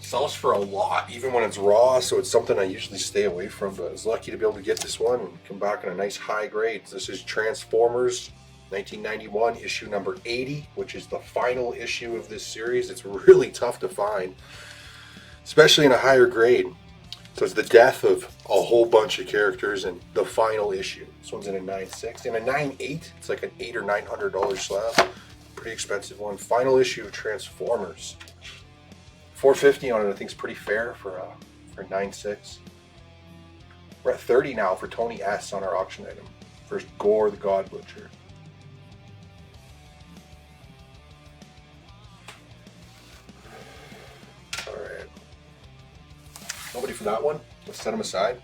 Sells for a lot, even when it's raw, so it's something I usually stay away from, but I was lucky to be able to get this one and come back in a nice high grade. This is Transformers 1991, issue number 80, which is the final issue of this series. It's really tough to find, especially in a higher grade. So it's the death of a whole bunch of characters and the final issue. This one's in a 9.6. In a 9.8, it's like an $800 or $900 slab. Pretty expensive one. Final issue of Transformers. $450 on it, I think is pretty fair for 9.6. We're at 30 now for Tony S on our auction item. First, Gore the God Butcher. All right. Nobody for that one. Let's set them aside.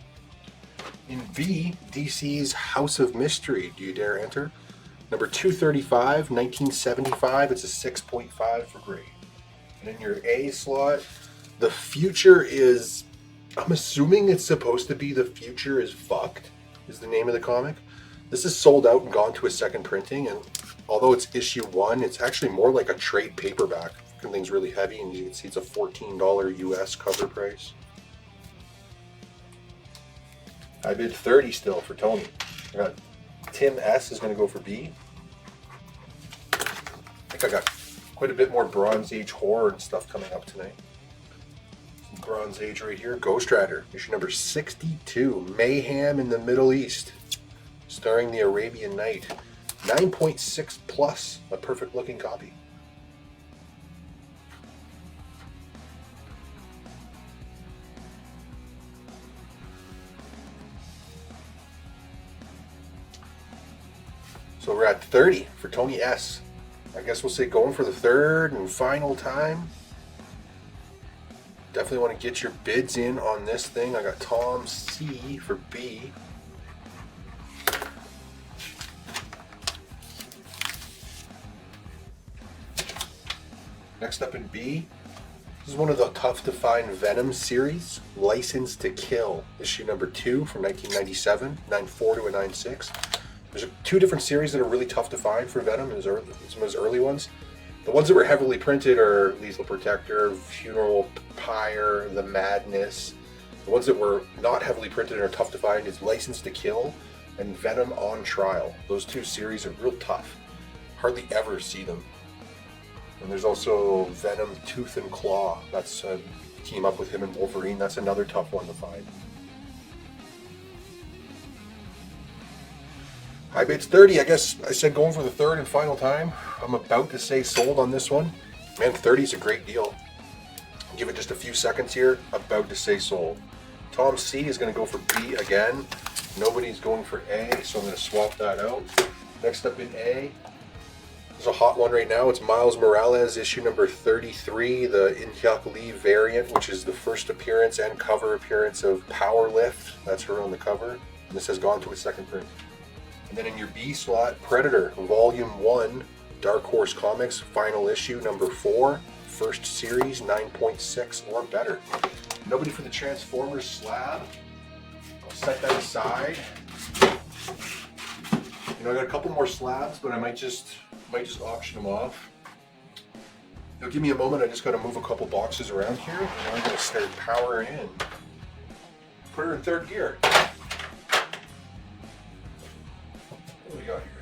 In B, DC's House of Mystery. Do you dare enter? Number 235, 1975. It's a 6.5 for grade. And in your A slot, The Future is, I'm assuming it's supposed to be The Future is Fucked, is the name of the comic. This is sold out and gone to a second printing, and although it's issue 1, it's actually more like a trade paperback. The thing's really heavy, and you can see it's a $14 US cover price. I bid 30 still for Tony. I got Tim S is going to go for B. I think I got quite a bit more Bronze Age horror and stuff coming up tonight. Some Bronze Age right here. Ghost Rider, issue number 62. Mayhem in the Middle East, starring the Arabian Night. 9.6 plus, a perfect looking copy. So we're at 30 for Tony S. I guess we'll say going for the third and final time. Definitely want to get your bids in on this thing. I got Tom C for B. Next up in B, this is one of the tough to find Venom series, License to Kill, issue number 2 from 1997, 9.4 to a 9.6. There's two different series that are really tough to find for Venom, some of his early ones. The ones that were heavily printed are Lethal Protector, Funeral Pyre, The Madness. The ones that were not heavily printed and are tough to find is License to Kill and Venom on Trial. Those two series are real tough. Hardly ever see them. And there's also Venom Tooth and Claw. That's a team up with him and Wolverine. That's another tough one to find. High bids 30. I guess I said going for the third and final time. I'm about to say sold on this one. Man, 30 is a great deal. Give it just a few seconds here. About to say sold. Tom C is going to go for B again. Nobody's going for A, so I'm going to swap that out. Next up in A, there's a hot one right now. It's Miles Morales, issue number 33, the Inhyuk Lee variant, which is the first appearance and cover appearance of Powerlift. That's her on the cover. And this has gone to a second print. And then in your B slot, Predator, Volume 1, Dark Horse Comics, final issue, number 4, first series, 9.6 or better. Nobody for the Transformers slab. I'll set that aside. You know, I got a couple more slabs, but I might just auction them off. It'll give me a moment. I just got to move a couple boxes around here, and I'm going to start powering in. Put her in third gear. What do we got here?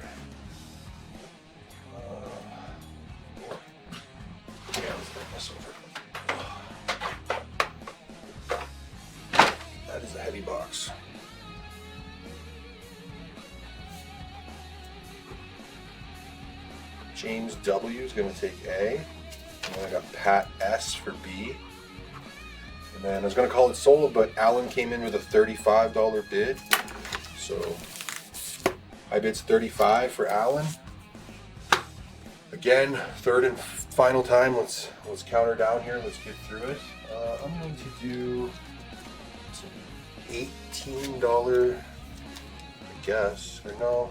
Yeah, let's bring this over. That is a heavy box. James W is going to take A. And then I got Pat S for B. And then I was going to call it solo, but Alan came in with a $35 bid. So I bid's 35 for Alan. Again, third and final time. Let's count her down here. Let's get through it. I'm going to do $18, I guess. Or no,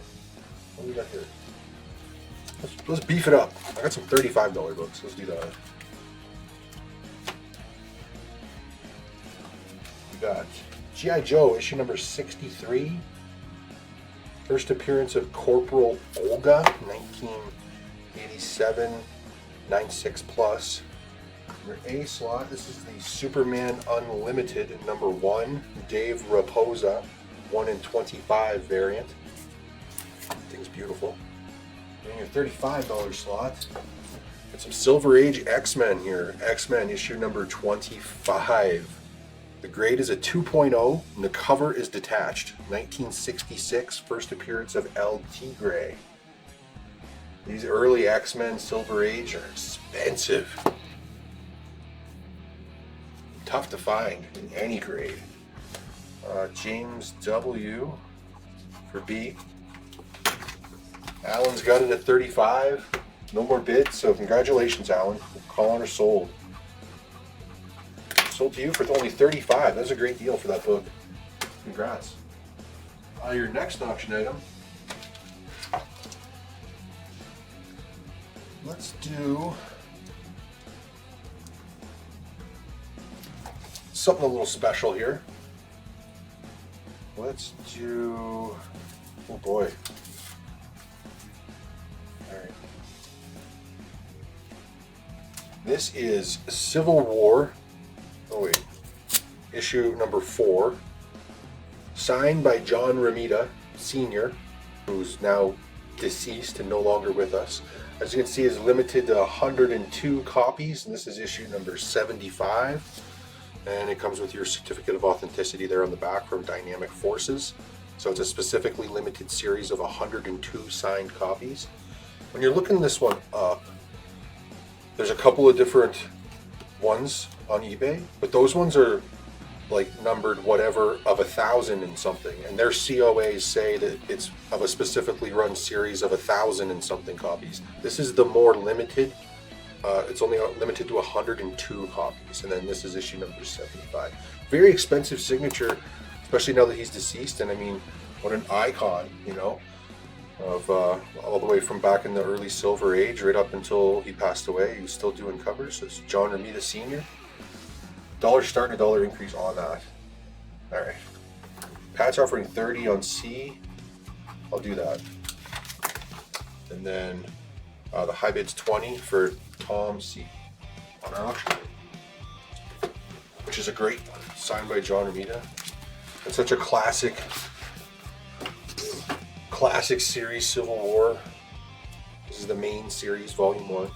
what do we got here? Let's beef it up. I got some $35 books. Let's do that. We got G.I. Joe, issue number 63. First appearance of Corporal Olga, 1987, 9.6 plus. Your A slot, this is the Superman Unlimited, number 1. Dave Raposa, 1 in 25 variant. Thing's beautiful. And your $35 slot. Got some Silver Age X-Men here. X-Men issue number 25. The grade is a 2.0 and the cover is detached. 1966, first appearance of El Tigre. These early X-Men Silver Age are expensive. Tough to find in any grade. James W for B. Alan's got it at 35. No more bids, so congratulations, Alan. We'll call on her sold. Sold to you for only 35. That's a great deal for that book. Congrats. Your next auction item. Let's do something a little special here. Let's do, oh boy. All right. This is Civil War. Oh wait, issue number 4, signed by John Romita Sr., who's now deceased and no longer with us. As you can see, is limited to 102 copies, and this is issue number 75. And it comes with your certificate of authenticity there on the back from Dynamic Forces. So it's a specifically limited series of 102 signed copies. When you're looking this one up, there's a couple of different ones on eBay, but those ones are like numbered whatever of 1,000 and something, and their COAs say that it's of a specifically run series of 1,000 and something copies. This is the more limited. It's only limited to 102 copies, and then this is issue number 75. Very expensive signature, especially now that he's deceased. And I mean, what an icon, you know. of all the way from back in the early Silver Age right up until he passed away. He was still doing covers. So it's John Romita Sr. $1 start and $1 increase on that. All right. Pat's offering 30 on C. I'll do that. And then the high bid's 20 for Tom C on our auction, which is a great one, signed by John Romita. It's such a classic series, Civil War. This is the main series, Volume 1.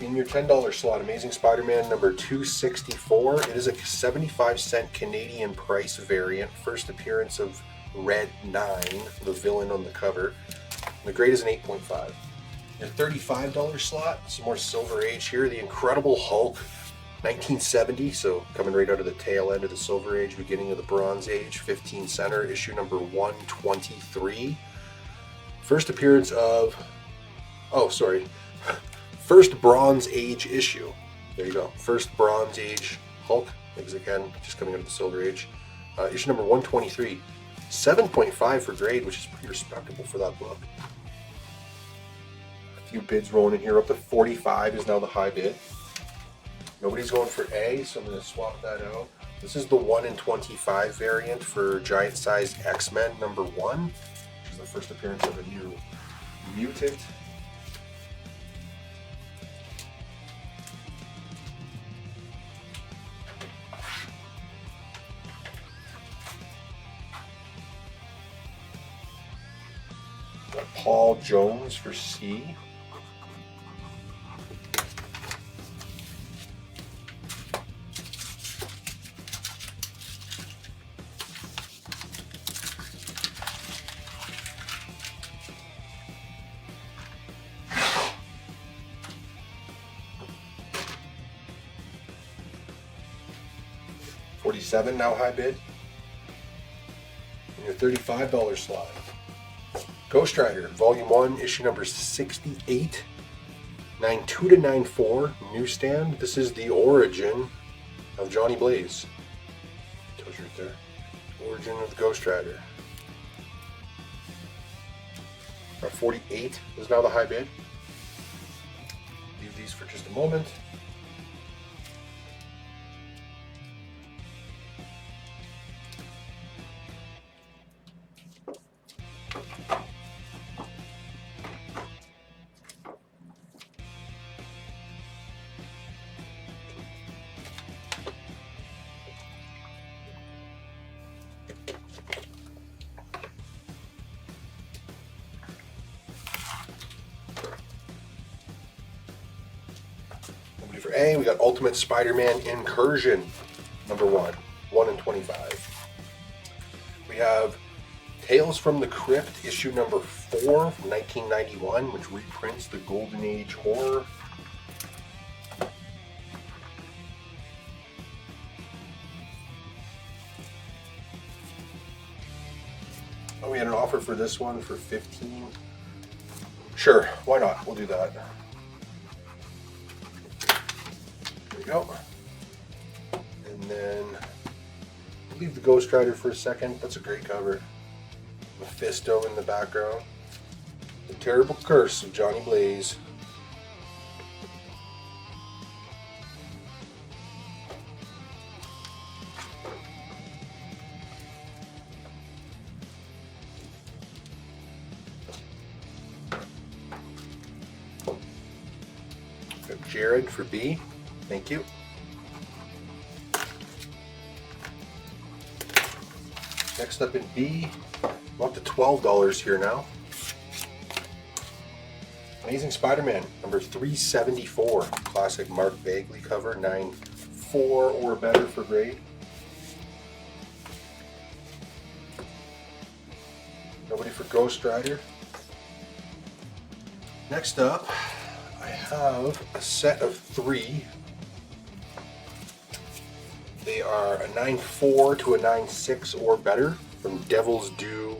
In your $10 slot, Amazing Spider-Man number 264. It is a 75-cent Canadian price variant. First appearance of Red 9, the villain on the cover. And the grade is an 8.5. Your $35 slot, some more Silver Age here. The Incredible Hulk, 1970, so coming right out of the tail end of the Silver Age, beginning of the Bronze Age. 15 center, issue number 123. First appearance of, first Bronze Age issue. There you go. First Bronze Age Hulk, because again, just coming out of the Silver Age. Issue number 123. 7.5 for grade, which is pretty respectable for that book. A few bids rolling in here. Up to 45 is now the high bid. Nobody's going for A, so I'm going to swap that out. This is the 1 in 25 variant for Giant Size X-Men number 1, which is the first appearance of a new mutant. Got Paul Jones for C. $47 now high bid. And your $35 slot. Ghost Rider, Volume 1, issue number 68. 92 to 94, newsstand. This is the origin of Johnny Blaze. Tells you right there. Origin of the Ghost Rider. 48 is now the high bid. Leave these for just a moment. For A, we got Ultimate Spider-Man Incursion, number 1 in 25. We have Tales from the Crypt, issue number 4 from 1991, which reprints the Golden Age horror. Oh, we had an offer for this one for 15. Sure, why not? We'll do that. Go. And then leave the Ghost Rider for a second. That's a great cover. Mephisto in the background. The Terrible Curse of Johnny Blaze. Got Jared for B. Thank you. Next up in B, I'm up to $12 here now. Amazing Spider-Man, number 374. Classic Mark Bagley cover, 9.4 or better for grade. Nobody for Ghost Rider. Next up, I have a set of 3. They are a 9.4 to a 9.6 or better from Devil's Due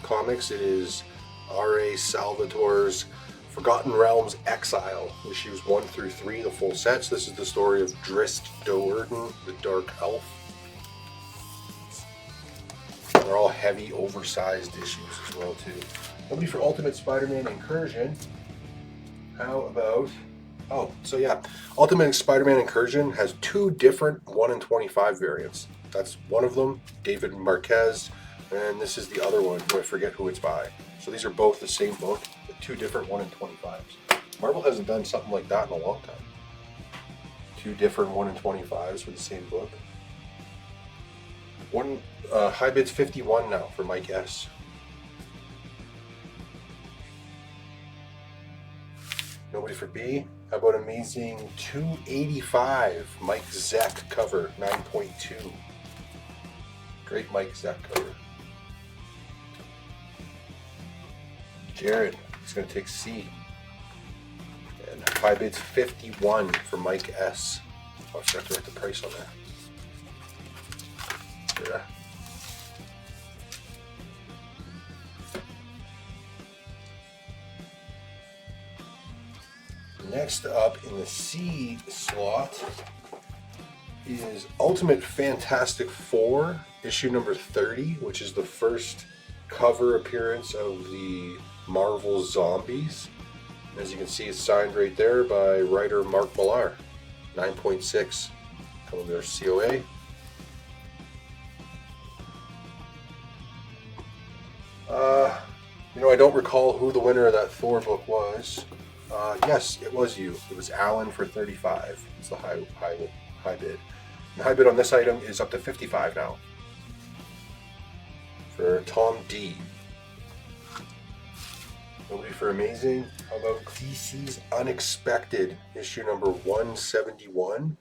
Comics. It is R.A. Salvatore's Forgotten Realms Exile, issues 1 through 3, the full sets. This is the story of Drizzt Do'Urden, the Dark Elf. They're all heavy, oversized issues as well, too. Nobody for Ultimate Spider-Man Incursion. How about, oh, so yeah, Ultimate Spider-Man Incursion has two different 1 in 25 variants. That's one of them, David Marquez, and this is the other one, who I forget who it's by. So these are both the same book, with two different 1 in 25s. Marvel hasn't done something like that in a long time. Two different 1 in 25s for the same book. One high bid's 51 now for Mike S. Nobody for B. How about Amazing 285 Mike Zeck cover 9.2. Great Mike Zeck cover. Jared is going to take C. And high bid's 51 for Mike S. Oh, I forgot to write the price on there. Yeah. Next up in the C slot is Ultimate Fantastic Four, issue number 30, which is the first cover appearance of the Marvel Zombies. As you can see, it's signed right there by writer Mark Millar. 9.6 coming their COA. I don't recall who the winner of that Thor book was. Yes, it was you. It was Alan for 35. It's the high bid. The high bid on this item is up to 55 now. For Tom D. Nobody for Amazing. How about DC's Unexpected, issue number 171.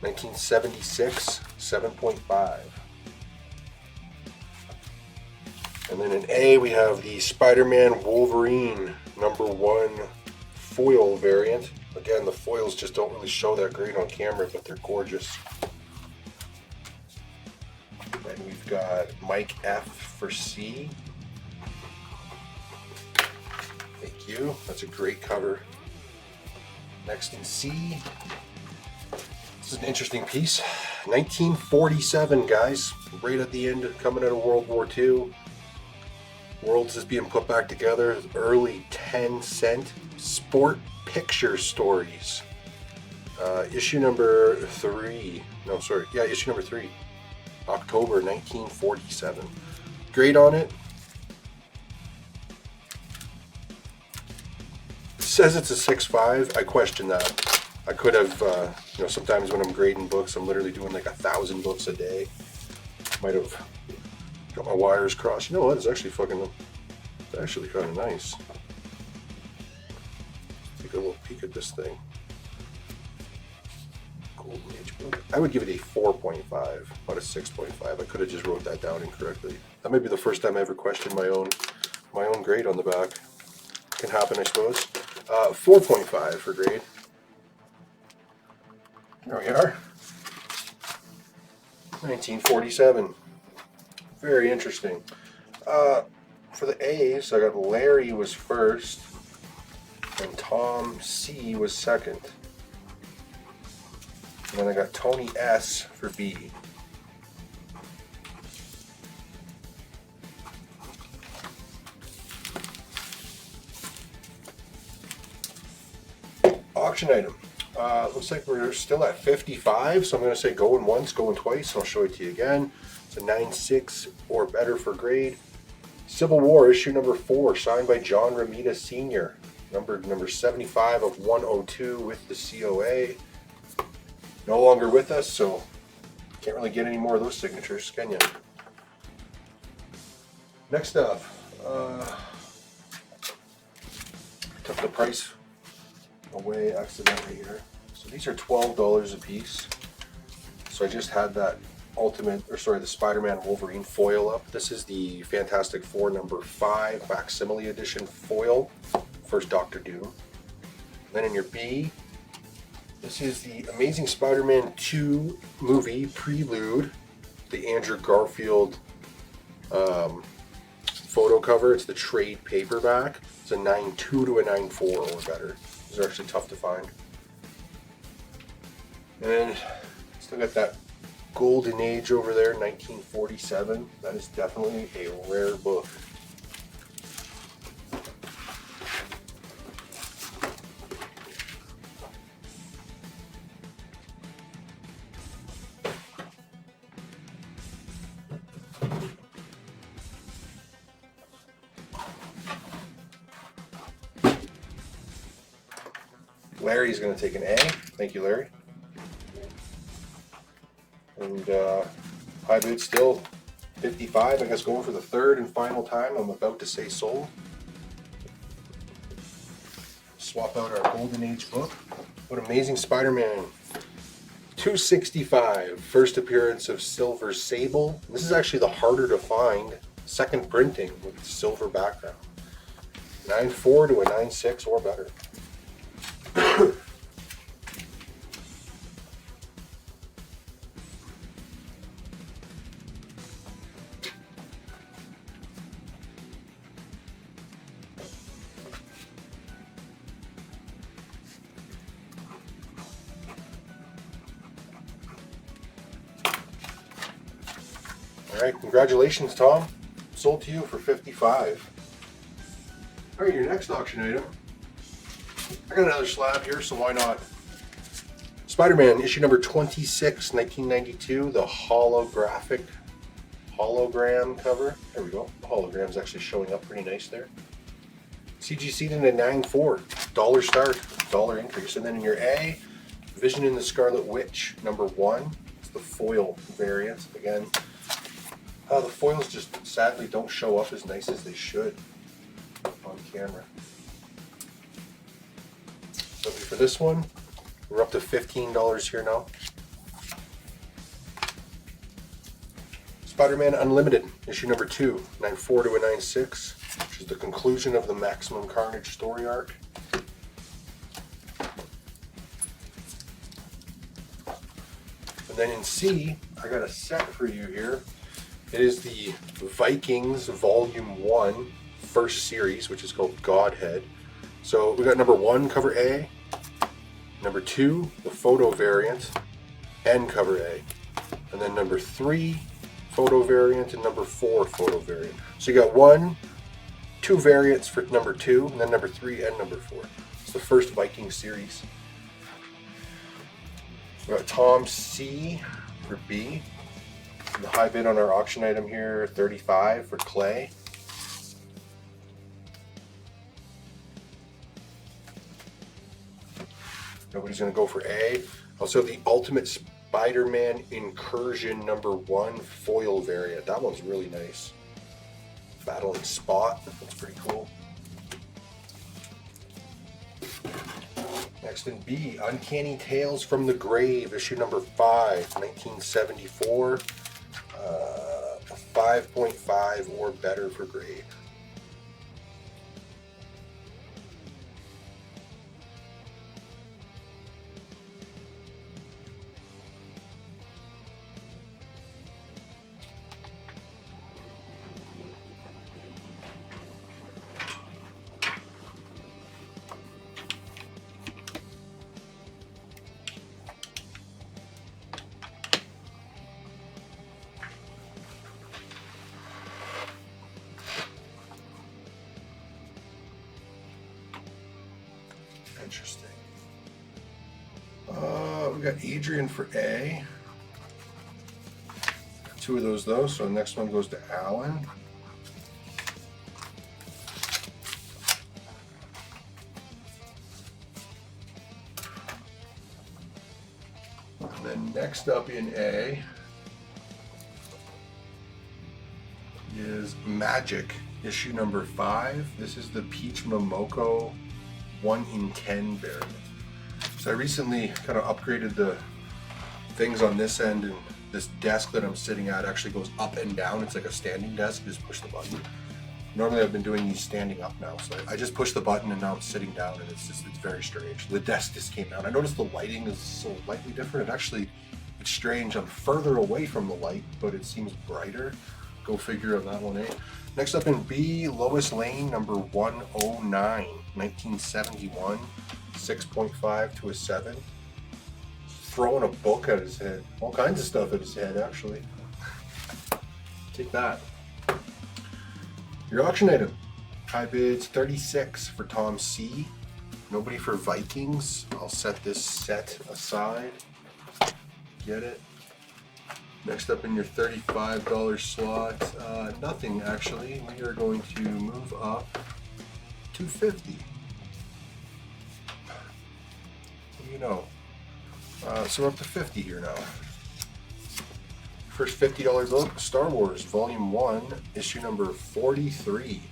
1976, 7.5. And then in A, we have the Spider-Man Wolverine number 1 foil variant. Again, the foils just don't really show that great on camera, but they're gorgeous. Then we've got Mike F for C. Thank you. That's a great cover. Next in C, this is an interesting piece. 1947, guys. Right at the end, coming out of World War II. Worlds is being put back together. Early 10-cent sport picture stories. Issue number 3. No, sorry. Yeah, issue number 3. October 1947. Grade on it. It says it's a 6.5. I question that. I could have, sometimes when I'm grading books, I'm literally doing like 1,000 books a day. Might have got my wires crossed. You know what? It's actually kind of nice. Take a little peek at this thing. Golden Age book. I would give it a 4.5, not a 6.5. I could have just wrote that down incorrectly. That may be the first time I ever questioned my own grade on the back. Can happen, I suppose. 4.5 for grade. There we are. 1947. Very interesting. For the A's, I got Larry was first, and Tom C was second. And then I got Tony S for B. Auction item. Looks like we're still at 55, so I'm going to say going once, going twice, and I'll show it to you again. It's a 9.6 or better for grade. Civil War, issue number 4, signed by John Romita Sr. Number 75 of 102 with the COA. No longer with us, so can't really get any more of those signatures, can you? Next up, took the price away accidentally here. So these are $12 a piece. So I just had that the Spider-Man Wolverine foil up. This is the Fantastic Four number 5 facsimile edition foil. First Doctor Doom. Then in your B, this is the Amazing Spider-Man 2 movie prelude. The Andrew Garfield photo cover. It's the trade paperback. It's a 9.2 to a 9.4 or better. These are actually tough to find. And still got that Golden Age over there, 1947. That is definitely a rare book. Larry's going to take an A. Thank you, Larry. And high bid still 55. I guess going for the third and final time. I'm about to say sold. Swap out our Golden Age book. What Amazing Spider-Man 265. First appearance of Silver Sable. This is actually the harder to find second printing with silver background. 9.4 to a 9.6 or better. All right, congratulations, Tom. Sold to you for 55. All right, your next auction item. I got another slab here, so why not? Spider-Man, issue number 26, 1992, the hologram cover. There we go. The hologram's actually showing up pretty nice there. CGC'd in a 9.4, dollar start, dollar increase. And then in your A, Vision in the Scarlet Witch, number 1. It's the foil variant. Again, the foils just sadly don't show up as nice as they should on camera. So for this one, we're up to $15 here now. Spider-Man Unlimited, issue number 2, 9.4 to a 9.6, which is the conclusion of the Maximum Carnage story arc. And then in C, I got a set for you here. It is the Vikings Volume 1 first series, which is called Godhead. So we got number 1, cover A, number 2, the photo variant, and cover A. And then number 3, photo variant, and number 4, photo variant. So you got 1, 2 variants for number 2, and then number 3 and number 4. It's the first Viking series. We got Tom C for B. The high bid on our auction item here, 35 for Clay. Nobody's going to go for A. Also, the Ultimate Spider-Man Incursion number 1 foil variant. That one's really nice. Battling Spot. That's pretty cool. Next in B, Uncanny Tales from the Grave, issue number 5, 1974. 5.5 or better for grade. Interesting. We got Adrian for A. 2 of those though, so the next one goes to Alan. And then next up in A is Magic, issue number 5. This is the Peach Momoko 1 in 10 variant. So I recently kind of upgraded the things on this end, and this desk that I'm sitting at actually goes up and down. It's like a standing desk, you just push the button. Normally I've been doing these standing up now, so I just push the button and now I'm sitting down, and it's very strange. The desk just came down. I noticed the lighting is so slightly different. It's strange. I'm further away from the light, but it seems brighter. Go figure on that one, eh? Next up in B, Lois Lane, number 109, 1971, 6.5 to a 7. throwing a book at his head. All kinds of stuff at his head, actually. Take that. Your auction item. High bid's 36 for Tom C. Nobody for Vikings. I'll set this set aside. Get it. Next up in your $35 slot, nothing actually. We are going to move up to 50. What do you know? So we're up to 50 here now. First $50 book, Star Wars Volume 1, issue number 43,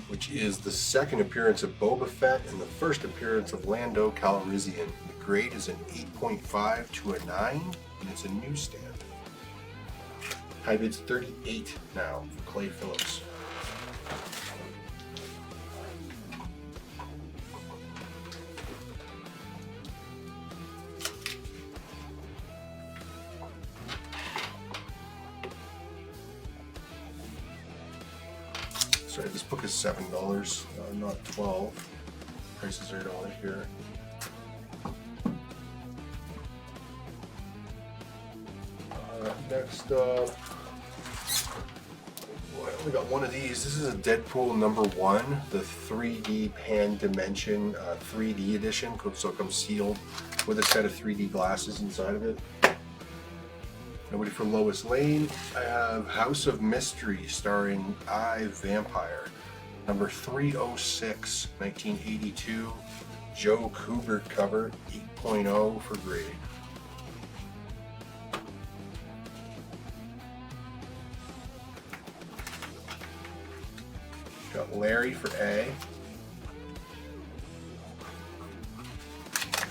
which is the second appearance of Boba Fett and the first appearance of Lando Calrissian. The grade is an 8.5 to a 9, and it's a newsstand. High bid's 38 now for Clay Phillips. Sorry, this book is $7, not $12. Prices are $1 here. Next up, I only got one of these. This is a Deadpool #1, the 3D Pan Dimension 3D edition. So it comes sealed with a set of 3D glasses inside of it. Nobody for Lois Lane. I have House of Mystery starring I, Vampire. Number 306, 1982. Joe Kubert cover, 8.0 for grade. Got Larry for A.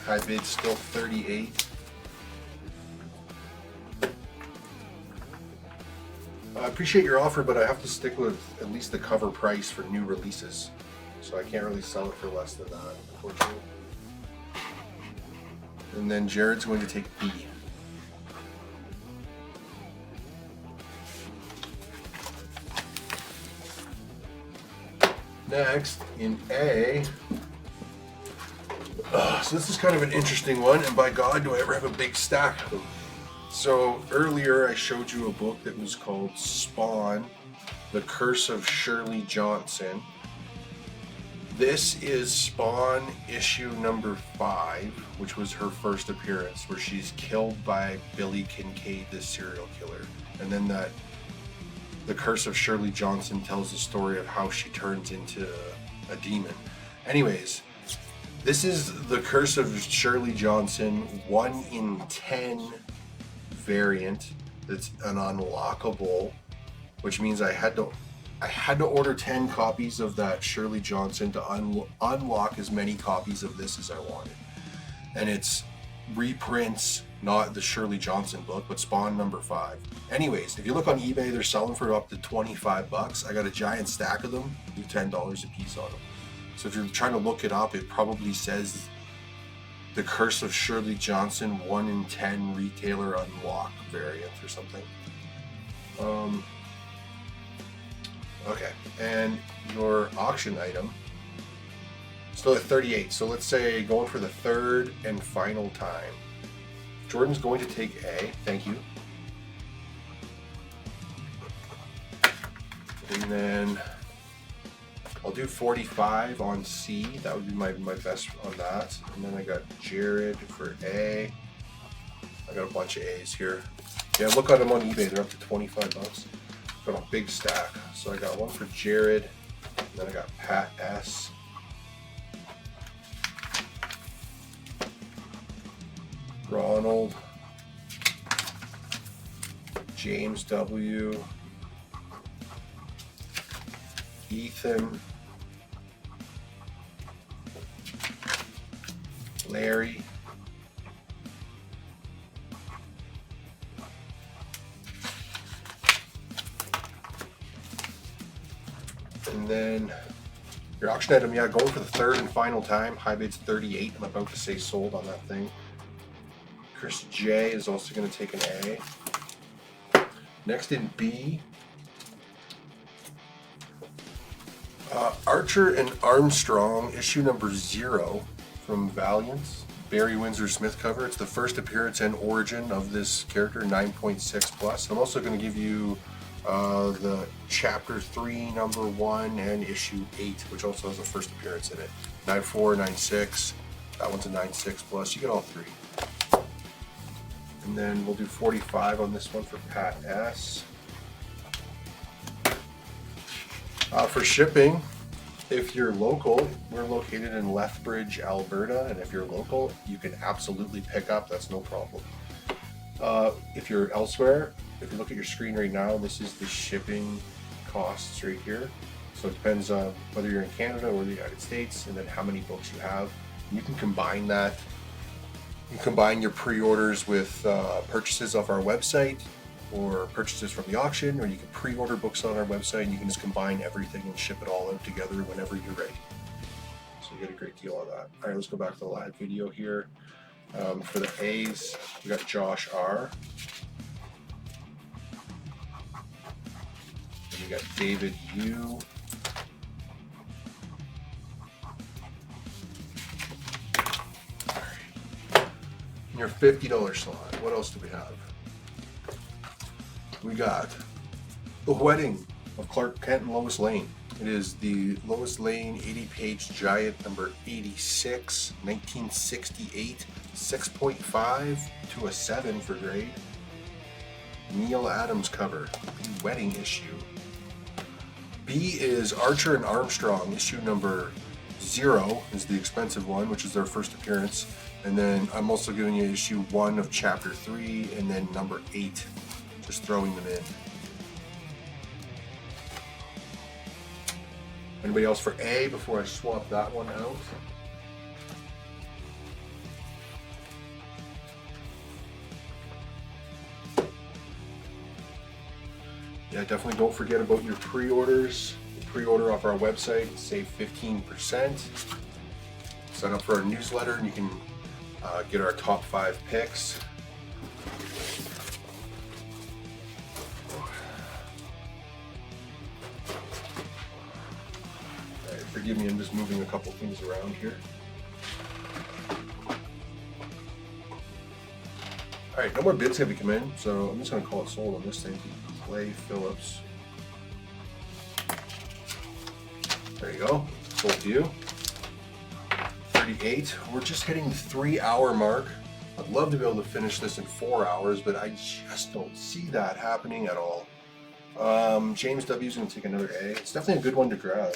High bid still 38. I appreciate your offer, but I have to stick with at least the cover price for new releases. So I can't really sell it for less than that, unfortunately. And then Jared's going to take B. Next, in A, so this is kind of an interesting one, and by God, do I ever have a big stack of them. So earlier I showed you a book that was called Spawn, The Curse of Shirley Johnson. This is Spawn issue number 5, which was her first appearance, where she's killed by Billy Kincaid, the serial killer. And then The Curse of Shirley Johnson tells the story of how she turns into a demon. Anyways, this is The Curse of Shirley Johnson 1 in 10 variant that's an unlockable, which means I had to order 10 copies of that Shirley Johnson to unlock as many copies of this as I wanted. And it's reprints, not the Shirley Johnson book, but Spawn number 5. Anyways, if you look on eBay, they're selling for up to 25 bucks. I got a giant stack of them, do $10 a piece on them. So if you're trying to look it up, it probably says The Curse of Shirley Johnson 1 in 10 retailer unlock variant or something. Okay, and your auction item still at 38. So let's say going for the third and final time. Jordan's going to take A, thank you. And then I'll do 45 on C. That would be my best on that. And then I got Jared for A. I got a bunch of A's here. Yeah, look at them on eBay. They're up to 25 bucks. Got a big stack. So I got one for Jared. And then I got Pat S. Ronald. James W. Ethan. Larry. And then your auction item, yeah, going for the third and final time. High bid's 38. I'm about to say sold on that thing. Chris J is also going to take an A. Next in B, Archer and Armstrong, issue number 0 from Valiant. Barry Windsor Smith cover. It's the first appearance and origin of this character, 9.6 plus. I'm also going to give you the chapter 3, number 1, and issue 8, which also has a first appearance in it. 9.4, 9.6. That one's a 9.6 plus. You get all 3. And then we'll do 45 on this one for Pat S. For shipping, if you're local, we're located in Lethbridge, Alberta, and if you're local, you can absolutely pick up. That's no problem. If you're elsewhere, if you look at your screen right now, this is the shipping costs right here. So it depends on whether you're in Canada or the United States, and then how many books you have. You can combine that. You can combine your pre-orders with purchases off our website or purchases from the auction, or you can pre-order books on our website and you can just combine everything and ship it all out together whenever you're ready. So you get a great deal on that. All right, let's go back to the live video here. For the A's, we got Josh R. And we got David U. Your $50 slot. What else do we have? We got The Wedding of Clark Kent and Lois Lane. It is the Lois Lane 80-page giant, number 86, 1968, 6.5 to a 7 for grade. Neil Adams cover, the wedding issue. B is Archer and Armstrong, issue number 0 is the expensive one, which is their first appearance. And then I'm also giving you issue 1 of chapter 3 and then number 8, just throwing them in. Anybody else for A before I swap that one out? Yeah, definitely don't forget about your pre-orders. Pre-order off our website, save 15%. Sign up for our newsletter and you can get our top 5 picks. All right, forgive me, I'm just moving a couple things around here. All right, no more bids have come in, so I'm just going to call it sold on this thing. Clay Phillips. There you go, sold to you. 38. We're just hitting the 3-hour mark. I'd love to be able to finish this in 4 hours, but I just don't see that happening at all. James W is going to take another A. It's definitely a good one to grab.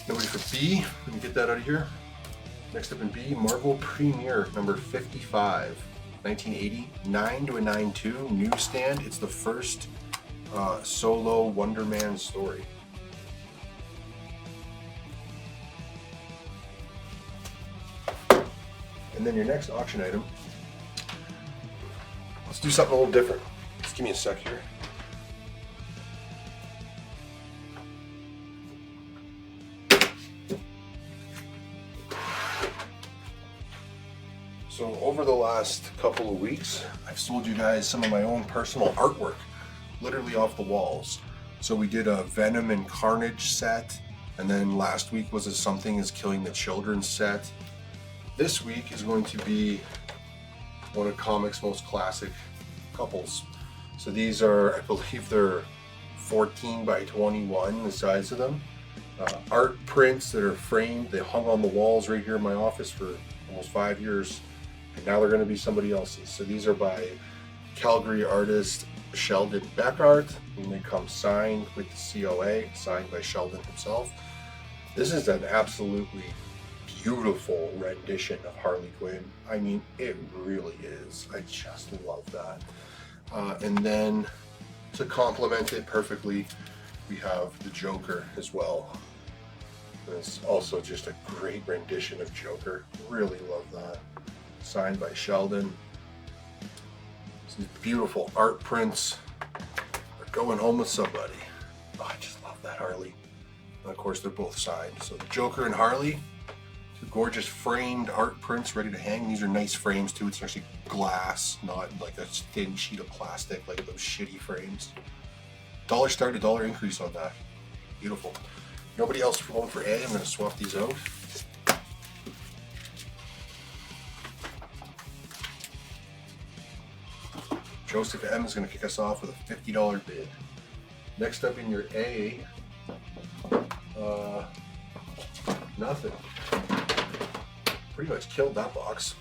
Nobody for B. Let me get that out of here. Next up in B, Marvel Premiere number 55, 1980, 9 to a 9.2 newsstand. It's the first solo Wonder Man story. And then your next auction item. Let's do something a little different. Just give me a sec here. So over the last couple of weeks, I've sold you guys some of my own personal artwork, literally off the walls. So we did a Venom and Carnage set, and then last week was a Something is Killing the Children set. This week is going to be one of comics' most classic couples. So these are, I believe they're 14 by 21, the size of them. Art prints that are framed. They hung on the walls right here in my office for almost 5 years. And now they're going to be somebody else's. So these are by Calgary artist Sheldon Beckart, and they come signed with the COA, signed by Sheldon himself. This is an absolutely beautiful rendition of Harley Quinn. I mean, it really is. I just love that. And then to complement it perfectly, we have the Joker as well. It's also just a great rendition of Joker. Really love that. Signed by Sheldon. These beautiful art prints. They're going home with somebody. Oh, I just love that Harley. And of course, they're both signed. So the Joker and Harley, two gorgeous framed art prints ready to hang. These are nice frames too. It's actually glass, not like a thin sheet of plastic like those shitty frames. $1 start, $1 increase on that. Beautiful. Nobody else going for A. I'm going to swap these out. Joseph M is going to kick us off with a $50 bid. Next up in your A, nothing. Pretty much killed that box.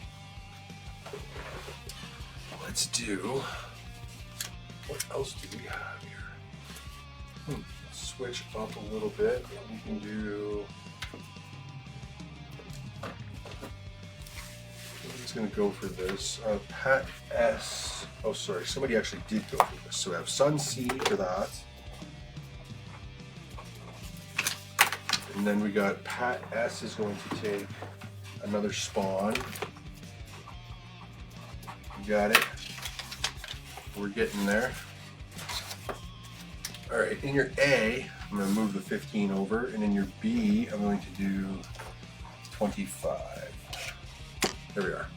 Let's do, what else do we have here? Switch up a little bit. We can do, who's going to go for this? Pat S. Oh, sorry, somebody actually did go for this. So we have Sun C for that. And then we got Pat S is going to take another spawn. You got it. We're getting there. All right, in your A, I'm going to move the 15 over, and in your B, I'm going to do 25. There we are.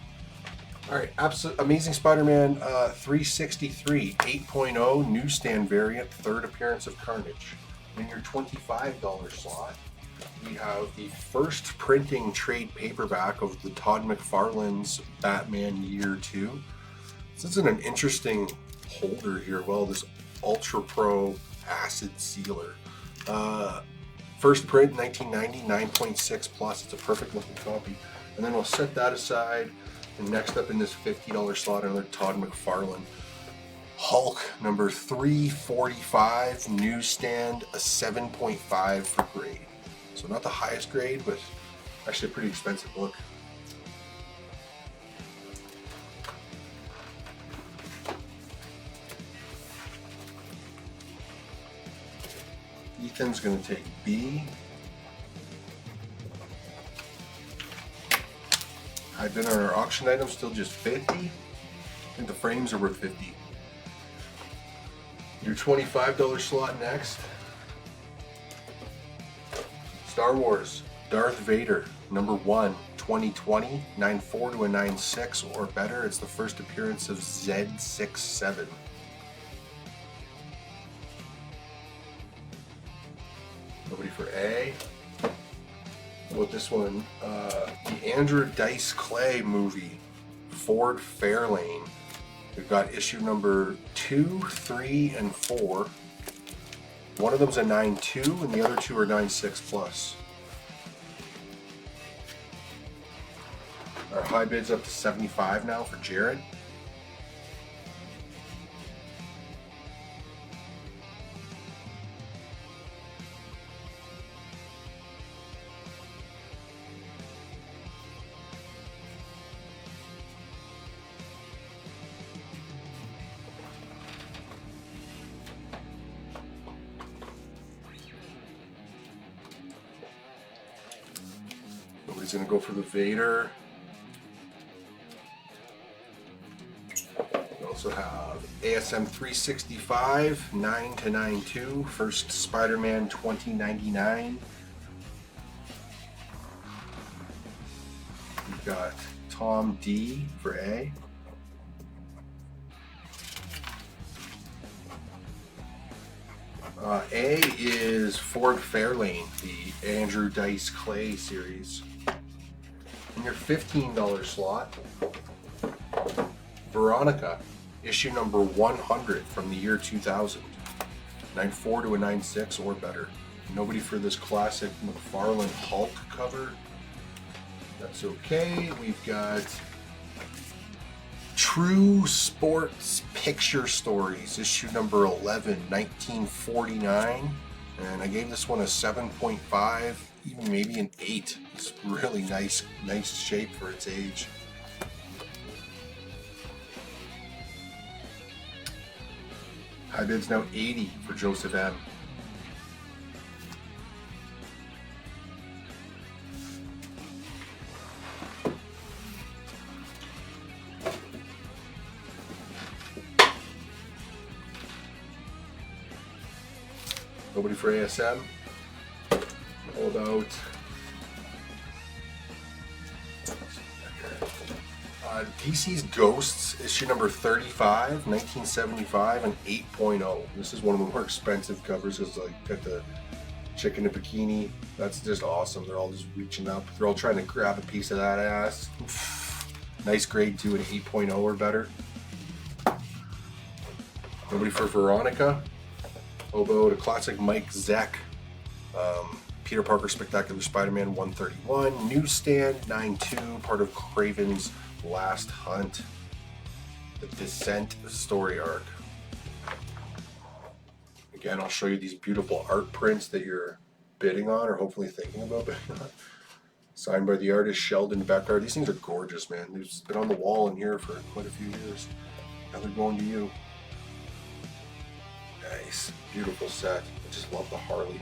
All right, absolute Amazing Spider-Man 363 8.0 newsstand variant, third appearance of Carnage. In your $25 slot, we have the first printing trade paperback of the Todd McFarlane's Batman Year 2. This is an interesting holder here. Well, this Ultra Pro acid sealer. First print 1990, 9.6 plus. It's a perfect looking copy. And then we'll set that aside. And next up in this $50 slot, another Todd McFarlane Hulk number 345 newsstand, a 7.5 for grade. So not the highest grade, but actually a pretty expensive book. Ethan's going to take B. I've been on our auction item, still just 50. I think the frames are worth 50. Your $25 slot next. Star Wars, Darth Vader, number 1, 2020, 9.4 to a 9.6 or better. It's the first appearance of Z67. Nobody for A. How about this one? The Andrew Dice Clay movie, Ford Fairlane. We've got issue number 2, 3, and 4. One of them's a 9.2 and the other two are 9.6 plus. Our high bid's up to 75 now for Jared. Nobody's gonna go for the Vader. We also have ASM 365, 9 to 9.2, first Spider-Man 2099. We've got Tom D for A. A is Ford Fairlane, the Andrew Dice Clay series. In your $15 slot, Veronica, issue number 100 from the year 2000. 9.4 to a 9.6 or better. Nobody for this classic McFarlane Hulk cover. That's okay. We've got True Sports Picture Stories, issue number 11, 1949. And I gave this one a 7.5, even maybe an 8. It's really nice shape for its age. High bid's now 80 for Joseph M. Nobody for ASM. Hold out. DC's Ghosts, issue number 35, 1975, and 8.0. This is one of the more expensive covers because like got the chick in a bikini. That's just awesome. They're all just reaching up. They're all trying to grab a piece of that ass. Nice grade 2 and 8.0 or better. Nobody for Veronica. Oboe to classic Mike Zeck. Peter Parker Spectacular Spider-Man 131. Newsstand 9.2. Part of Craven's Last Hunt. The Descent story arc. Again, I'll show you these beautiful art prints that you're bidding on or hopefully thinking about bidding on. Signed by the artist Sheldon Becker. These things are gorgeous, man. They've been on the wall in here for quite a few years. Now they're going to you. Nice. Beautiful set. I just love the Harley.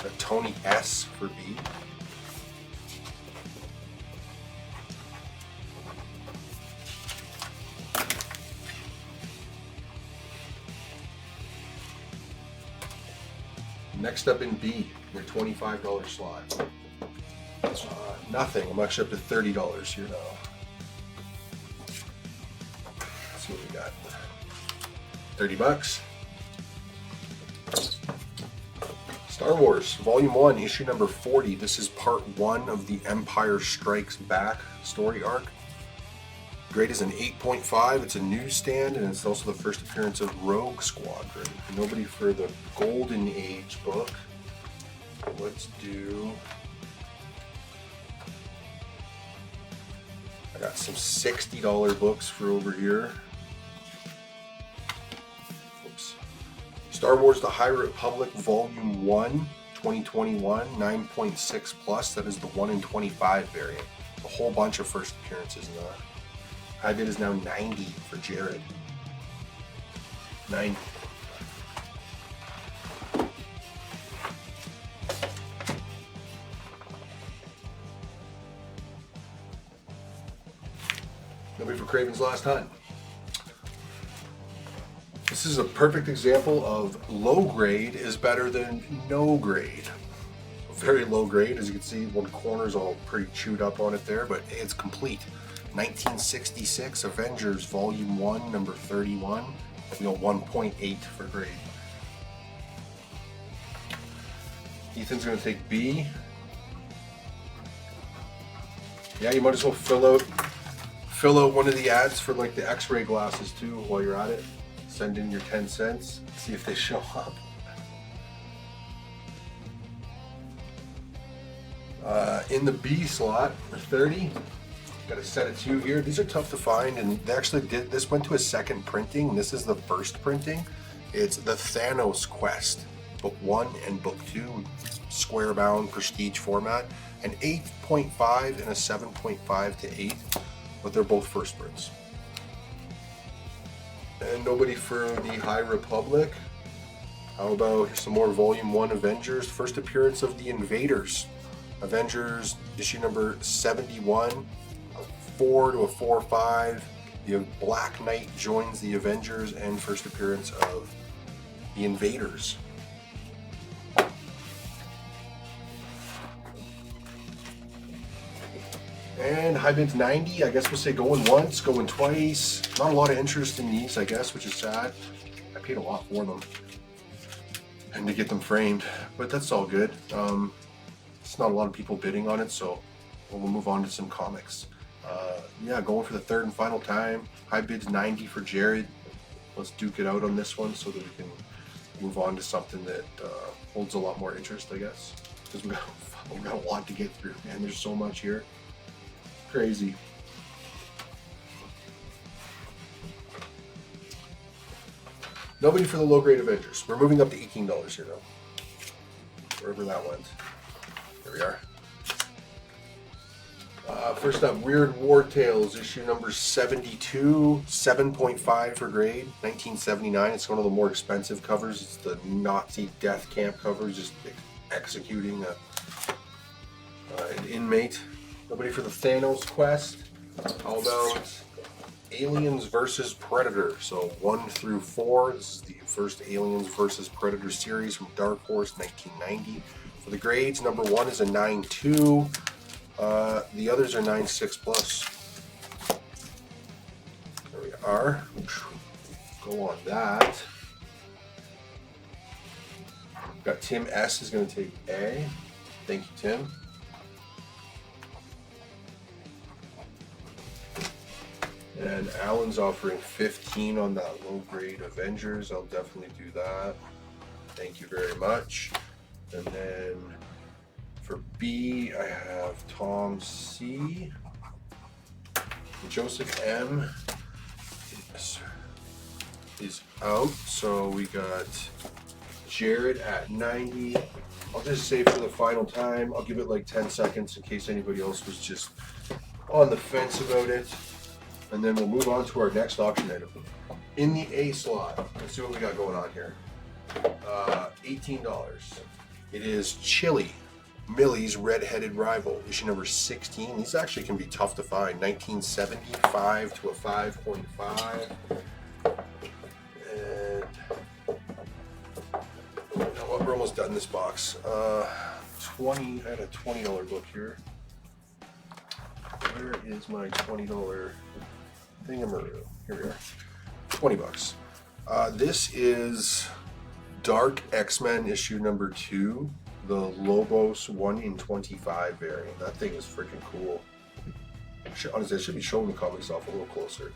A Tony S for B. Next up in B, your $25 slot. Nothing. I'm actually up to $30 here now. Let's see what we got. 30 bucks. Star Wars, Volume 1, issue number 40. This is part 1 of the Empire Strikes Back story arc. Grade is an 8.5. It's a newsstand, and it's also the first appearance of Rogue Squadron. Nobody for the Golden Age book. Let's do... I got some $60 books for over here. Oops. Star Wars The High Republic Volume 1, 2021, 9.6 plus. That is the 1 in 25 variant. A whole bunch of first appearances in that. High bid is now 90 for Jared. 90. Nobody for Craven's Last Hunt. This is a perfect example of low grade is better than no grade. Very low grade, as you can see, one corner's all pretty chewed up on it there, but it's complete. 1966 Avengers Volume 1, number 31. We got 1.8 for grade. Ethan's going to take B. Yeah, you might as well fill out one of the ads for like the X-ray glasses too while you're at it. Send in your 10 cents, see if they show up. In the B slot for 30. Got a set of 2 here. These are tough to find, and they actually did. This went to a second printing. This is the first printing. It's the Thanos Quest, book 1 and book 2, square bound prestige format, an 8.5 and a 7.5 to 8, but they're both first prints. And nobody for the High Republic. How about some more Volume 1 Avengers? First appearance of the Invaders. Avengers issue number 71. 4 to a 4-5. The Black Knight joins the Avengers, and first appearance of the Invaders. And high bid's 90. I guess we'll say going once, going twice. Not a lot of interest in these, I guess, which is sad. I paid a lot for them and to get them framed, but that's all good. It's not a lot of people bidding on it, so we'll move on to some comics. Yeah, going for the third and final time. High bid's 90 for Jared. Let's duke it out on this one so that we can move on to something that holds a lot more interest, I guess. Because we got a lot to get through, man. There's so much here. Crazy. Nobody for the low grade Avengers. We're moving up to $18 here though. Wherever that went. There we are. First up, Weird War Tales, issue number 72, 7.5 for grade, 1979. It's one of the more expensive covers. It's the Nazi death camp cover, just executing an inmate. Nobody for the Thanos Quest. How about Aliens versus Predator? So 1 through 4. This is the first Aliens versus Predator series from Dark Horse, 1990. For the grades, number 1 is a 9.2. The others are 9.6 plus. R, which go on that. Got Tim S is going to take A. Thank you, Tim. And Alan's offering 15 on that low grade Avengers. I'll definitely do that. Thank you very much. And then for B, I have Tom C. Joseph M is out. So we got Jared at 90. I'll just say for the final time, I'll give it like 10 seconds in case anybody else was just on the fence about it. And then we'll move on to our next auction item. In the A slot, let's see what we got going on here. $18. It is Chili, Millie's Red-Headed Rival, issue number 16. These actually can be tough to find. 1975 to a 5.5. And you know what, we're almost done this box. 20. I had a $20 book here. Where is my $20 thingamaroo? Here we are. 20 bucks. This is Dark X-Men issue number 2, the Lobos 1 in 25 variant. That thing is freaking cool. Honestly, I should be showing the comics off a little closer.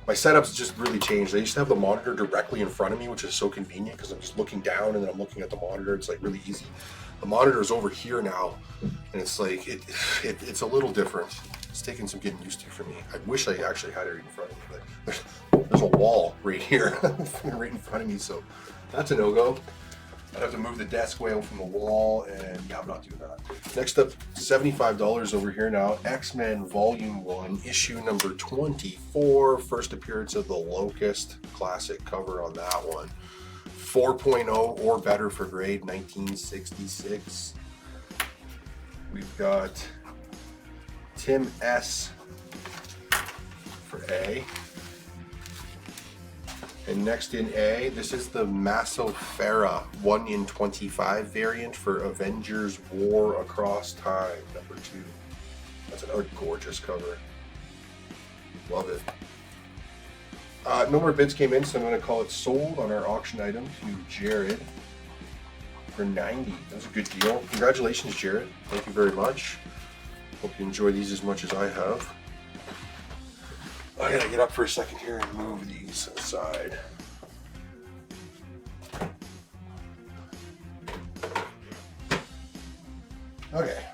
My setup's just really changed. I used to have the monitor directly in front of me, which is so convenient because I'm just looking down and then I'm looking at the monitor. It's like really easy. The monitor is over here now, and it's like it's a little different. It's taking some getting used to for me. I wish I actually had it in front of me, but there's a wall right here, right in front of me, so that's a no-go. I'd have to move the desk away from the wall, and yeah, I'm not doing that. Next up, $75 over here now. X-Men Volume 1, issue number 24. First appearance of the Locust. Classic cover on that one. 4.0 or better for grade, 1966. We've got Tim S for A. And next in A, this is the Massofera 1 in 25 variant for Avengers War Across Time, number 2. That's a gorgeous cover. Love it. No more bids came in, so I'm going to call it sold on our auction item to Jared for 90. That's a good deal. Congratulations, Jared. Thank you very much. Hope you enjoy these as much as I have. I gotta get up for a second here and move these aside. Okay.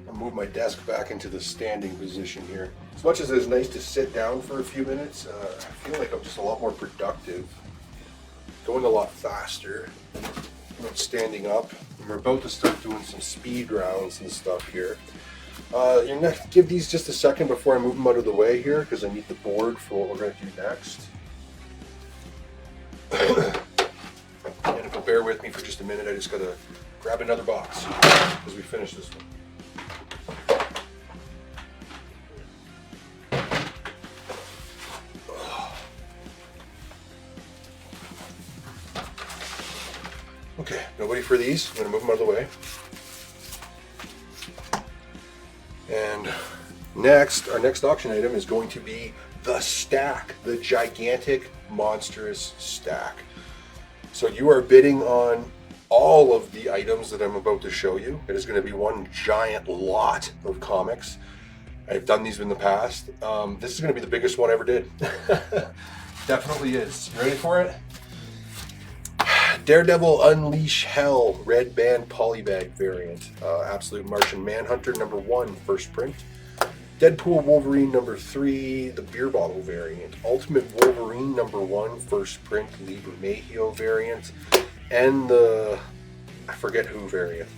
I'll move my desk back into the standing position here. As much as it's nice to sit down for a few minutes, I feel like I'm just a lot more productive, going a lot faster, standing up. We're about to start doing some speed rounds and stuff here. You're gonna give these just a second before I move them out of the way here, because I need the board for what we're going to do next. And if you'll bear with me for just a minute, I just got to grab another box as we finish this one. Okay, nobody for these. I'm going to move them out of the way. And next, our next auction item is going to be the stack, the gigantic, monstrous stack. So you are bidding on all of the items that I'm about to show you. It is going to be one giant lot of comics. I've done these in the past. This is going to be the biggest one I ever did. Definitely is. You ready for it? Daredevil Unleash Hell Red Band Polybag variant. Absolute Martian Manhunter number 1, first print. Deadpool Wolverine number 3, the beer bottle variant. Ultimate Wolverine number 1, first print, Lee Bermejo variant. And the I forget who variant.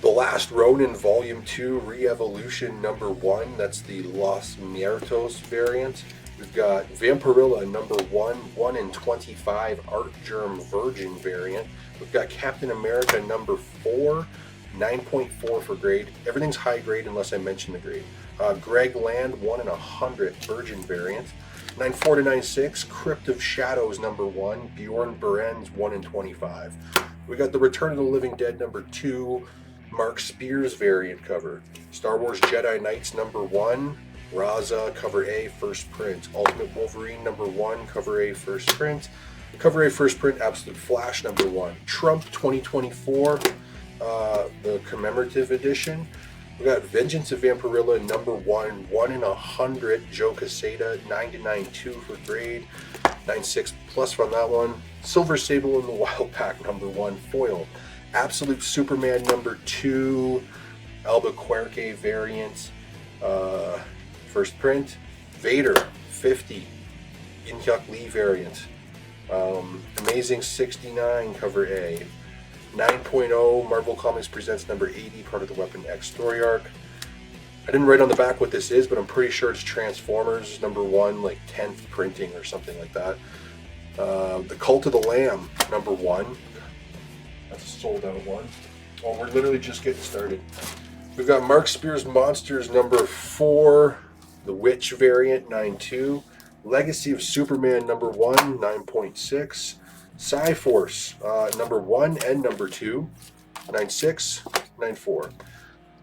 The Last Ronin Volume 2 Re-Evolution number 1, that's the Los Muertos variant. We've got Vampirilla number 1, 1 in 25 Art Germ Virgin variant. We've got Captain America number 4, 9.4 for grade. Everything's high grade unless I mention the grade. Greg Land 1 in 100 Virgin variant. 94 to 96 Crypt of Shadows number 1, Bjorn Berens 1 in 25. We got the Return of the Living Dead number 2, Mark Spears variant cover. Star Wars Jedi Knights number 1. Raza, cover A, first print. Ultimate Wolverine #1, cover A, first print. Cover A, first print, Absolute Flash #1. Trump 2024, the commemorative edition. We got Vengeance of Vampirilla #1, 1 in 100, Joe Quesada, 9-9-2 for grade, 9-6 plus on that one. Silver Sable in the Wild Pack #1, foil. Absolute Superman #2, Albuquerque variant, first print. Vader 50, Inhyuk Lee variant. Amazing 69, cover A. 9.0, Marvel Comics Presents #80, part of the Weapon X story arc. I didn't write on the back what this is, but I'm pretty sure it's Transformers #1, like 10th printing or something like that. The Cult of the Lamb #1. That's a sold out one. Oh, we're literally just getting started. We've got Mark Spears Monsters #4, the Witch variant 9.2, Legacy of Superman #1, 9.6. Cyforce, #1 and #2, 9.6, 9.4.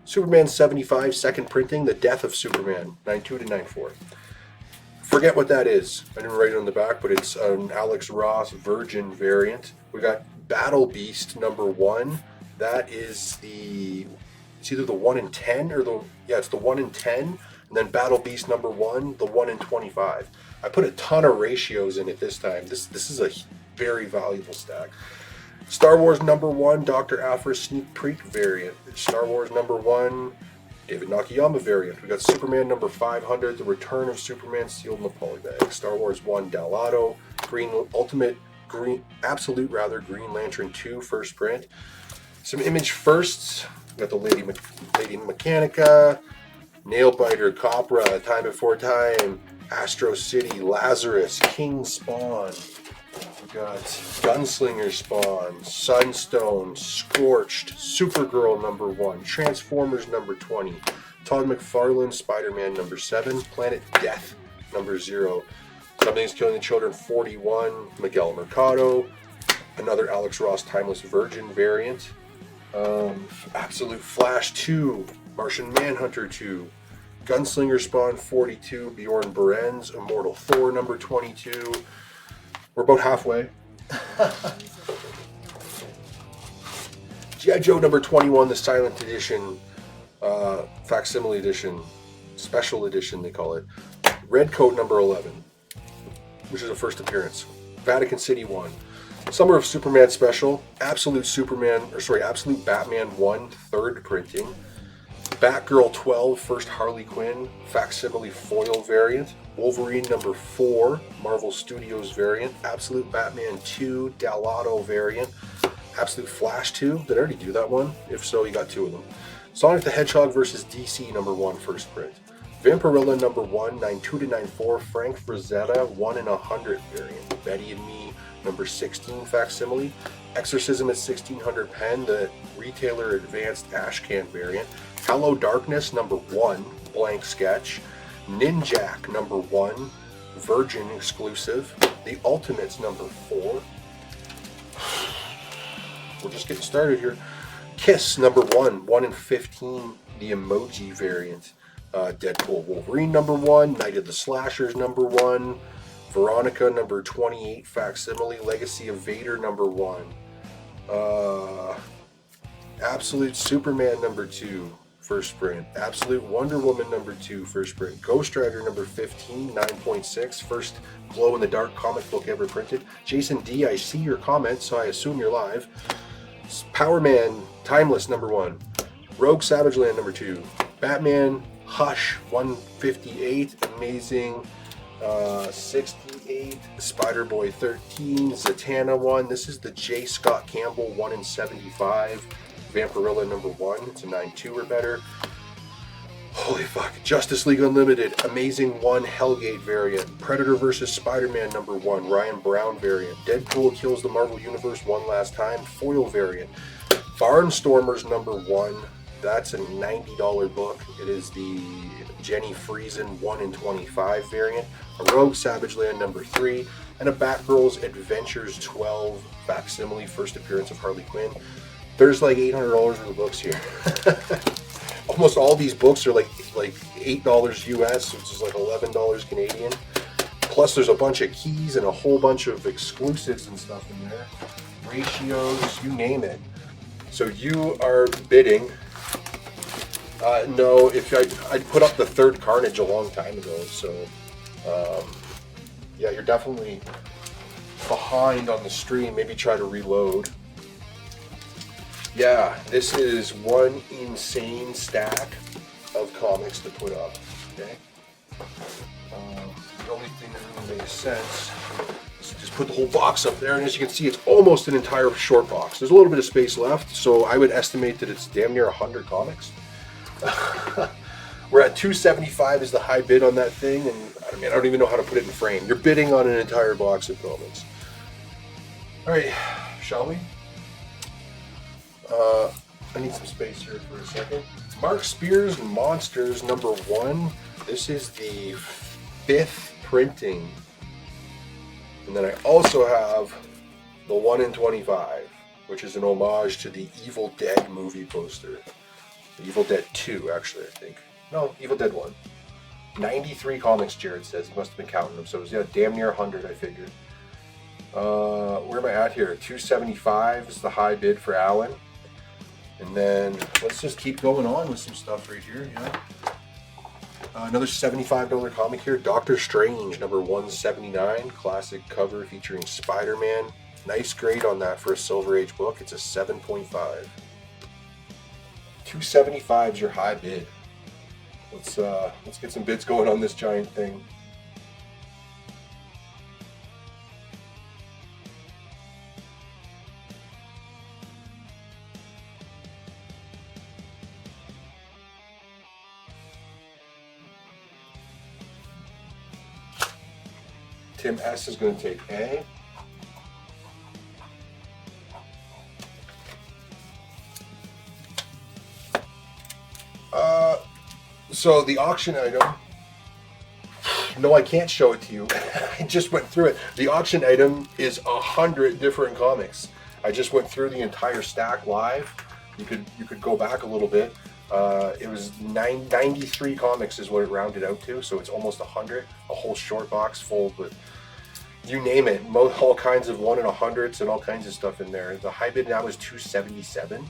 Superman 75, second printing, The Death of Superman, 9.2 to 9.4. Forget what that is. I didn't write it on the back, but it's an Alex Ross Virgin variant. We got Battle Beast #1. That is it's either the 1 in 10 or it's the 1 in 10, and then Battle Beast #1, the 1 in 25. I put a ton of ratios in it this time. This is a very valuable stack. Star Wars #1, Dr. Aphra Sneak Peek variant. Star Wars #1, David Nakayama variant. We got Superman #500, The Return of Superman sealed in a polybag. Star Wars 1, Dalato, Absolute Green Lantern 2, first print. Some image firsts. We got the Lady Mechanica, Nailbiter, Copra, Time Before Time, Astro City, Lazarus, King Spawn. We got Gunslinger Spawn, Sunstone, Scorched, Supergirl #1, Transformers #20, Todd McFarlane, Spider-Man #7, Planet Death #0, Something's Killing the Children 41, Miguel Mercado, another Alex Ross Timeless Virgin variant, Absolute Flash 2, Martian Manhunter 2, Gunslinger Spawn 42, Bjorn Berens, Immortal Thor #22. We're about halfway. G.I. Joe #21, the Silent Edition, Facsimile Edition, Special Edition they call it. Redcoat #11, which is a first appearance. Vatican City 1. Summer of Superman Special, Absolute Batman 1, third printing. Batgirl 12, first Harley Quinn, Facsimile foil variant. Wolverine #4, Marvel Studios variant. Absolute Batman 2, Dalato variant. Absolute Flash 2, did I already do that one? If so, you got 2 of them. Sonic the Hedgehog vs. DC #1, first print. Vampirilla #1, 9.2 to 9.4, Frank Frazetta 1 in 100 variant. Betty and Me #16, Facsimile. Exorcism at 1600 pen, the retailer advanced Ashcan variant. Hello Darkness #1, blank sketch. Ninjak #1, Virgin exclusive. The Ultimates #4. We're just getting started here. Kiss #1, 1 in 15, the emoji variant. Deadpool Wolverine #1, Night of the Slashers #1, Veronica #28, Facsimile, Legacy of Vader #1, Absolute Superman #2, first print, Absolute Wonder Woman #2, first print, Ghost Rider #15, 9.6, first glow-in-the-dark comic book ever printed. Jason D, I see your comment, so I assume you're live. Power Man Timeless #1, Rogue Savage Land #2, Batman Hush 158, Amazing 68, Spider-Boy 13, Zatanna 1. This is the J. Scott Campbell 1 in 75, Vampirilla #1. It's a 9.2 or better. Holy fuck. Justice League Unlimited, Amazing 1, Hellgate variant. Predator vs. Spider-Man #1, Ryan Brown variant. Deadpool Kills the Marvel Universe One Last Time, foil variant. Barnstormers #1. That's a $90 book. It is the Jenny Friesen 1 in 25 variant. A Rogue Savage Land #3. And a Batgirl's Adventures 12 Facsimile, first appearance of Harley Quinn. There's like $800 worth of books here. Almost all these books are like $8 US, which is like $11 Canadian. Plus there's a bunch of keys and a whole bunch of exclusives and stuff in there. Ratios, you name it. So you are bidding. No, if I put up the third carnage a long time ago, so yeah, you're definitely behind on the stream. Maybe try to reload. Yeah, this is one insane stack of comics to put up. Okay. The only thing that really makes sense is to just put the whole box up there, and as you can see, it's almost an entire short box. There's a little bit of space left, so I would estimate that it's damn near 100 comics. We're at $275 is the high bid on that thing, and I mean, I don't even know how to put it in frame. You're bidding on an entire box of comics. All right, shall we? I need some space here for a second. Mark Spears Monsters #1. This is the 5th printing. And then I also have the 1 in 25, which is an homage to the Evil Dead movie poster. The Evil Dead 2, actually, I think. No, Evil Dead 1. 93 comics, Jared says. He must have been counting them. So it was, yeah, damn near 100, I figured. Where am I at here? $275 is the high bid for Alan. And then let's just keep going on with some stuff right here. Yeah. Another $75 comic here. Doctor Strange #179. Classic cover featuring Spider-Man. Nice grade on that for a Silver Age book. It's a 7.5. $275 is your high bid. Let's get some bids going on this giant thing. Tim S is going to take A. So the auction item, no, I can't show it to you. I just went through it. The auction item is 100 different comics. I just went through the entire stack live. You could go back a little bit. It was 93 comics is what it rounded out to, so it's almost 100. A whole short box full with, you name it, all kinds of 1 in 100s and all kinds of stuff in there. The high bid now is $277.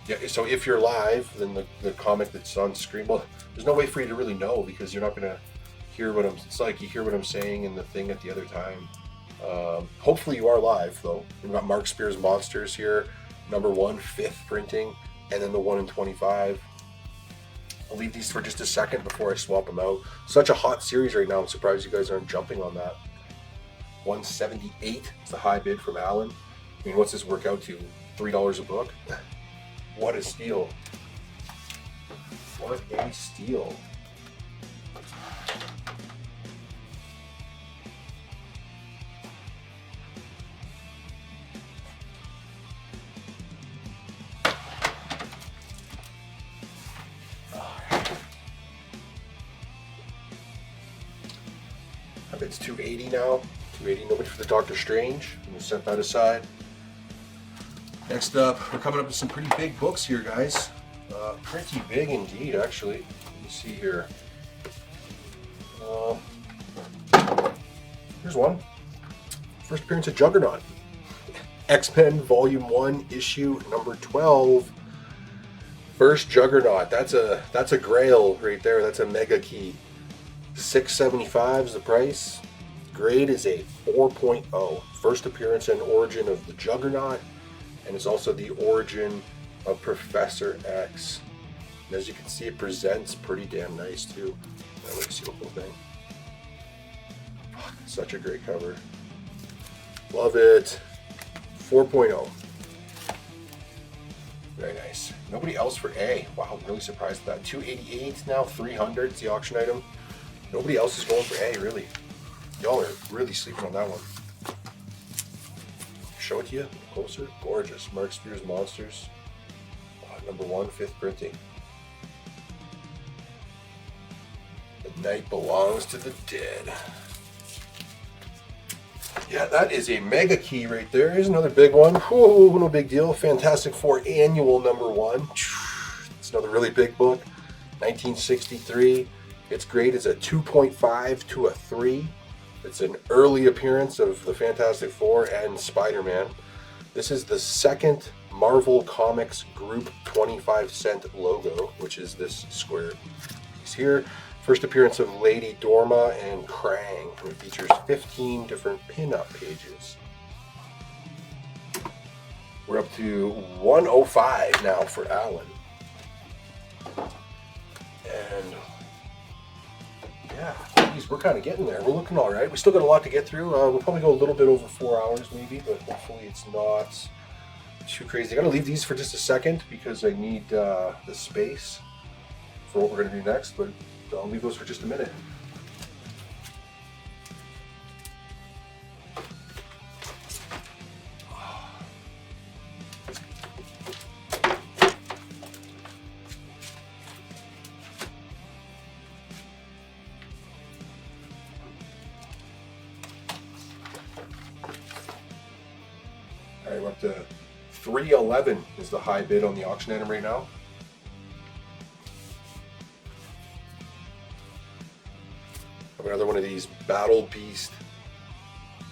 Yeah, so if you're live, then the comic that's on screen, well, there's no way for you to really know because you're not gonna hear what it's like you hear what I'm saying in the thing at the other time. Hopefully you are live though. We've got Mark Spears Monsters here, #1, 5th printing, and then the 1 in 25. I'll leave these for just a second before I swap them out. Such a hot series right now. I'm surprised you guys aren't jumping on that. $178 is the high bid from Alan. I mean, what's this work out to? $3 a book? What a steal. What a steal. I bet it's $280 now. $280, nobody for the Doctor Strange. I'm gonna set that aside. Next up, we're coming up with some pretty big books here, guys. Pretty big indeed, actually. Let me see here. Here's one. First appearance of Juggernaut. X-Men Volume 1, issue #12. First Juggernaut. That's a grail right there. That's a mega key. $675 is the price. Grade is a 4.0. First appearance and origin of the Juggernaut. And it's also the origin of Professor X. And as you can see, it presents pretty damn nice too. Let me see the whole thing. Such a great cover. Love it. 4.0. Very nice. Nobody else for A. Wow, I'm really surprised at that. $288 now, $300 is the auction item. Nobody else is going for A, really. Y'all are really sleeping on that one. Show it to you closer. Gorgeous. Mark Spears Monsters. #1, 5th printing. The night belongs to the dead. Yeah, that is a mega key right there. Here's another big one. Whoa, no big deal. Fantastic Four Annual #1. It's another really big book. 1963. Its grade is a 2.5 to a 3. It's an early appearance of the Fantastic Four and Spider-Man. This is the second Marvel Comics Group 25-cent logo, which is this square piece here. First appearance of Lady Dorma and Krang, and it features 15 different pin-up pages. We're up to 105 now for Alan. And yeah, geez, we're kind of getting there. We're looking all right. We still got a lot to get through. We'll probably go a little bit over 4 hours maybe, but hopefully it's not too crazy. I gotta leave these for just a second because I need the space for what we're gonna do next, but I'll leave those for just a minute. All right, we're up to 311 is the high bid on the auction item right now. Another one of these Battle Beast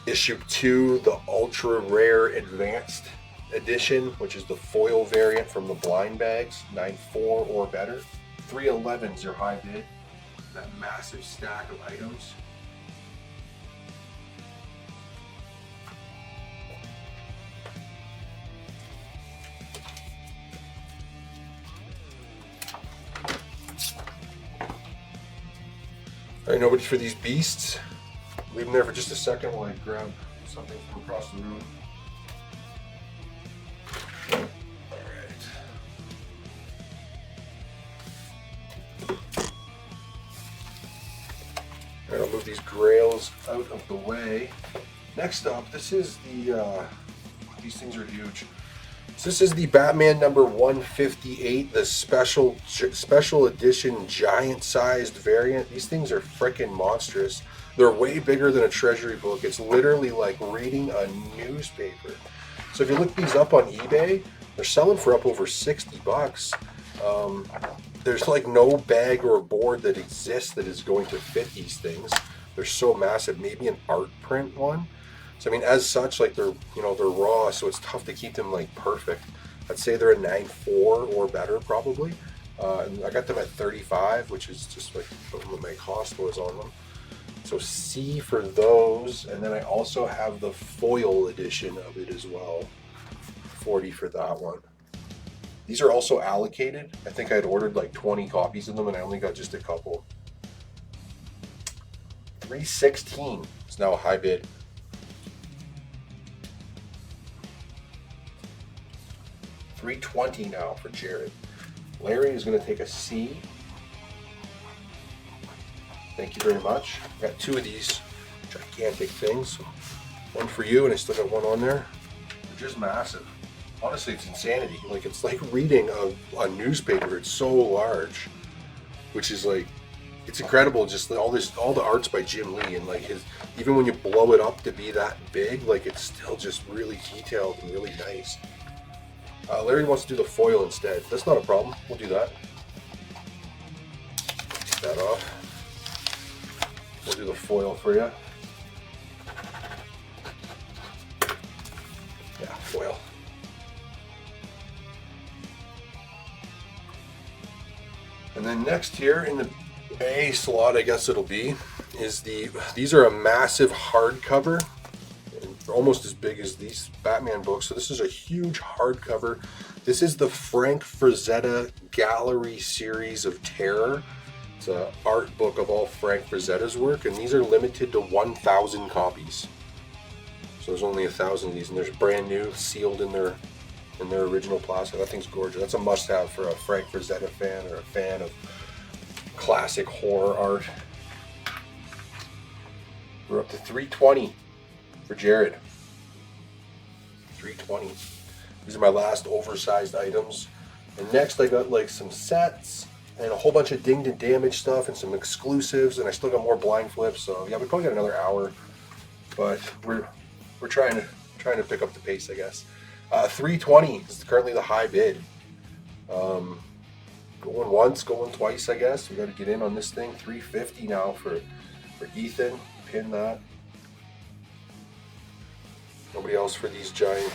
issue 2, the ultra rare advanced edition, which is the foil variant from the blind bags, 9.4 or better. 311 is your high bid. That massive stack of items. All right, nobody for these beasts. Leave them there for just a second while I grab something from across the room. All right, I'll move these grails out of the way. Next up, this is the, these things are huge. So this is the Batman number 158, the special edition giant-sized variant. These things are freaking monstrous. They're way bigger than a treasury book. It's literally like reading a newspaper. So if you look these up on eBay, they're selling for up over 60 bucks. There's like no bag or board that exists that is going to fit these things. They're so massive. Maybe an art print one. So I mean, as such, like they're raw, so it's tough to keep them like perfect. I'd say they're a 9.4 or better probably. And I got them at 35, which is just like what my cost was on them. So C for those, and then I also have the foil edition of it as well. 40 for that one. These are also allocated. I think I'd ordered like 20 copies of them, and I only got just a couple. 316 is now a high bid. $320 now for Jared. Larry is going to take a C. Thank you very much. Got 2 of these gigantic things. So one for you, and I still got one on there. They're just massive. Honestly, it's insanity. Like, it's like reading a newspaper. It's so large, which is like, it's incredible. Just all the art's by Jim Lee, and like even when you blow it up to be that big, like it's still just really detailed and really nice. Larry wants to do the foil instead. That's not a problem. We'll do that. Take that off. We'll do the foil for you. Yeah, foil. And then next here in the A slot, I guess it'll be, is these are a massive hardcover. Almost as big as these Batman books. So this is a huge hardcover. This is the Frank Frazetta Gallery Series of Terror. It's an art book of all Frank Frazetta's work, and these are limited to 1,000 copies. So there's only 1,000 of these, and they're brand new, sealed in their original plastic. That thing's gorgeous. That's a must-have for a Frank Frazetta fan or a fan of classic horror art. We're up to 320. For Jared. 320. These are my last oversized items. And next I got like some sets and a whole bunch of dinged and damaged stuff and some exclusives, and I still got more blind flips. So yeah, we probably got another hour, but we're trying to pick up the pace, I guess. 320 is currently the high bid. Going once, going twice, I guess. We got to get in on this thing. $350 now for Ethan. Pin that. Nobody else for these giant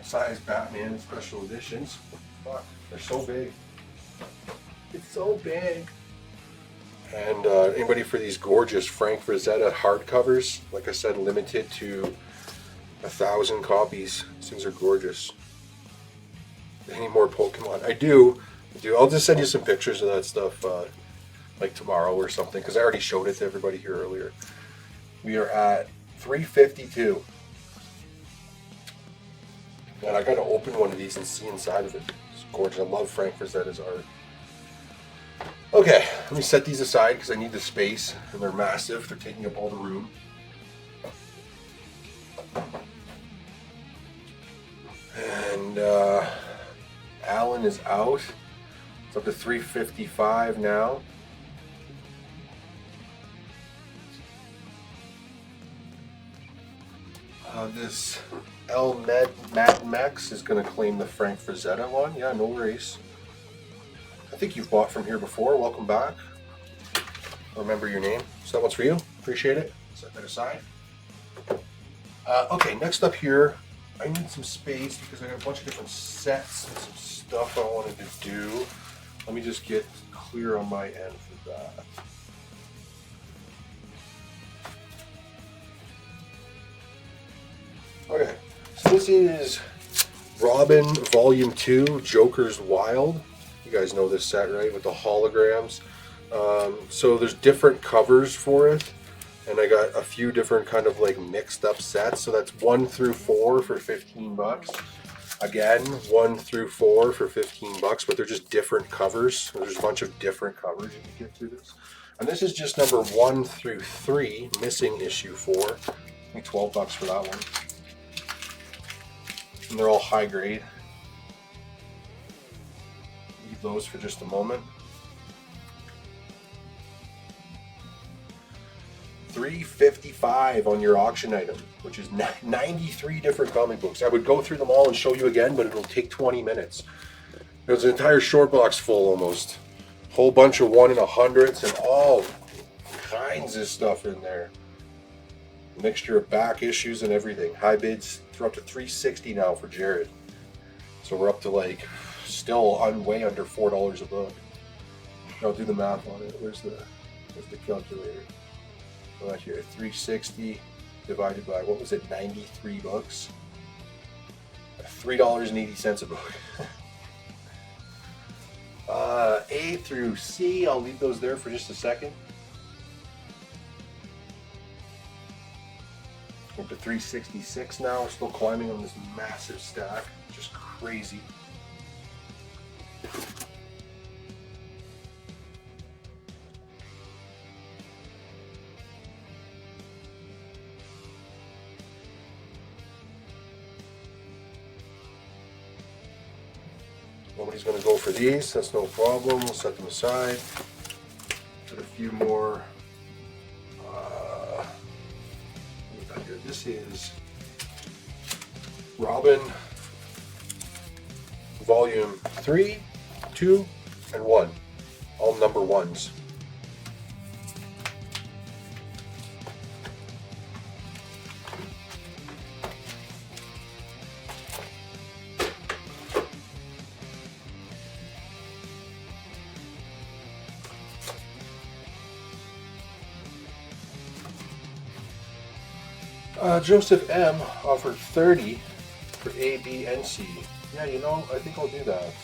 size Batman special editions. Fuck, they're so big. It's so big. And anybody for these gorgeous Frank Frazetta hardcovers? Like I said, limited to 1,000 copies. These things are gorgeous. Any more Pokemon? I do. I'll just send you some pictures of that stuff like tomorrow or something, because I already showed it to everybody here earlier. We are at $352. And I got to open one of these and see inside of it. It's gorgeous. I love Frank Frazetta's art. Okay, let me set these aside because I need the space, and they're massive. They're taking up all the room. And Alan is out. It's up to $355 now. This Mad Max is going to claim the Frank Frazetta one. Yeah, no worries. I think you've bought from here before. Welcome back. Remember your name. So that one's for you. Appreciate it. Set that aside. Okay, next up here, I need some space because I got a bunch of different sets and some stuff I wanted to do. Let me just get clear on my end for that. Okay, so this is Robin Volume 2, Joker's Wild. You guys know this set, right? With the holograms. So there's different covers for it. And I got a few different kind of like mixed up sets. So that's 1 through 4 for $15. Again, 1 through 4 for $15, but they're just different covers. There's a bunch of different covers you can get through this. And this is just number 1 through 3, missing issue 4. I think $12 for that one. And they're all high grade. Leave those for just a moment. $355 on your auction item, which is 93 different comic books. I would go through them all and show you again, but it'll take 20 minutes. There's an entire short box full almost. Whole bunch of 1 in 100s and all kinds of stuff in there. Mixture of back issues and everything. High bids for up to $360 now for Jared. So we're up to like still way under $4 a book. I'll do the math on it. Where's the calculator? Right here, 360 divided by, what was it, 93 bucks? $3.80 a book. A through C, I'll leave those there for just a second. Up to 366 now. We're still climbing on this massive stack. Just crazy. Nobody's going to go for these. That's no problem. We'll set them aside. Got a few more. This is Robin Volume 3, 2, and 1. All number 1s. Joseph M. offered 30 for A, B, and C. Yeah, you know, I think I'll do that.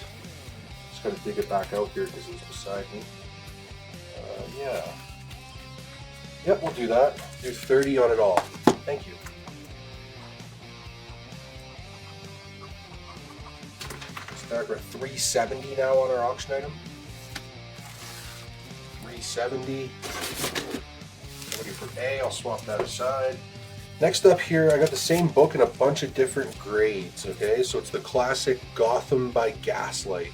Just gotta dig it back out here because he's beside me. Yeah. Yep, we'll do that. Do 30 on it all. Thank you. Start with $370 now on our auction item. $370. Ready for A, I'll swap that aside. Next up here, I got the same book in a bunch of different grades, okay? So it's the classic Gotham by Gaslight.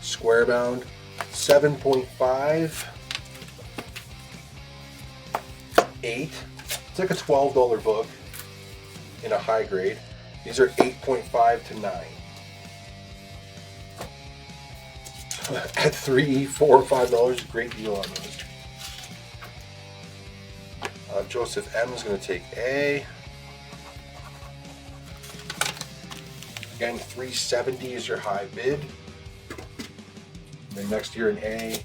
Square bound, 7.5, 8. It's like a $12 book in a high grade. These are 8.5 to 9. at $3, $4, $5. Great deal on those. Joseph M is going to take A. Again, $3.70 is your high bid. And then next year in A,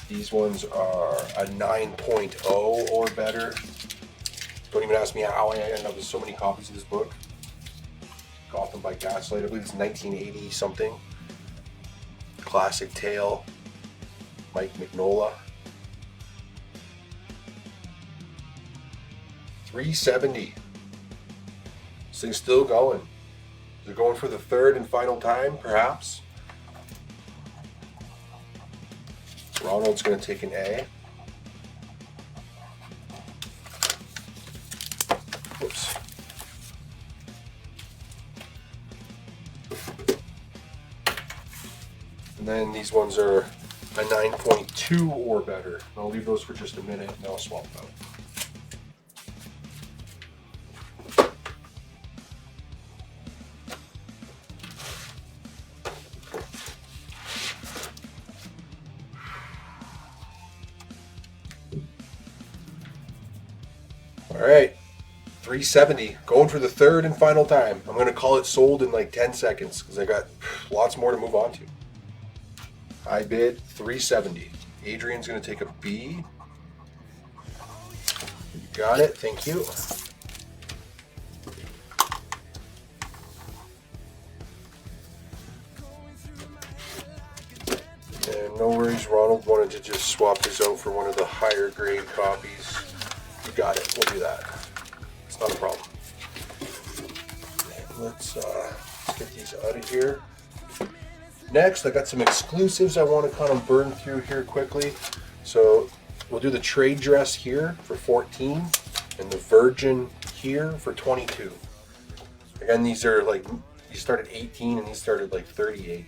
these ones are a 9.0 or better. Don't even ask me how I ended up with so many copies of this book. Gotham by Gaslight. I believe it's 1980 something. Classic tale. Mike Mignola. $3.70. This thing's still going. Is it going for the third and final time, perhaps? Ronald's going to take an A. Whoops. And then these ones are a 9.2 or better. I'll leave those for just a minute and I'll swap them out. All right, $3.70, going for the third and final time. I'm going to call it sold in like 10 seconds because I got lots more to move on to. I bid $3.70. Adrian's going to take a B. You got it, thank you. And no worries, Ronald wanted to just swap this out for one of the higher grade copies. You got it, we'll do that. It's not a problem. Let's get these out of here. Next, I got some exclusives I want to kind of burn through here quickly. So we'll do the trade dress here for 14 and the Virgin here for 22. Again, these are like, these start at 18 and these started like 38.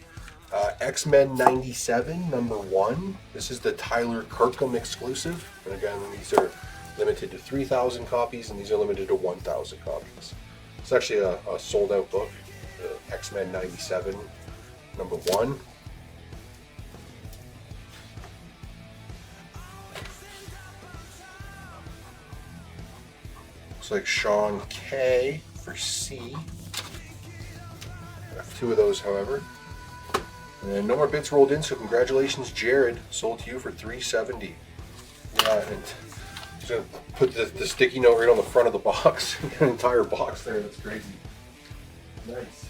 X-Men 97, #1. This is the Tyler Kirkham exclusive. And again, these are limited to 3,000 copies and these are limited to 1,000 copies. It's actually a sold out book, the X-Men 97, #1. Looks like Sean K for C. I have 2 of those, however. And no more bits rolled in, so congratulations, Jared. Sold to you for $3.70. Yeah, and he's gonna put the sticky note right on the front of the box. An entire box there. That's crazy. Nice.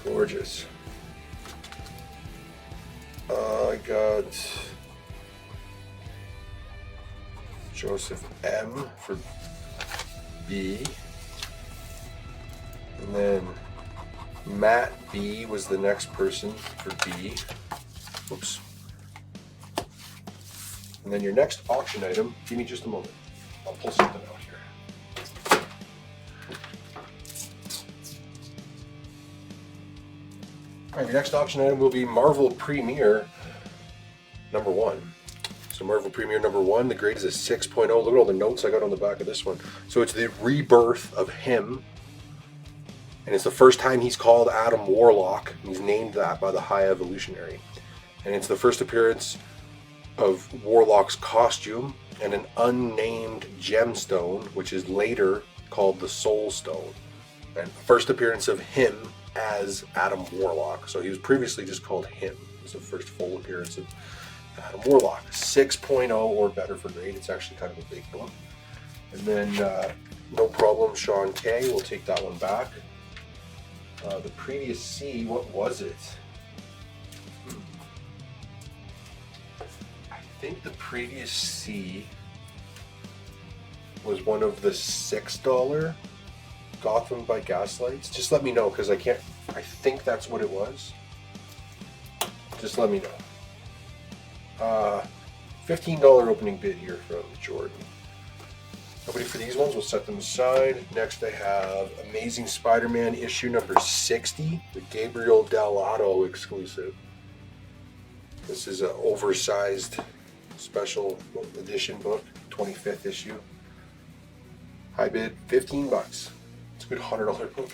Gorgeous. I got Joseph M for B. And then Matt B was the next person for B. Oops. And then your next auction item, give me just a moment. I'll pull something out here. All right, your next auction item will be Marvel Premiere #1. So Marvel Premiere #1, the grade is a 6.0. Look at all the notes I got on the back of this one. So it's the rebirth of him. And it's the first time he's called Adam Warlock. He's named that by the High Evolutionary. And it's the first appearance of Warlock's costume and an unnamed gemstone, which is later called the Soul Stone. And first appearance of him as Adam Warlock. So he was previously just called him. It was the first full appearance of Adam Warlock. 6.0 or better for grade. It's actually kind of a big book. And then no problem, Sean K. We'll take that one back. The previous C, what was it? I think the previous C was one of the $6 Gotham by Gaslights. Just let me know because I think that's what it was. Just let me know. $15 opening bid here from Jordan. Nobody for these ones, we'll set them aside. Next I have Amazing Spider-Man issue #60, the Gabriel Dell'Otto exclusive. This is an oversized special edition book, 25th issue. High bid, 15 bucks. It's a good $100 book.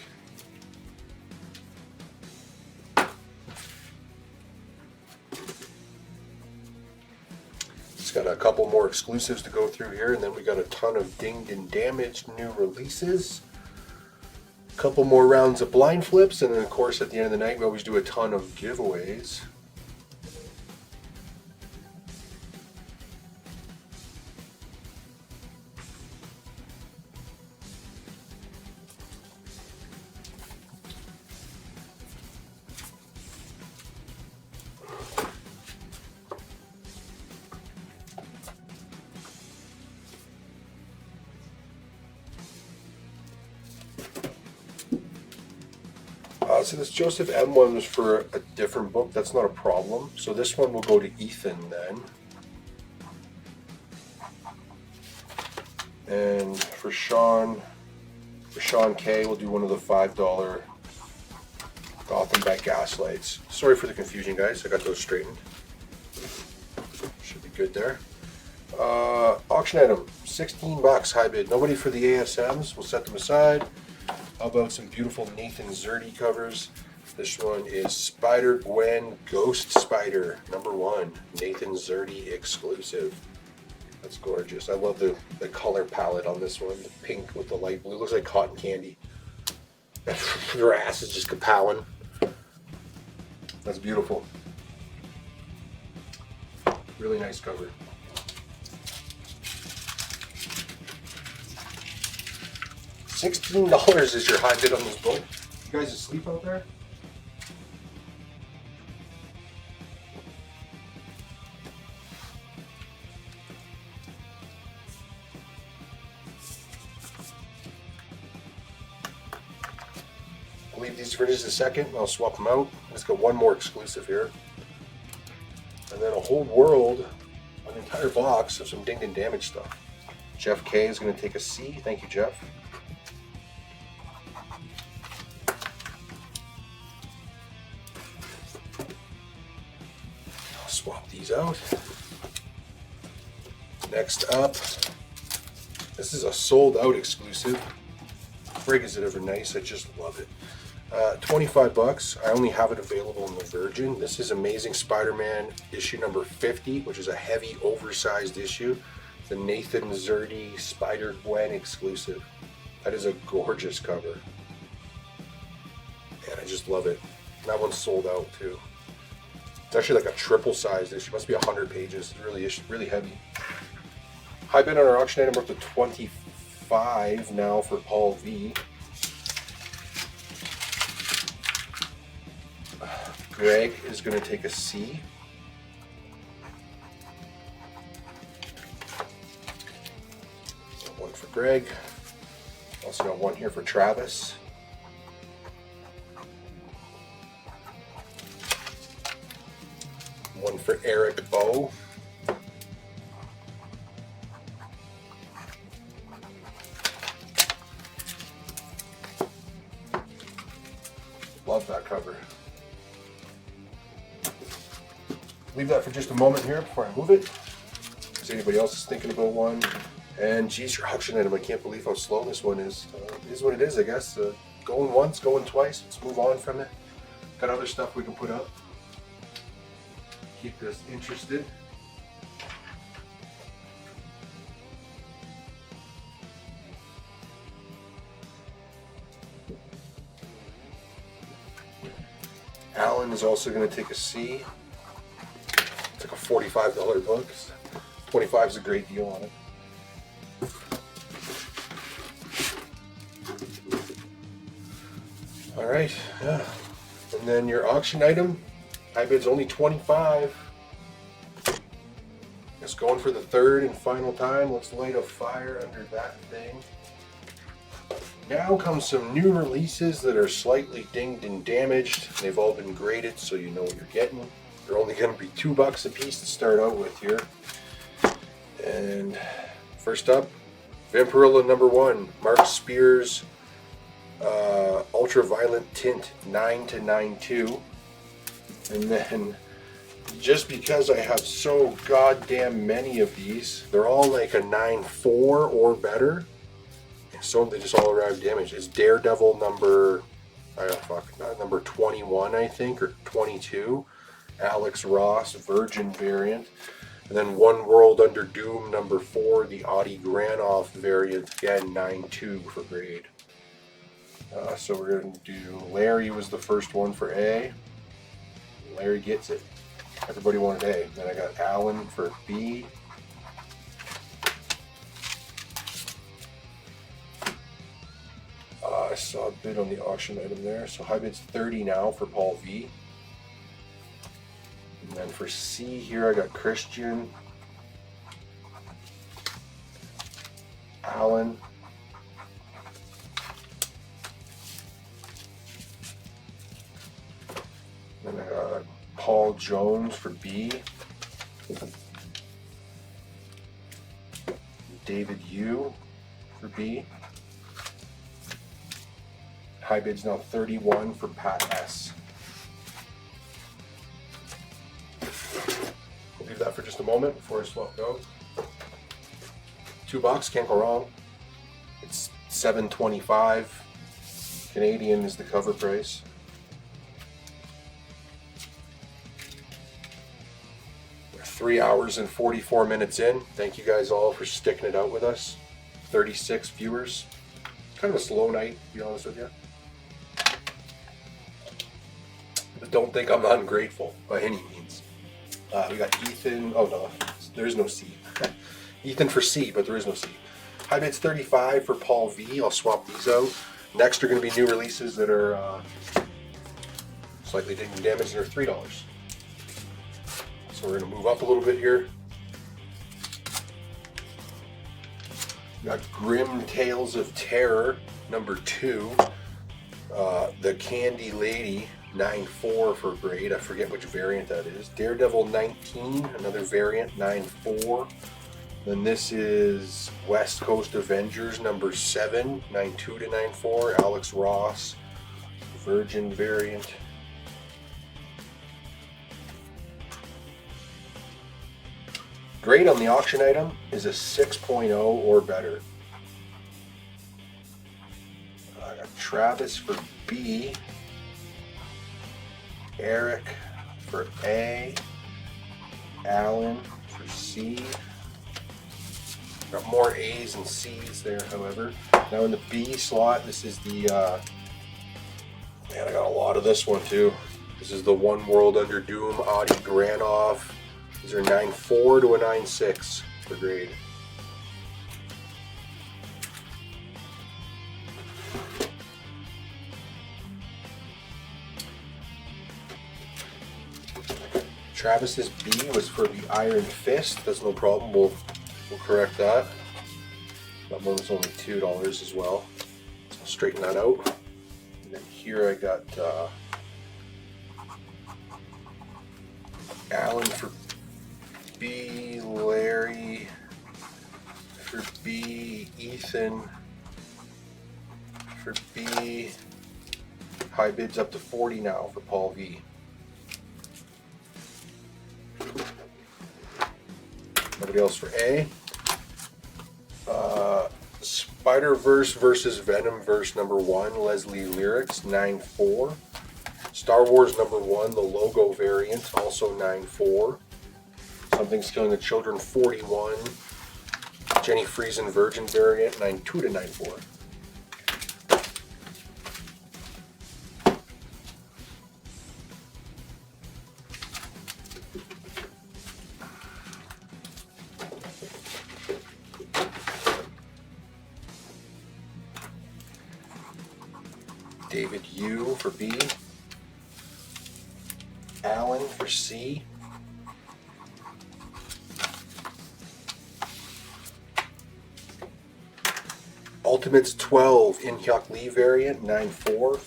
It's got a couple more exclusives to go through here, and then we got a ton of dinged and damaged new releases. A couple more rounds of blind flips, and then of course at the end of the night we always do a ton of giveaways. So this Joseph M one was for a different book. That's not a problem. So this one will go to Ethan then. And for Sean K, we'll do one of the $5 Gotham by Gaslights. Sorry for the confusion, guys. I got those straightened. Should be good there. Auction item, 16 bucks, high bid. Nobody for the ASMs. We'll set them aside. How about some beautiful Nathan Zerdy covers? This one is Spider-Gwen Ghost Spider, #1. Nathan Zerdy exclusive. That's gorgeous. I love the color palette on this one. The pink with the light blue. Looks like cotton candy. Your ass is just kapowing. That's beautiful. Really nice cover. $16 is your high bid on this book. You guys asleep out there? I'll leave these for just a second and I'll swap them out. Let's get one more exclusive here. And then a whole world, an entire box of some dinged and damaged stuff. Jeff K is going to take a C. Thank you, Jeff. Swap these out. Next up, this is a sold out exclusive. Frig, is it ever nice? I just love it. 25 bucks. I only have it available in the Virgin. This is Amazing Spider-Man issue number 50, which is a heavy, oversized issue. The Nathan Zerdy Spider-Gwen exclusive. That is a gorgeous cover. And I just love it. And that one's sold out too. It's actually like a triple-sized issue. It must be 100 pages. It's really heavy. High bid on our auction item up to 25 now for Paul V. Greg is going to take a C. One for Greg. Also got one here for Travis. One for Eric O. Love that cover. Leave that for just a moment here before I move it. If anybody else is thinking about one. And geez, your auction item, I can't believe how slow this one is. It is what it is, I guess. Going once, going twice. Let's move on from it. Got other stuff we can put up. Keep us interested. Alan is also going to take a C. It's like a $45 book. 25 is a great deal on it. All right, yeah. And then your auction item, high bid's only 25. Just going for the third and final time. Let's light a fire under that thing. Now comes some new releases that are slightly dinged and damaged. They've all been graded, so you know what you're getting. They're only going to be $2 a piece to start out with here. And first up, Vampirilla #1, Mark Spears, Ultraviolet Tint 9 to 9.2. And then just because I have so goddamn many of these, they're all like a 9.4 or better. So they just all arrive damage. It's Daredevil number, number 21, I think, or 22. Alex Ross, Virgin variant. And then One World Under Doom number 4, the Audie Granoff variant, again 9.2 for grade. So we're going to do, Larry was the first one for A. Larry gets it. Everybody wanted A. Then I got Alan for B. I saw a bid on the auction item there. So high bid's 30 now for Paul V. And then for C here, I got Christian, Alan, then I got Paul Jones for B, David Yu for B. High bid's now 31 for Pat S. We'll leave that for just a moment before I swap out. $2, can't go wrong. It's $7.25 Canadian is the cover price. We're 3 hours and 44 minutes in. Thank you guys all for sticking it out with us. 36 viewers. Kind of a slow night, to be honest with you. But don't think I'm ungrateful by any means. We got Ethan. Oh no, there is no C. Ethan for C, but there is no C. High bid's 35 for Paul V. I'll swap these out. Next are going to be new releases that are slightly taking damage. They're $3. So we're going to move up a little bit here. We got Grim Tales of Terror number 2. The Candy Lady 9.4 for grade. I forget which variant that is. Daredevil 19, another variant 9.4. Then this is West Coast Avengers number 7, 9.2 to 9.4. Alex Ross, Virgin variant. Grade on the auction item is a 6.0 or better. I got Travis for B. Eric for A, Alan for C. Got more A's and C's there, however. Now in the B slot, this is the, man, I got a lot of this one too. This is the One World Under Doom, Audie Granoff. These are 9.4 to a 9.6 for grade. Travis's B was for the Iron Fist. That's no problem. We'll correct that. That one was only $2 as well. So I'll straighten that out. And then here I got Alan for B, Larry for B, Ethan for B. High bids up to 40 now for Paul V. Nobody else for A. Spider-Verse versus Venom-Verse number 1, Leslie Lyrics, 9.4. Star Wars number 1, the logo variant, also 9.4. Something's Killing the Children, 41. Jenny Friesen Virgin variant, 9.2 to 9.4. David Yu for B. Alan for C. Ultimates 12, In-Hyuk Lee variant, 9.4.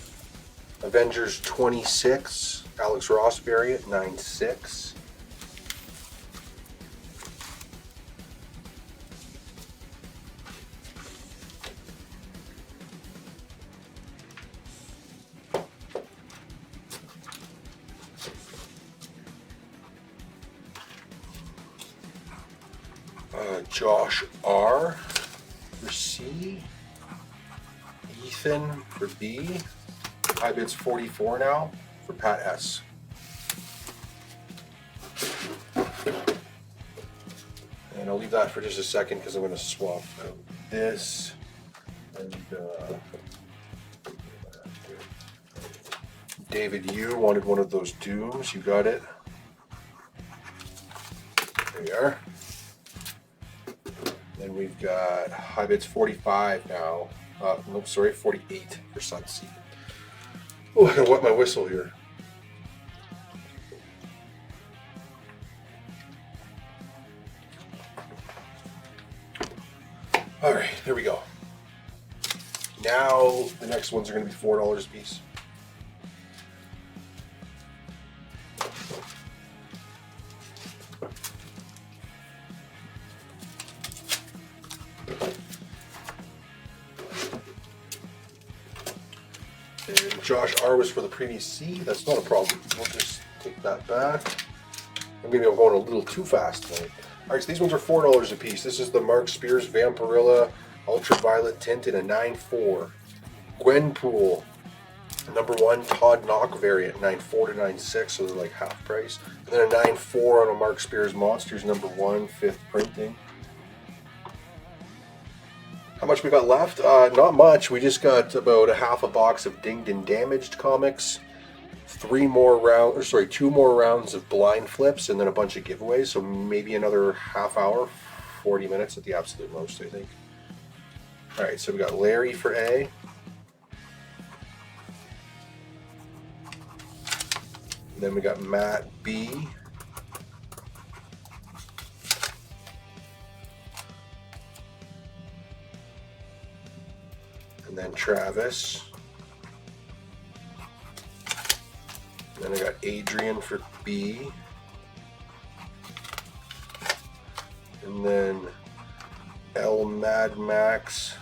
Avengers 26, Alex Ross variant, 9.6. Josh R for C. Ethan for B. High bid's 44 now for Pat S. And I'll leave that for just a second because I'm going to swap out this. And David U wanted one of those Dooms. You got it. There we are. Then we've got high bid's 45 now. Nope, sorry, 48 for Sunseed. Oh, I gotta wet my whistle here. All right, there we go. Now the next ones are going to be $4 a piece. And Josh R was for the previous C. That's not a problem. We'll just take that back. And maybe I'm going a little too fast tonight. All right, so these ones are $4 a piece. This is the Mark Spears Vampirilla Ultraviolet Tint in a 9.4. Gwenpool, number 1 Todd Knock variant, 9.4 to 9.6, so they're like half price. And then a 9.4 on a Mark Spears Monsters, number 1, 5th printing. How much we got left? Not much. We just got about a half a box of Dinged and Damaged comics. 2 more rounds of blind flips, and then a bunch of giveaways. So maybe another half hour, 40 minutes at the absolute most, I think. All right, so we got Larry for A. Then we got Matt B. And then Travis. Then I got Adrian for B. And then L Mad Max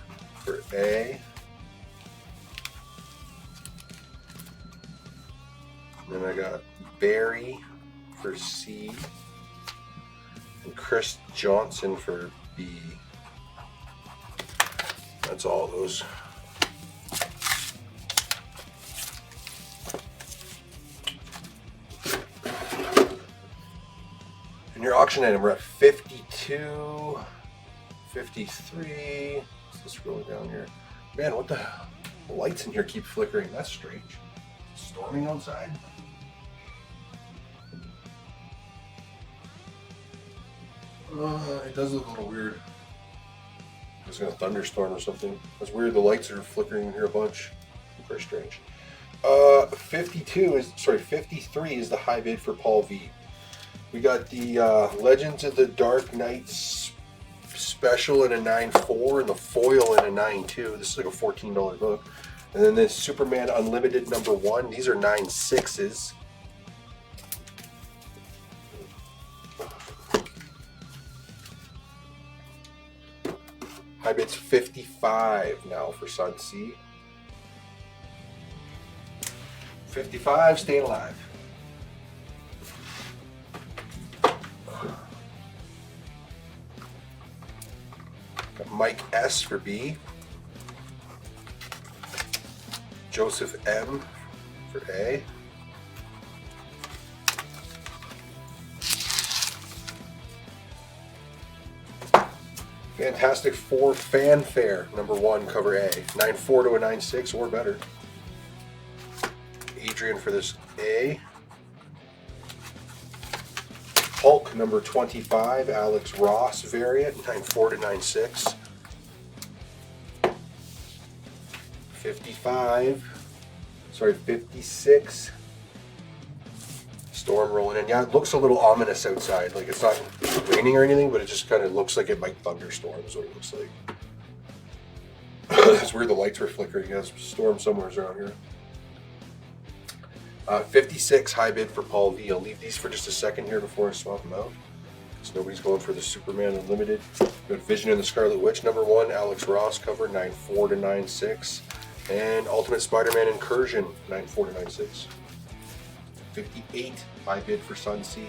for A. And then I got Barry for C. And Chris Johnson for B. That's all those. And your auction item, we're at 52, 53. Let's scroll down here. Man, what the hell? The lights in here keep flickering. That's strange. It's storming outside. It does look a little weird. It's gonna thunderstorm or something. That's weird. The lights are flickering in here a bunch. Very strange. 53 is the high bid for Paul V. We got the Legends of the Dark Knights special in a 9.4 and the foil in a 9.2. This is like a $14 book. And then this Superman Unlimited number 1. These are 9.6s. High bid's 55 now for Sun C. 55, staying alive. Got Mike S for B. Joseph M for A. Fantastic Four Fanfare, number 1, cover A. 9.4 to a 9.6 or better. Adrian for this A. Hulk, number 25, Alex Ross variant, 9.4 to 9.6. 56. Storm rolling in. Yeah, it looks a little ominous outside. Like it's not raining or anything, but it just kind of looks like it might thunderstorm is what it looks like. It's weird the lights were flickering. There's a storm somewhere around here. 56 high bid for Paul V. I'll leave these for just a second here before I swap them out. So nobody's going for the Superman Unlimited. Got Vision and the Scarlet Witch, number 1, Alex Ross cover, 9.4 to 9.6. And Ultimate Spider-Man Incursion, 9.4 to 9.6. 58 high bid for Sun C.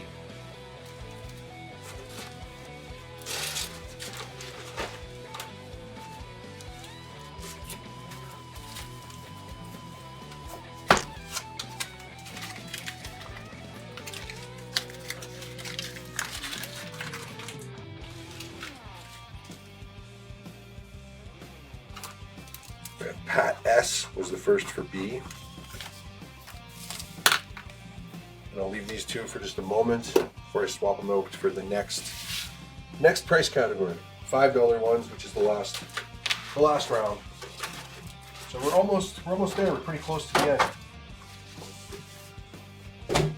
Pat S was the first for B. And I'll leave these two for just a moment before I swap them out for the next price category. $5 ones, which is the last round. So we're almost there. We're pretty close to the end.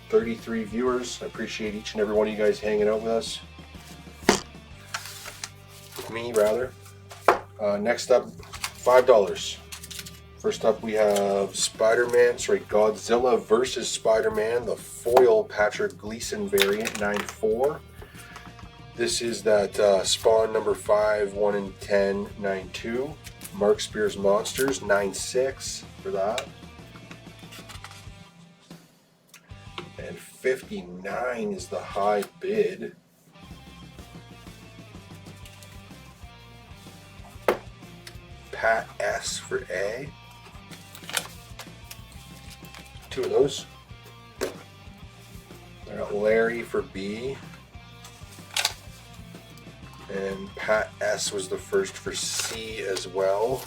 33 viewers. I appreciate each and every one of you guys hanging out with us. With me, rather. Next up, $5. First up, we have Godzilla versus Spider-Man, the foil Patrick Gleason variant, 9.4. This is that Spawn number 5, 1 in 10, 9.2. Mark Spears Monsters, 9.6 for that. And 59 is the high bid. Pat S for A. Two of those. I got Larry for B. And Pat S was the first for C as well.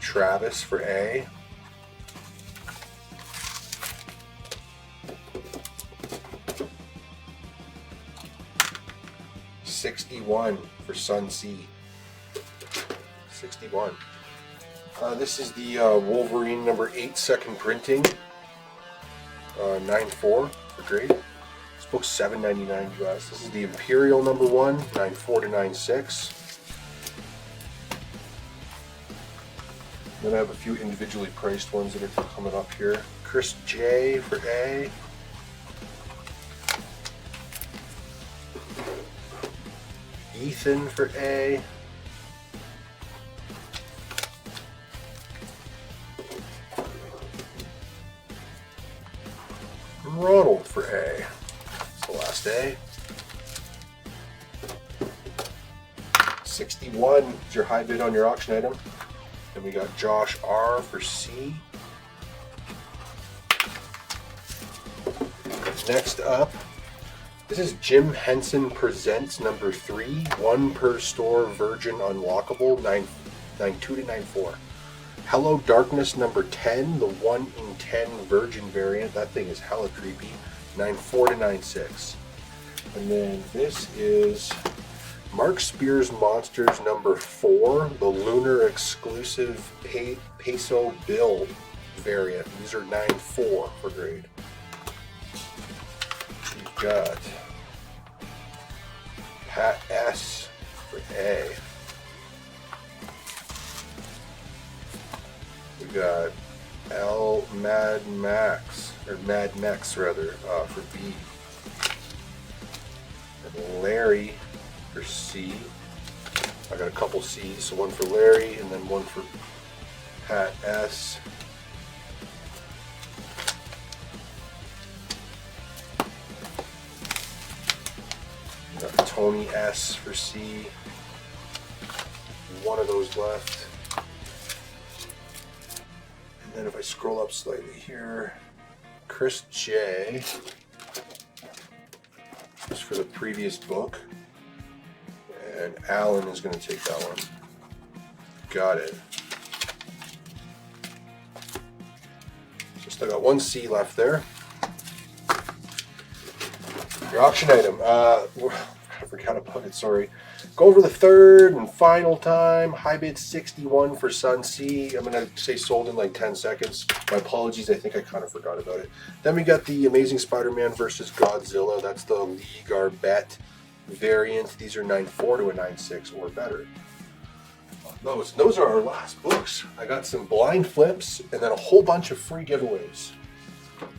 Travis for A. $61 for Sun C. 61. This is the Wolverine number 8 second printing. 9.4 for grade. This book's $7.99 US. This is the Imperial number 1, 9.4 to 9.6. Then I have a few individually priced ones that are coming up here. Chris J for A. Ethan for A. Ronald for A. That's the last A. 61 is your high bid on your auction item. Then we got Josh R for C. Next up, this is Jim Henson Presents number 3, 1 per store Virgin Unlockable, 9.2 to 9.4. Hello Darkness number 10, the 1 in 10 Virgin variant. That thing is hella creepy, 9.4 to 9.6. And then this is Mark Spears Monsters number 4, the Lunar exclusive Peso Bill variant. These are 9.4 for grade. We've got Pat S for A. We got L Mad Max rather for B. And Larry for C. I got a couple C's, so one for Larry and then one for Pat S. Got Tony S for C. One of those left. And then if I scroll up slightly here, Chris J. is for the previous book. And Alan is going to take that one. Got it. So still got one C left there. Your auction item. I forgot about it, sorry. Go over the third and final time. High bid 61 for Sun C. I'm going to say sold in like 10 seconds. My apologies, I think I kind of forgot about it. Then we got the Amazing Spider-Man versus Godzilla. That's the League Arbet variant. These are 9.4 to a 9.6 or better. Those are our last books. I got some blind flips and then a whole bunch of free giveaways.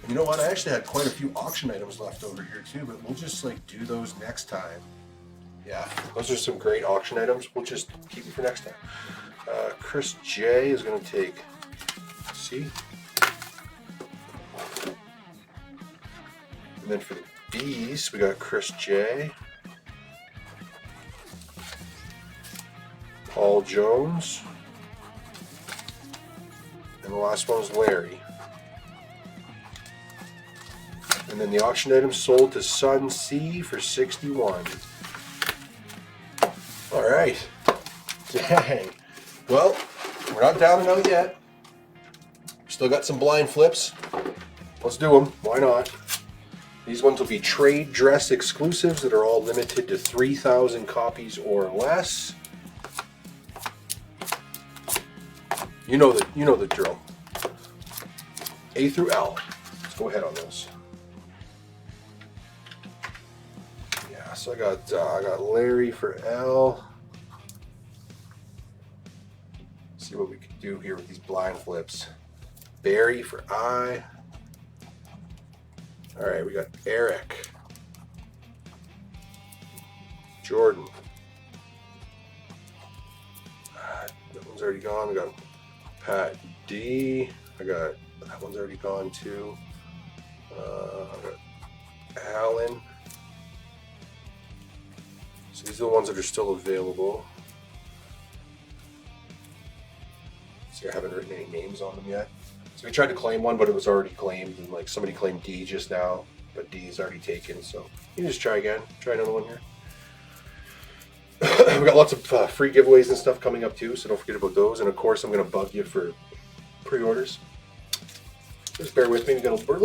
You know what? I actually had quite a few auction items left over here too, but we'll just like do those next time. Yeah, those are some great auction items. We'll just keep them for next time. Chris J is going to take C. And then for the B's, we got Chris J. Paul Jones. And the last one was Larry. And then the auction item sold to Sun C for 61. All right. Dang. Well, we're not down and out yet. Still got some blind flips. Let's do them. Why not? These ones will be trade dress exclusives that are all limited to 3,000 copies or less. You know the drill. A through L. Let's go ahead on those. Yeah, so I got Larry for L. See what we can do here with these blind flips. Barry for I. All right, we got Eric. Jordan. That one's already gone. We got Pat D. That one's already gone too. I got Alan. So these are the ones that are still available. See, I haven't written any names on them yet. So we tried to claim one, but it was already claimed, and like somebody claimed D just now, but D is already taken. So you can just try again. Try another one here. We got lots of free giveaways and stuff coming up too, so don't forget about those. And of course, I'm going to bug you for pre-orders. Just bear with me. We're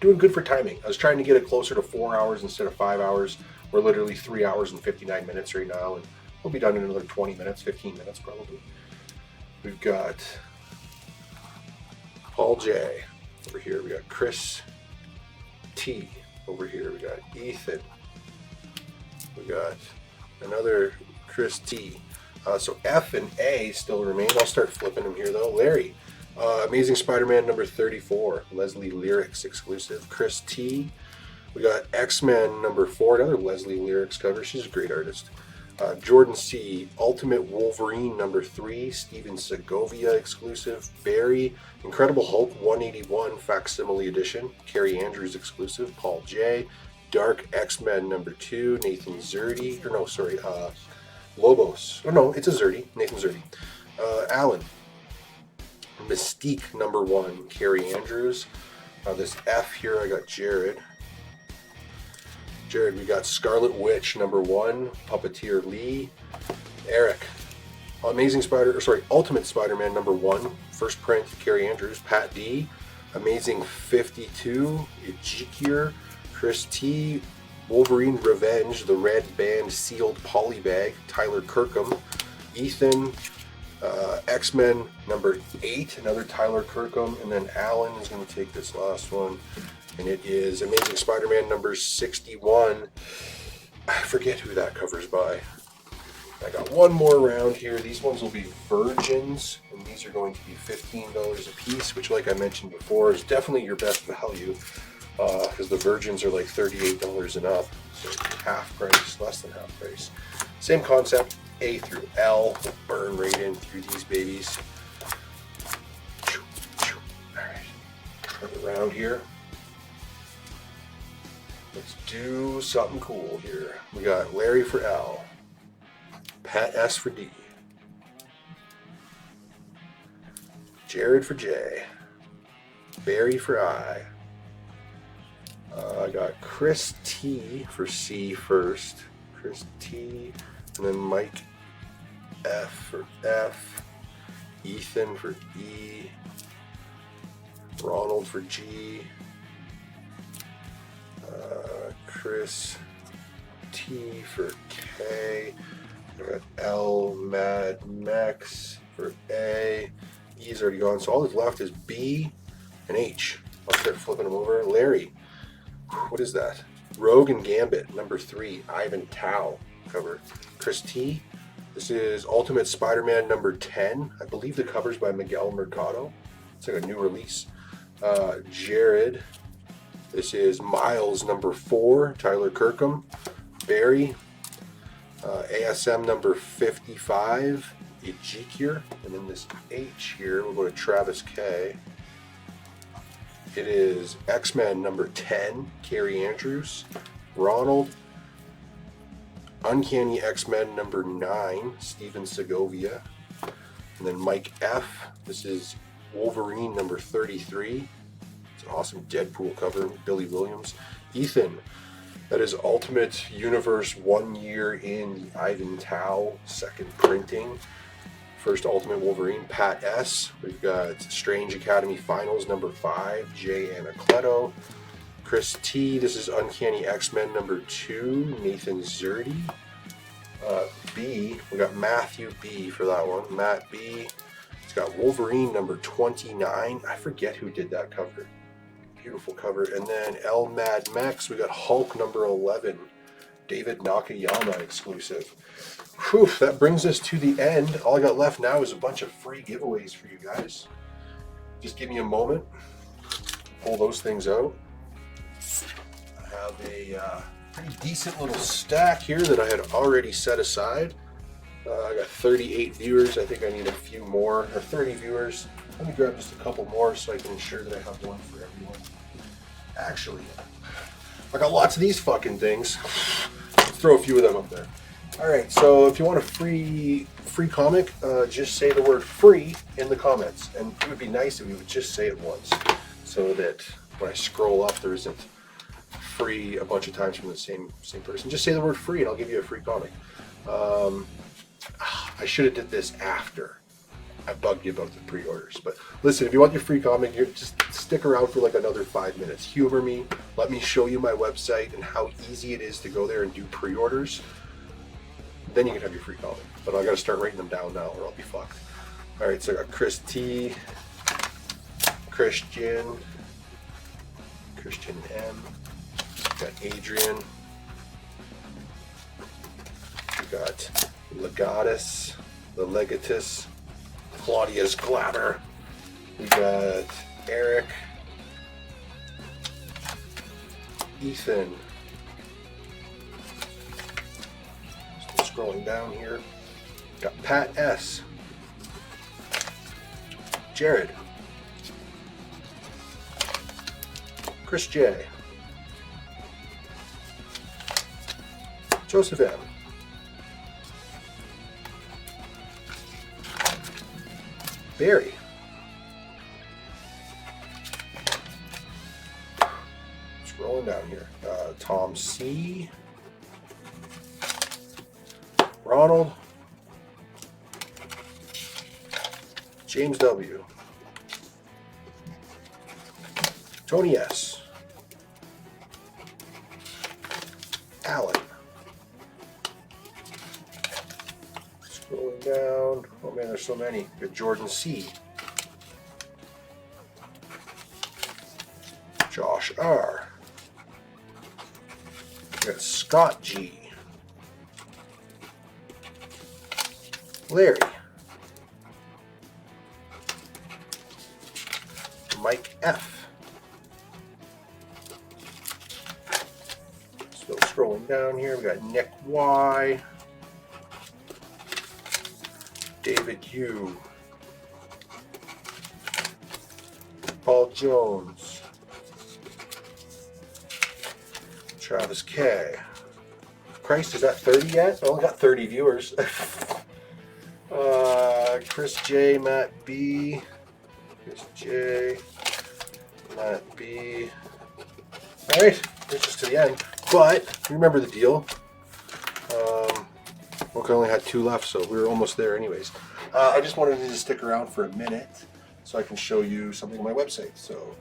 doing good for timing. I was trying to get it closer to 4 hours instead of 5 hours. We're literally 3 hours and 59 minutes right now, and we'll be done in another 20 minutes, 15 minutes probably. We've got Paul J over here. We got Chris T over here. We got Ethan. We got another Chris T. So F and A still remain. I'll start flipping them here though. Larry. Amazing Spider-Man number 34, Leslie Lyrics exclusive. Chris T. We got X-Men number 4, another Leslie Lyrics cover. She's a great artist. Jordan C. Ultimate Wolverine number 3, Steven Segovia exclusive. Barry. Incredible Hulk 181 facsimile edition, Carrie Andrews exclusive. Paul J. Dark X-Men number 2, Nathan Zerdy. Lobos. Oh no, it's a Zerdy. Nathan Zerdy. Alan. Mystique number 1, Carrie Andrews. This F here, I got Jared. We got Scarlet Witch number 1, Puppeteer Lee. Eric. Ultimate Spider-Man number 1, first print, Carrie Andrews. Pat D. Amazing 52, Ejekier. Chris T. Wolverine Revenge, the red band sealed polybag, Tyler Kirkham. Ethan. X-Men number 8, another Tyler Kirkham, and then Alan is going to take this last one, and it is Amazing Spider-Man number 61. I forget who that cover's by. I got one more round here. These ones will be Virgins, and these are going to be $15 a piece, which, like I mentioned before, is definitely your best value, because the Virgins are like $38 and up, so half price, less than half price. Same concept. A through L, we'll burn right in through these babies. Alright, turn around here. Let's do something cool here. We got Larry for L, Pat S for D, Jared for J, Barry for I. I got Chris T for C first. Chris T. And then Mike F for F, Ethan for E, Ronald for G, Chris T for K, I got L, Mad Max for A, E's already gone, so all that's left is B and H. I'll start flipping them over. Larry, what is that? Rogue and Gambit, number 3, Ivan Tao cover. Chris T. This is Ultimate Spider-Man number 10. I believe the cover's by Miguel Mercado. It's like a new release. Jared. This is Miles number 4, Tyler Kirkham. Barry. ASM number 55, Ejekier. And then this H here, we'll go to Travis K. It is X-Men number 10, Carrie Andrews. Ronald. Uncanny X-Men number 9, Steven Segovia. And then Mike F. This is Wolverine number 33. It's an awesome Deadpool cover with Billy Williams. Ethan. That is Ultimate Universe 1 year in the Ivan Tao, second printing. First Ultimate Wolverine, Pat S. We've got Strange Academy Finals number 5, Jay Anacleto. Chris T. This is Uncanny X-Men number 2, Nathan Zerdy. B. We got Matthew B. for that one. Matt B. It's got Wolverine number 29. I forget who did that cover. Beautiful cover. And then L Mad Max, we got Hulk number 11, David Nakayama exclusive. Whew, that brings us to the end. All I got left now is a bunch of free giveaways for you guys. Just give me a moment. Pull those things out. I have a pretty decent little stack here that I had already set aside. I got 38 viewers. I think I need a few more, or 30 viewers. Let me grab just a couple more so I can ensure that I have one for everyone. Actually, I got lots of these fucking things. Let's throw a few of them up there. All right, so if you want a free comic, just say the word free in the comments. And it would be nice if you would just say it once so that when I scroll up, there isn't free a bunch of times from the same person. Just say the word free and I'll give you a free comic. I should have did this after I bugged you about the pre-orders. But listen, if you want your free comic, you just stick around for like another 5 minutes. Humor me. Let me show you my website and how easy it is to go there and do pre-orders. Then you can have your free comic. But I got to start writing them down now or I'll be fucked. All right, so I got Chris T, Christian M, got Adrian, we got Legatus, the Legatus, Claudius Glaber, we got Eric, Ethan, still scrolling down here, got Pat S, Jared, Chris J, Joseph M, Barry, scrolling down here, Tom C, Ronald, James W, Tony S, Alan, scrolling down, oh man, there's so many. Good, Jordan C, Josh R, we got Scott G, Larry, Mike F, still scrolling down here, we got Nick Y, David U, Paul Jones, Travis K. Christ, is that 30 yet? I only got 30 viewers. Chris J, Matt B, Chris J, Matt B. All right, brings us to the end. But remember the deal. I only had 2 left, so we were almost there anyways. I just wanted to stick around for a minute so I can show you something on my website. So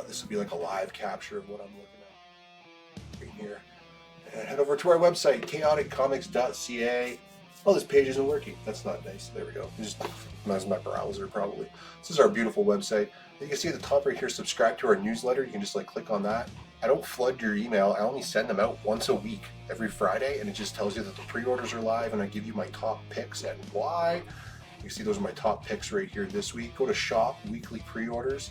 this will be like a live capture of what I'm looking at right here. And head over to our website, chaoticcomics.ca. Oh, this page isn't working. That's not nice. There we go. Just that's my browser probably. This is our beautiful website. You can see at the top right here, subscribe to our newsletter. You can just like click on that. I don't flood your email. I only send them out once a week, every Friday, and it just tells you that the pre-orders are live, and I give you my top picks and why. You can see those are my top picks right here this week. Go to shop, weekly pre-orders,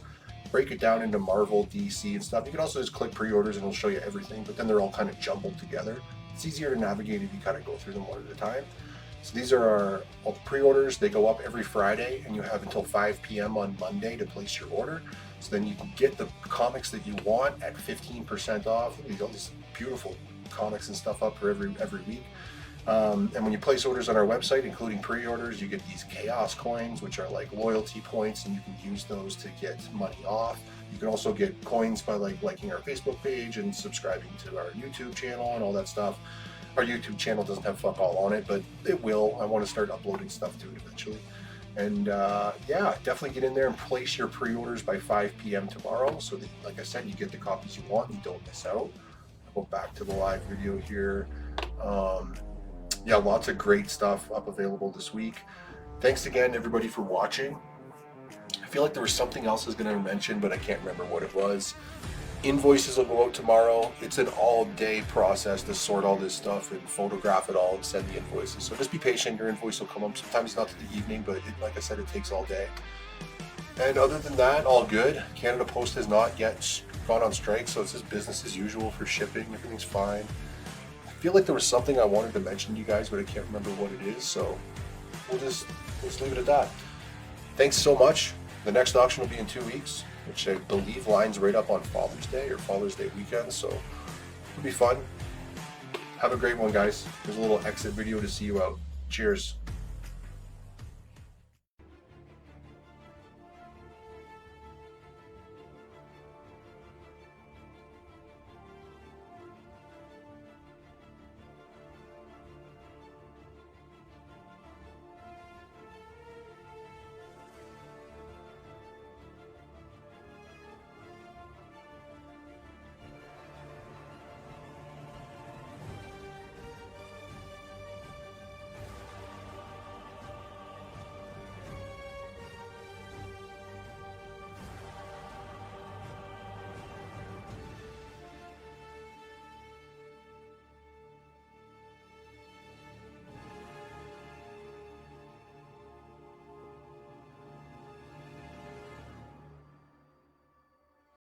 break it down into Marvel, DC, and stuff. You can also just click pre-orders and it'll show you everything, but then they're all kind of jumbled together. It's easier to navigate if you kind of go through them one at a time. So these are all the pre-orders. They go up every Friday, and you have until 5 p.m. on Monday to place your order. So then you can get the comics that you want at 15% off. We got these beautiful comics and stuff up for every week. And when you place orders on our website, including pre-orders, you get these chaos coins, which are like loyalty points, and you can use those to get money off. You can also get coins by liking our Facebook page and subscribing to our YouTube channel and all that stuff. Our YouTube channel doesn't have fuck all on it, but it will. I want to start uploading stuff to it eventually. And yeah, definitely get in there and place your pre-orders by 5 p.m. tomorrow, so that, like I said, you get the copies you want and you don't miss out. I'll go back to the live video here. Yeah, lots of great stuff up available this week. Thanks again, everybody, for watching. I feel like there was something else I was going to mention, but I can't remember what it was. Invoices will go out tomorrow. It's an all-day process to sort all this stuff and photograph it all and send the invoices. So just be patient. Your invoice will come up. Sometimes not to the evening, but like I said, it takes all day. And other than that, all good. Canada Post has not yet gone on strike, so it's just business as usual for shipping. Everything's fine. I feel like there was something I wanted to mention to you guys, but I can't remember what it is. So we'll just leave it at that. Thanks so much. The next auction will be in 2 weeks, which I believe lines right up on Father's Day or Father's Day weekend, so it'll be fun. Have a great one, guys. There's a little exit video to see you out. Cheers.